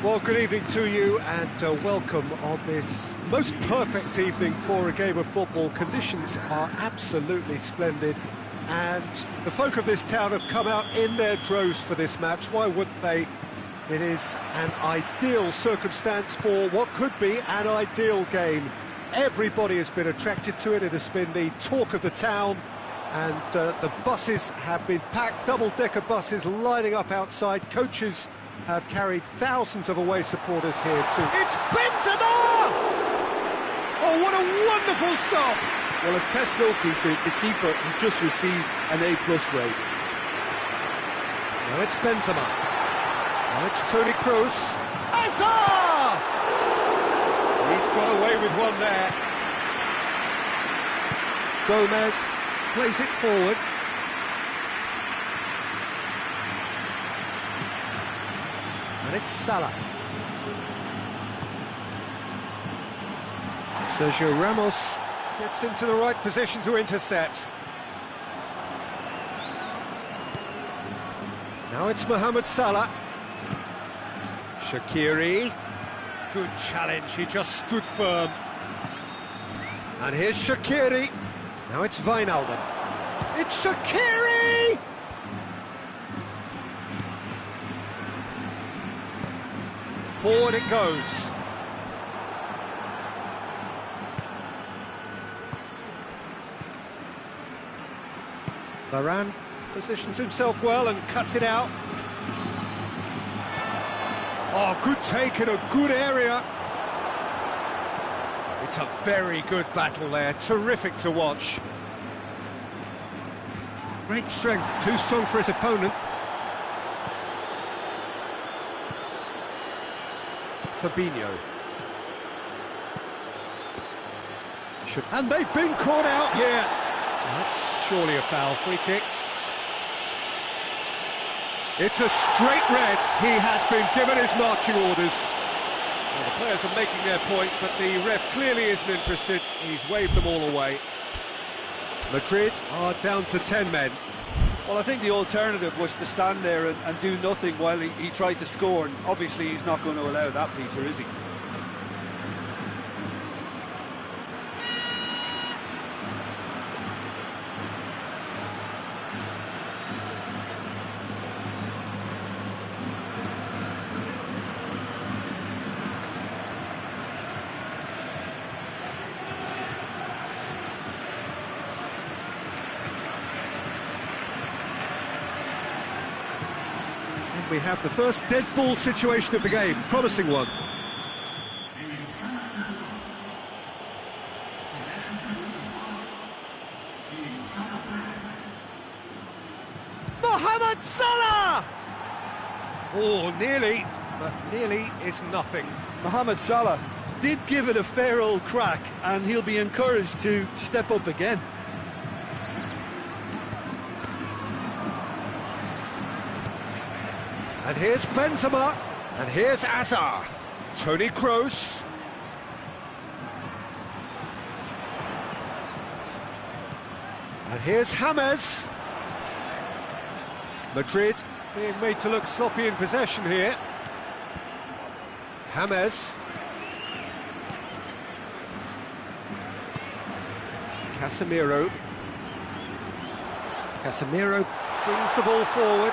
Well, good evening to you and welcome on this most perfect evening for a game of football. Conditions are absolutely splendid and the folk of this town have come out in their droves for this match. Why wouldn't they? It is an ideal circumstance for what could be an ideal game. Everybody has been attracted to it. It has been the talk of the town, and the buses have been packed, double-decker buses lining up outside. Coaches have carried thousands of away supporters here too. It's Benzema! Oh, what a wonderful stop! Well, as test goalkeeper, the keeper has just received an A+ grade. Now it's Benzema. Now it's Toni Kroos. Hazard! He's got away with one there. Gomez plays it forward. And it's Salah. Sergio Ramos gets into the right position to intercept. Now it's Mohamed Salah. Shaqiri. Good challenge, he just stood firm. And here's Shaqiri. Now it's Wijnaldum. It's Shaqiri! Forward it goes. Varane positions himself well and cuts it out. Oh, good take in a good area. It's a very good battle there, terrific to watch. Great strength, too strong for his opponent. Fabinho. And they've been caught out here. That's surely a foul, free kick. It's a straight red. He has been given his marching orders. Well, the players are making their point, but the ref clearly isn't interested. He's waved them all away. Madrid are down to 10 men. Well, I think the alternative was to stand there and do nothing while he tried to score, and obviously he's not going to allow that, Peter, is he? We have the first dead ball situation of the game, promising one. Mohamed Salah! Oh, nearly, but nearly is nothing. Mohamed Salah did give it a fair old crack, and he'll be encouraged to step up again. And here's Benzema, and here's Hazard. Toni Kroos. And here's James. Madrid being made to look sloppy in possession here. James. Casemiro. Casemiro brings the ball forward.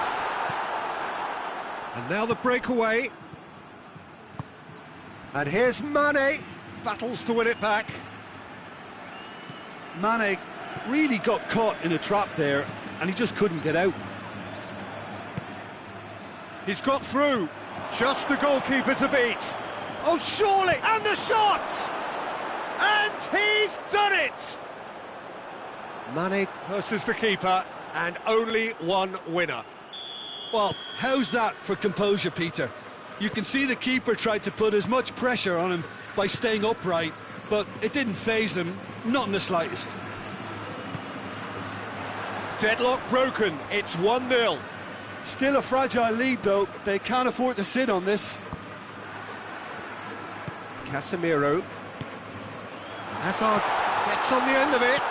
And now the breakaway. And here's Mane, battles to win it back. Mane really got caught in a trap there, and he just couldn't get out. He's got through, just the goalkeeper to beat. Oh, surely, and the shot! And he's done it! Mane versus the keeper, and only one winner. Well, how's that for composure, Peter? You can see the keeper tried to put as much pressure on him by staying upright, but it didn't faze him, not in the slightest. Deadlock broken, it's 1-0. Still a fragile lead, though. They can't afford to sit on this. Casemiro. Hazard gets on the end of it.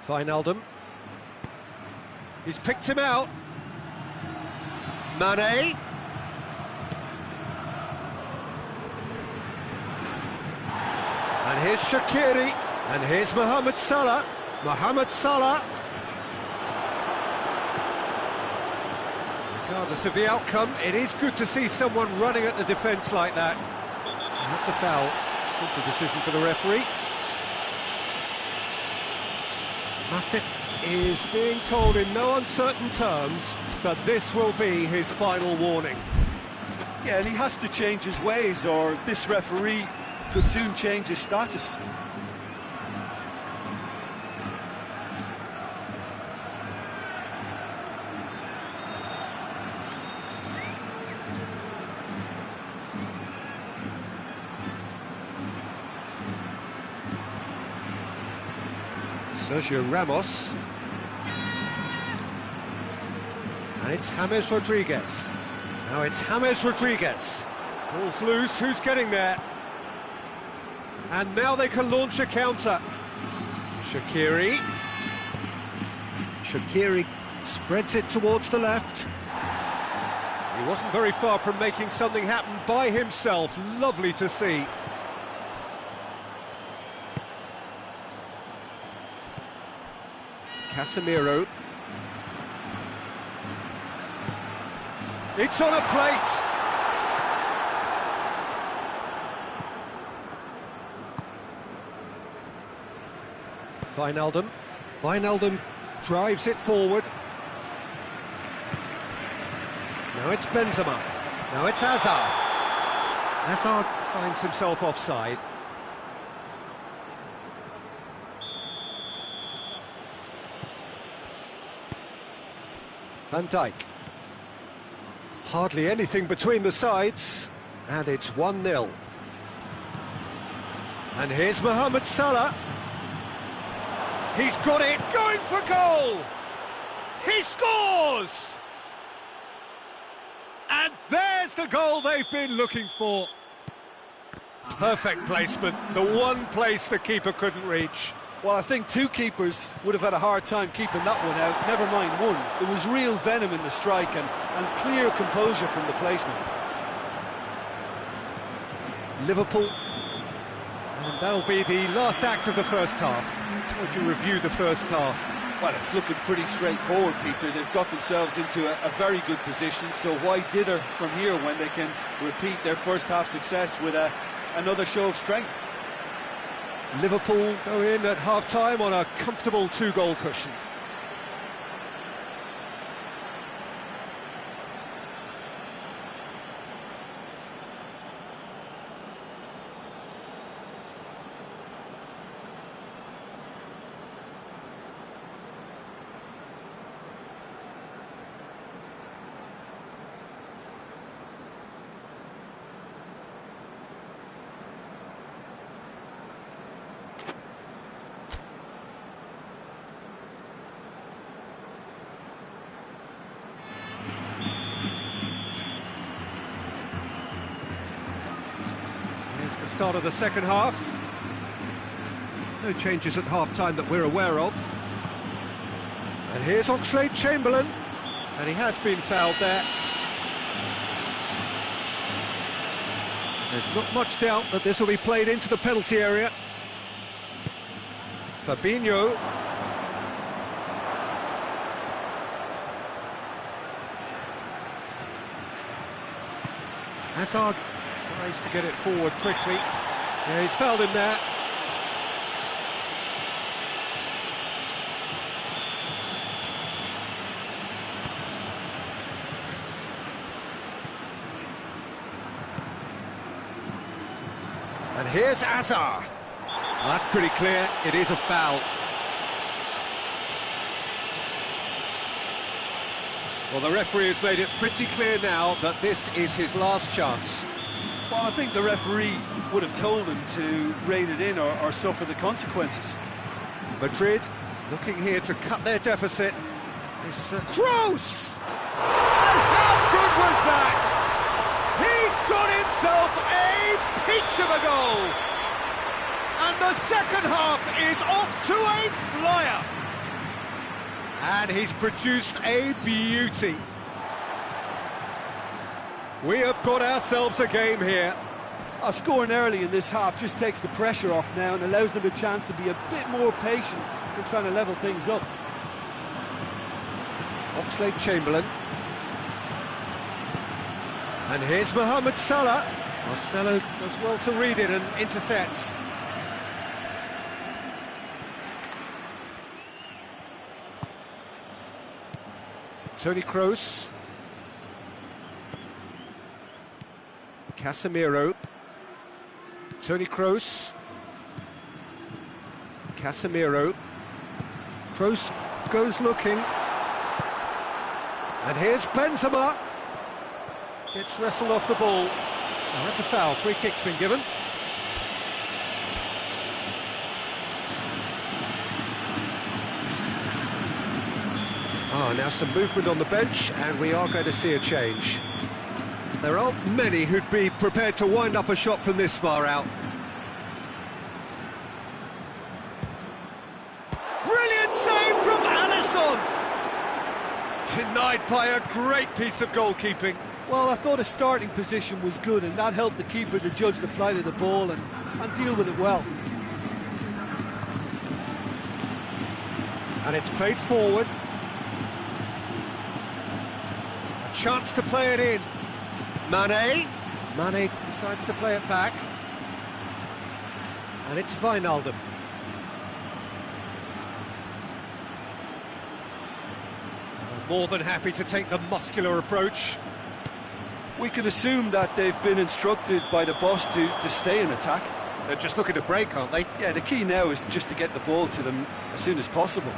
Wijnaldum. He's picked him out. Mane. And here's Shaqiri. And here's Mohamed Salah. Mohamed Salah. Regardless of the outcome, it is good to see someone running at the defence like that. And that's a foul. Simple decision for the referee. Matip is being told in no uncertain terms that this will be his final warning. Yeah, and he has to change his ways, or this referee could soon change his status. Sergio Ramos. And it's James Rodriguez. Now it's James Rodriguez. Ball's loose, who's getting there? And now they can launch a counter. Shaqiri. Shaqiri spreads it towards the left. He wasn't very far from making something happen by himself. Lovely to see. Casemiro. It's on a plate. Wijnaldum. Wijnaldum drives it forward. Now it's Benzema. Now it's Hazard. Hazard finds himself offside. Van Dijk. Hardly anything between the sides, and it's 1-0. And here's Mohamed Salah. He's got it, going for goal! He scores! And there's the goal they've been looking for. Perfect placement, the one place the keeper couldn't reach. Well, I think two keepers would have had a hard time keeping that one out, never mind one. There was real venom in the strike and clear composure from the placement. Liverpool, and that'll be the last act of the first half. How would you review the first half? Well, it's looking pretty straightforward, Peter. They've got themselves into a very good position, so why dither from here when they can repeat their first half success with another show of strength? Liverpool go in at half-time on a comfortable two-goal cushion. The start of the second half. No changes at half-time that we're aware of. And here's Oxlade-Chamberlain, and he has been fouled there. There's not much doubt that this will be played into the penalty area. Fabinho. Hazard tries to get it forward quickly. Yeah, he's fouled him there. And here's Hazard. Well, that's pretty clear, it is a foul. Well, the referee has made it pretty clear now that this is his last chance. Well, I think the referee would have told him to rein it in or suffer the consequences. Madrid looking here to cut their deficit. It's Kroos! And how good was that? He's got himself a peach of a goal! And the second half is off to a flyer! And he's produced a beauty. We have got ourselves a game here. Scoring early in this half just takes the pressure off now and allows them a chance to be a bit more patient in trying to level things up. Oxlade-Chamberlain. And here's Mohamed Salah. Marcelo does well to read it and intercepts. Toni Kroos. Casemiro. Toni Kroos. Casemiro. Kroos goes looking. And here's Benzema. Gets wrestled off the ball. Oh, that's a foul. Free kick's been given. Ah, now some movement on the bench, and we are going to see a change. There aren't many who'd be prepared to wind up a shot from this far out. Brilliant save from Alisson! Denied by a great piece of goalkeeping. Well, I thought his starting position was good, and that helped the keeper to judge the flight of the ball and deal with it well. And it's played forward. A chance to play it in. Mane decides to play it back. And it's Wijnaldum. More than happy to take the muscular approach. We can assume that they've been instructed by the boss to stay in attack. They're just looking to break, aren't they? Yeah, the key now is just to get the ball to them as soon as possible.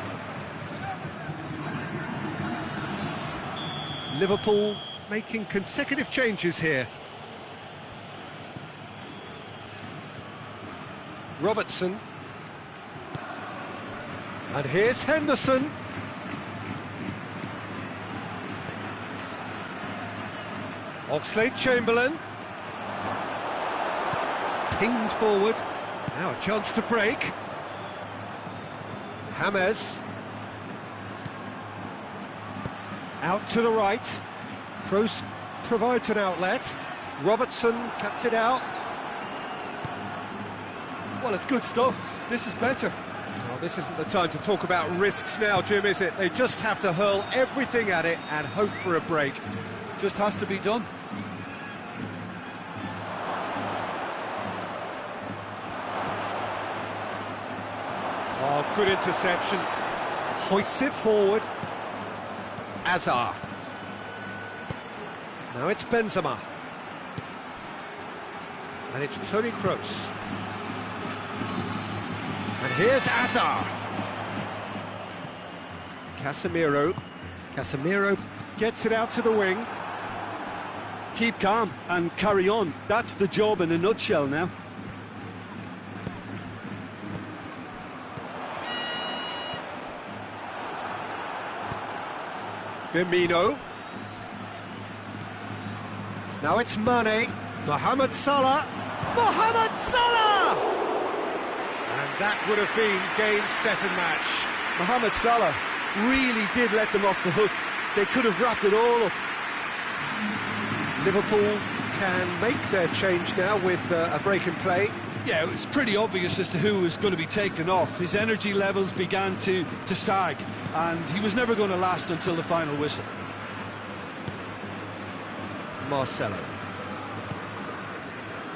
Liverpool making consecutive changes here. Robertson. And here's Henderson. Oxlade-Chamberlain. Pinged forward. Now a chance to break. James. Out to the right. Kroos provides an outlet. Robertson cuts it out. Well, it's good stuff. This is better. Well, this isn't the time to talk about risks now, Jim, is it? They just have to hurl everything at it and hope for a break. Just has to be done. Oh, good interception. Hoists it forward. Azar. Now it's Benzema. And it's Toni Kroos. And here's Azar. Casemiro. Casemiro gets it out to the wing. Keep calm and carry on. That's the job in a nutshell now. Firmino. Now it's Mane. Mohamed Salah. Mohamed Salah! And that would have been game, set and match. Mohamed Salah really did let them off the hook. They could have wrapped it all up. Liverpool can make their change now with a break in play. Yeah, it was pretty obvious as to who was going to be taken off. His energy levels began to sag, and he was never going to last until the final whistle. Marcelo.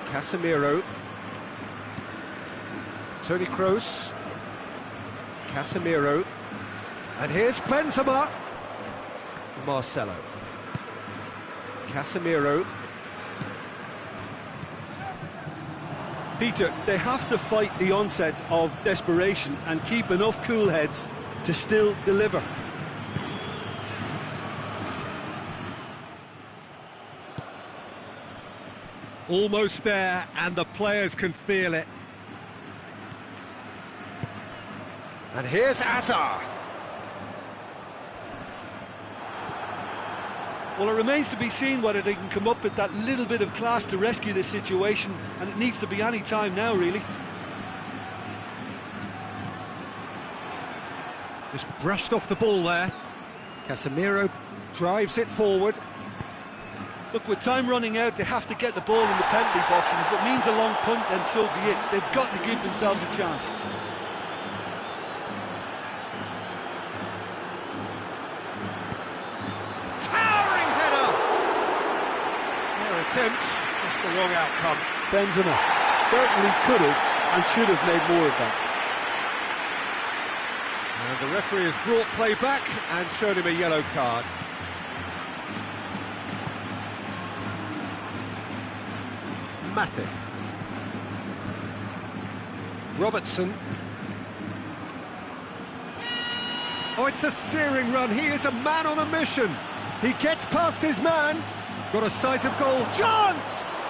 Casemiro. Toni Kroos. Casemiro. And here's Benzema. Marcelo. Casemiro. Peter, they have to fight the onset of desperation and keep enough cool heads to still deliver. Almost there, and the players can feel it. And here's Azar. Well, it remains to be seen whether they can come up with that little bit of class to rescue this situation, and it needs to be any time now, really. Just brushed off the ball there. Casemiro drives it forward. Look, with time running out, they have to get the ball in the penalty box, and if it means a long punt, then so be it. They've got to give themselves a chance. Towering header! Fair attempt, just the wrong outcome. Benzema certainly could have and should have made more of that. And the referee has brought play back and shown him a yellow card. Matip. Robertson. Oh, it's a searing run. He is a man on a mission. He gets past his man. Got a sight of goal. Chance!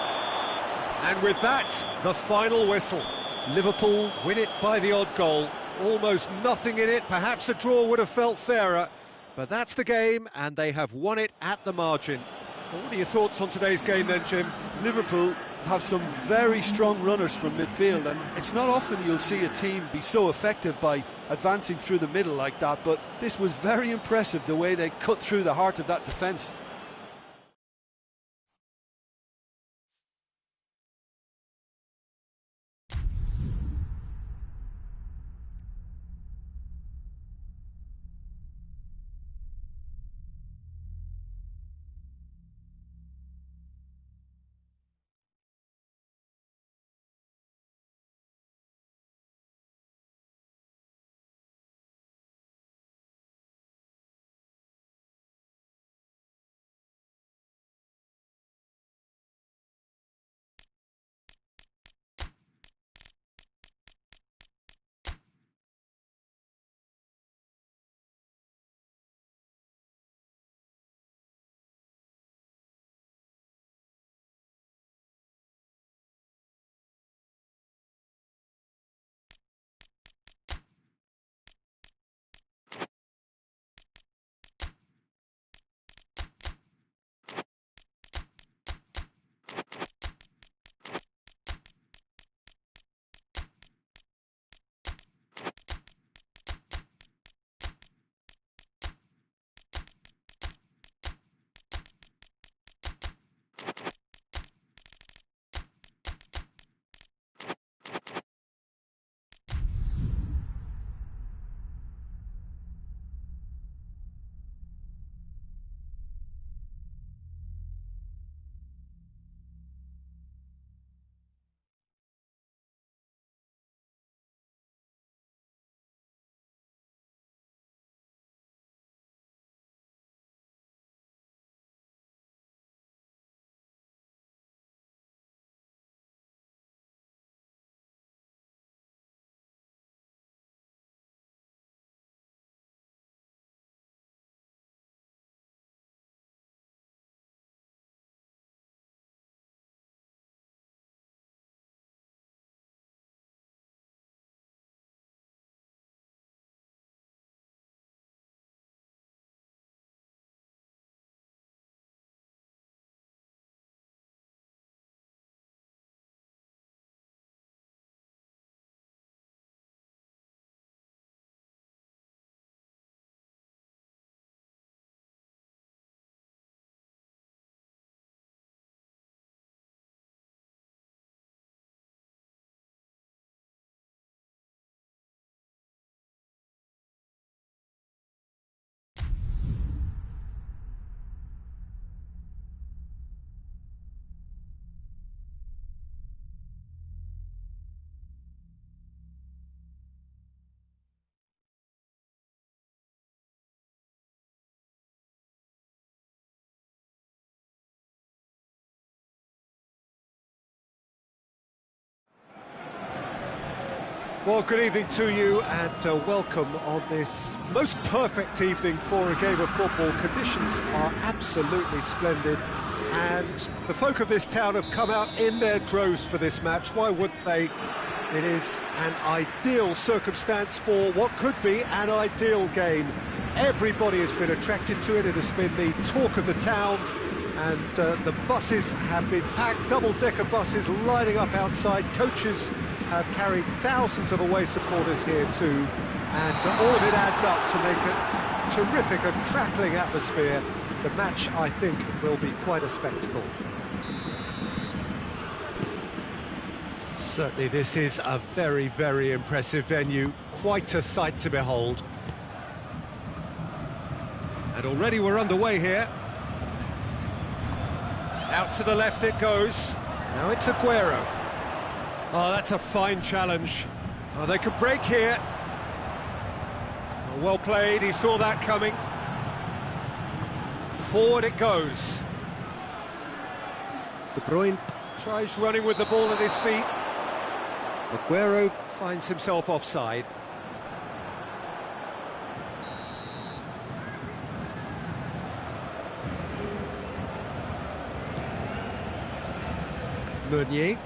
And with that, the final whistle. Liverpool win it by the odd goal. Almost nothing in it. Perhaps a draw would have felt fairer. But that's the game, and they have won it at the margin. Well, what are your thoughts on today's game then, Jim? Liverpool have some very strong runners from midfield, and it's not often you'll see a team be so effective by advancing through the middle like that, but this was very impressive, the way they cut through the heart of that defence. Well, good evening to you and welcome on this most perfect evening for a game of football. Conditions are absolutely splendid and the folk of this town have come out in their droves for this match. Why wouldn't they? It is an ideal circumstance for what could be an ideal game. Everybody has been attracted to it. It has been the talk of the town, and the buses have been packed, double-decker buses lining up outside. Coaches have carried thousands of away supporters here too, and all of it adds up to make a terrific and crackling atmosphere. The match, I think, will be quite a spectacle. Certainly this is a very, very impressive venue. Quite a sight to behold. And already we're underway here. Out to the left it goes. Now it's Aguero. Oh, that's a fine challenge. Oh, they could break here. Oh, well played, he saw that coming. Forward it goes. De Bruyne tries running with the ball at his feet. Aguero finds himself offside. Meunier.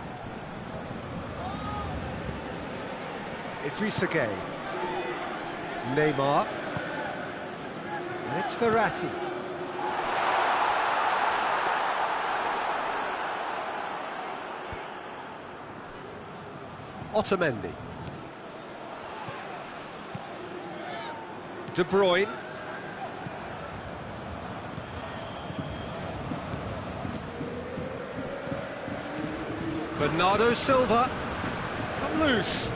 Idrissa Gueye. Neymar. And it's Verratti. Otamendi. De Bruyne. Bernardo Silva. It's come loose.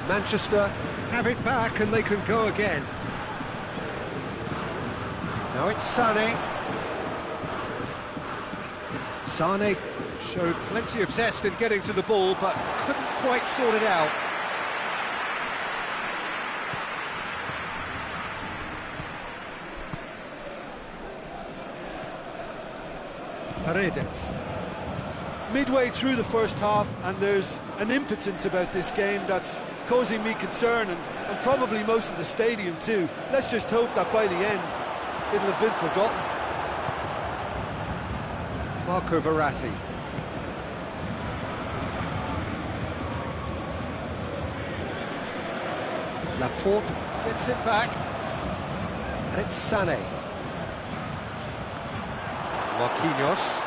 Manchester have it back and they can go again. Now it's Sané. Sané showed plenty of zest in getting to the ball, but couldn't quite sort it out. Paredes. Midway through the first half, and there's an impotence about this game that's causing me concern, and probably most of the stadium too. Let's just hope that by the end, it'll have been forgotten. Marco Verratti. Laporte gets it back. And it's Sané. Marquinhos.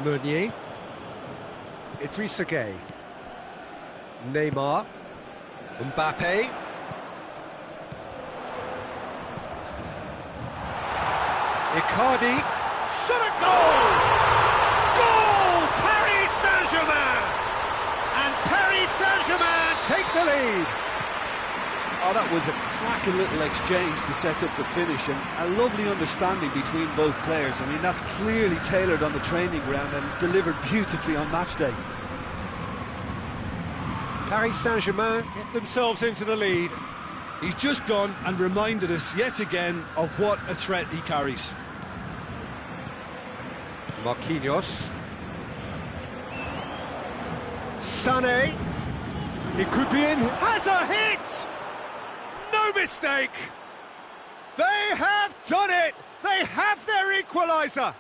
Meunier. Idrissa Gueye. Neymar. Mbappe. Icardi, shot a goal! Goal! Paris Saint-Germain! And Paris Saint-Germain take the lead! Oh, that was a cracking little exchange to set up the finish, and a lovely understanding between both players. I mean, that's clearly tailored on the training ground and delivered beautifully on match day. Paris Saint-Germain get themselves into the lead. He's just gone and reminded us yet again of what a threat he carries. Marquinhos. Sané. He could be in. Has a hit! No mistake! They have done it! They have their equaliser!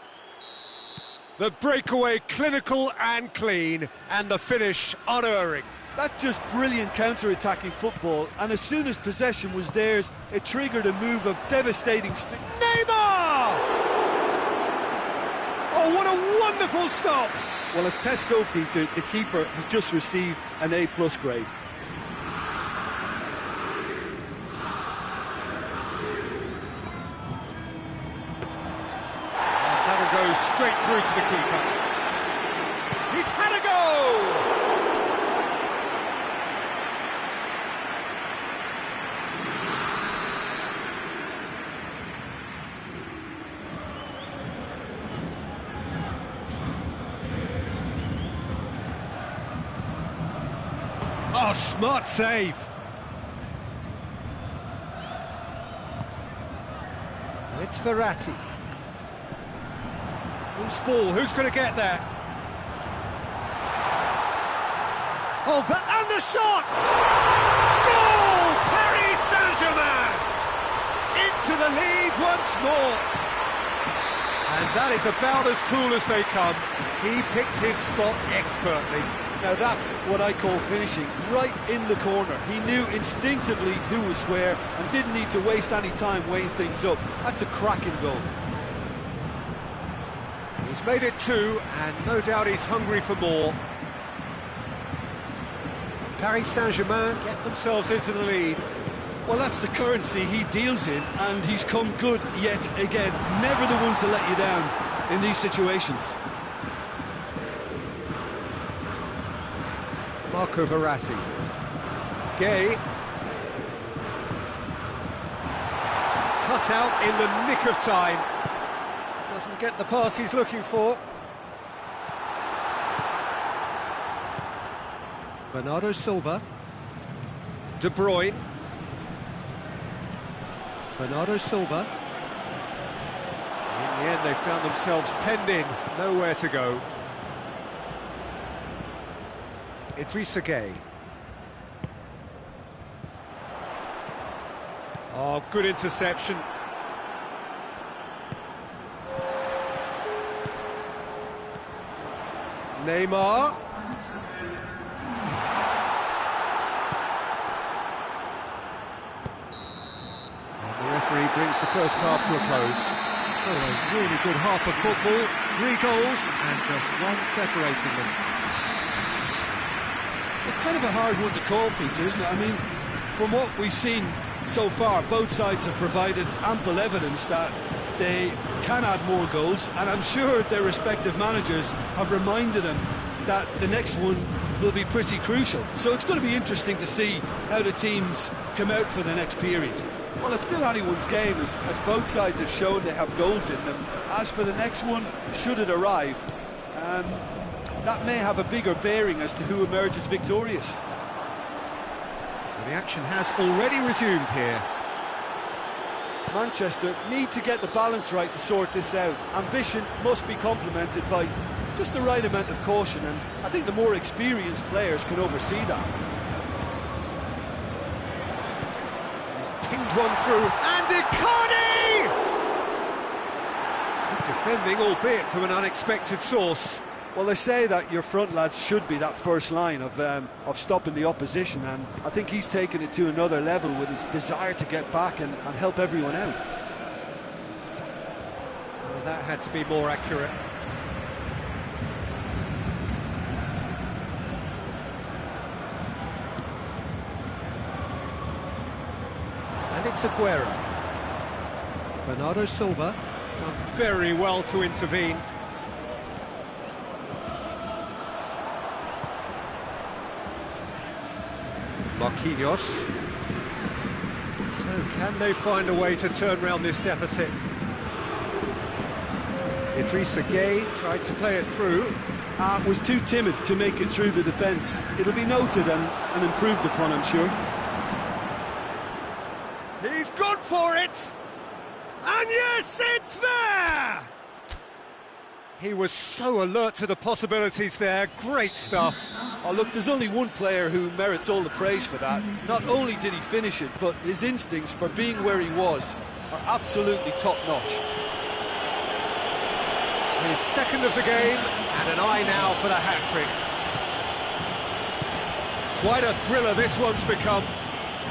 The breakaway clinical and clean, and the finish unerring. That's just brilliant counter-attacking football, and as soon as possession was theirs, it triggered a move of devastating speed. Neymar! Oh, what a wonderful stop! Well, as Tesco, Peter, the keeper has just received an A+ grade. And that'll go straight through to the keeper. He's had a go! Oh, smart save. And it's Verratti. Who's ball? Who's going to get there? Oh, and the shot! Goal! Paris Saint-Germain! Into the lead once more. And that is about as cool as they come. He picked his spot expertly. Now that's what I call finishing, right in the corner. He knew instinctively who was where and didn't need to waste any time weighing things up. That's a cracking goal. He's made it two, and no doubt he's hungry for more. Paris Saint-Germain get themselves into the lead. Well, that's the currency he deals in, and he's come good yet again. Never the one to let you down in these situations. Marco Verratti. Gay. Cut out in the nick of time. Doesn't get the pass he's looking for. Bernardo Silva. De Bruyne. Bernardo Silva. In the end, they found themselves penned in, nowhere to go. Idrissa Gueye. Oh, good interception. Neymar. Referee brings the first half to a close. So a really good half of football, 3 goals and just one separating them. It's kind of a hard one to call, Peter, isn't it? I mean, from what we've seen so far, both sides have provided ample evidence that they can add more goals, and I'm sure their respective managers have reminded them that the next one will be pretty crucial. So it's going to be interesting to see how the teams come out for the next period. Well, it's still anyone's game, as both sides have shown they have goals in them. As for the next one, should it arrive, that may have a bigger bearing as to who emerges victorious. Well, the action has already resumed here. Manchester need to get the balance right to sort this out. Ambition must be complemented by just the right amount of caution, and I think the more experienced players can oversee that. Pinged one through, and Icardi! Good defending, albeit from an unexpected source. Well, they say that your front lads should be that first line of stopping the opposition, and I think he's taken it to another level with his desire to get back and help everyone out. Well, that had to be more accurate. And it's Aguero. Bernardo Silva done very well to intervene. Marquinhos. So can they find a way to turn round this deficit? Idrissa Gueye tried to play it through. Was too timid to make it through the defence. It'll be noted and improved upon, I'm sure. He's gone for it! And yes, it's there! He was so alert to the possibilities there. Great stuff. Oh, look, there's only one player who merits all the praise for that. Not only did he finish it, but his instincts for being where he was are absolutely top-notch. His second of the game, and an eye now for the hat-trick. Quite a thriller this one's become.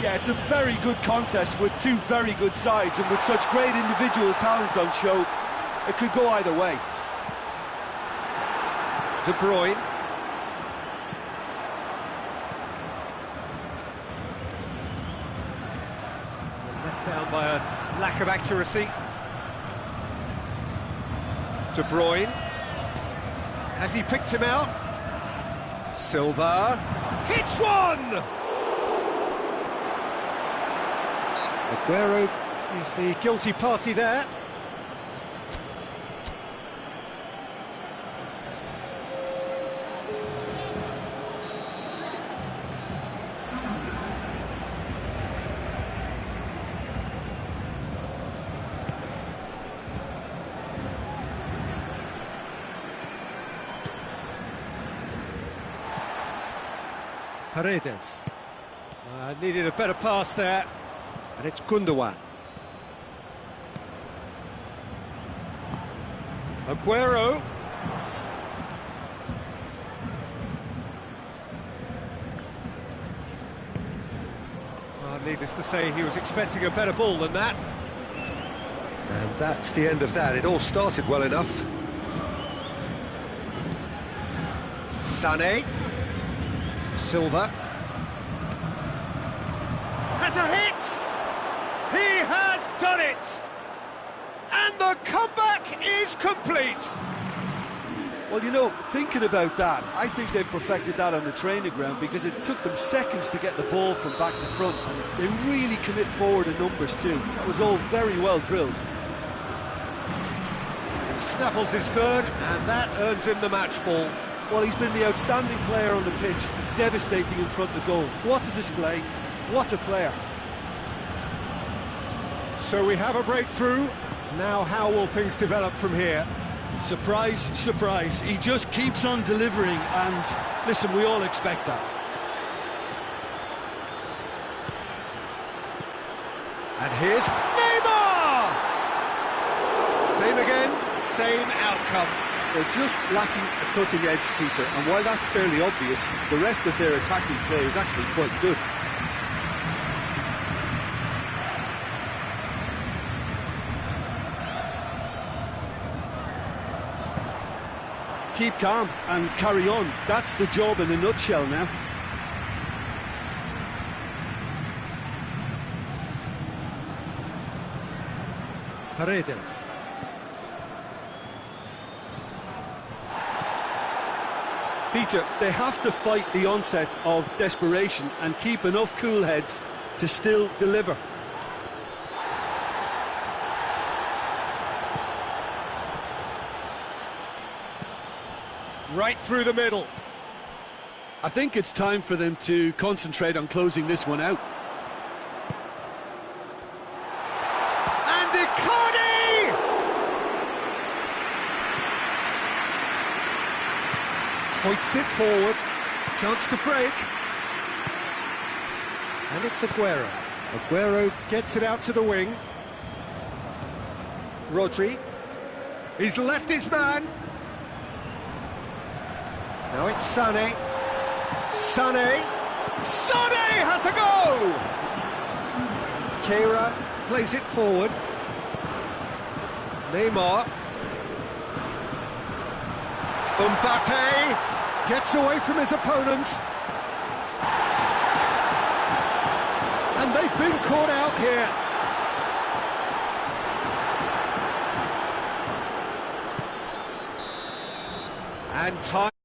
Yeah, it's a very good contest with two very good sides, and with such great individual talent on show, it could go either way. De Bruyne. Let down by a lack of accuracy. De Bruyne. Has he picked him out? Silva. Hits one! Aguero is the guilty party there. Paredes. Needed a better pass there. And it's Gundogan. Aguero. Needless to say, he was expecting a better ball than that. And that's the end of that. It all started well enough. Sané. Silva. Has a hit! He has done it! And the comeback is complete! Well, you know, thinking about that, I think they've perfected that on the training ground because it took them seconds to get the ball from back to front, and they really commit forward in numbers too. That was all very well drilled. Snaffles his third, and that earns him the match ball. Well, he's been the outstanding player on the pitch, devastating in front of the goal. What a display, what a player. So we have a breakthrough. Now how will things develop from here? Surprise, surprise. He just keeps on delivering, and listen, we all expect that. And here's Neymar! Same again, same outcome. They're just lacking a cutting edge, Peter, and while that's fairly obvious, the rest of their attacking play is actually quite good. Keep calm and carry on. That's the job in a nutshell now. Paredes. Peter, they have to fight the onset of desperation and keep enough cool heads to still deliver. Right through the middle. I think it's time for them to concentrate on closing this one out. And Icardi! Hoists it forward. Chance to break. And it's Aguero. Aguero gets it out to the wing. Rodri. He's left his man. Now it's Sané. Sané has a go! Keira plays it forward. Neymar. Mbappe gets away from his opponents. And they've been caught out here. And time.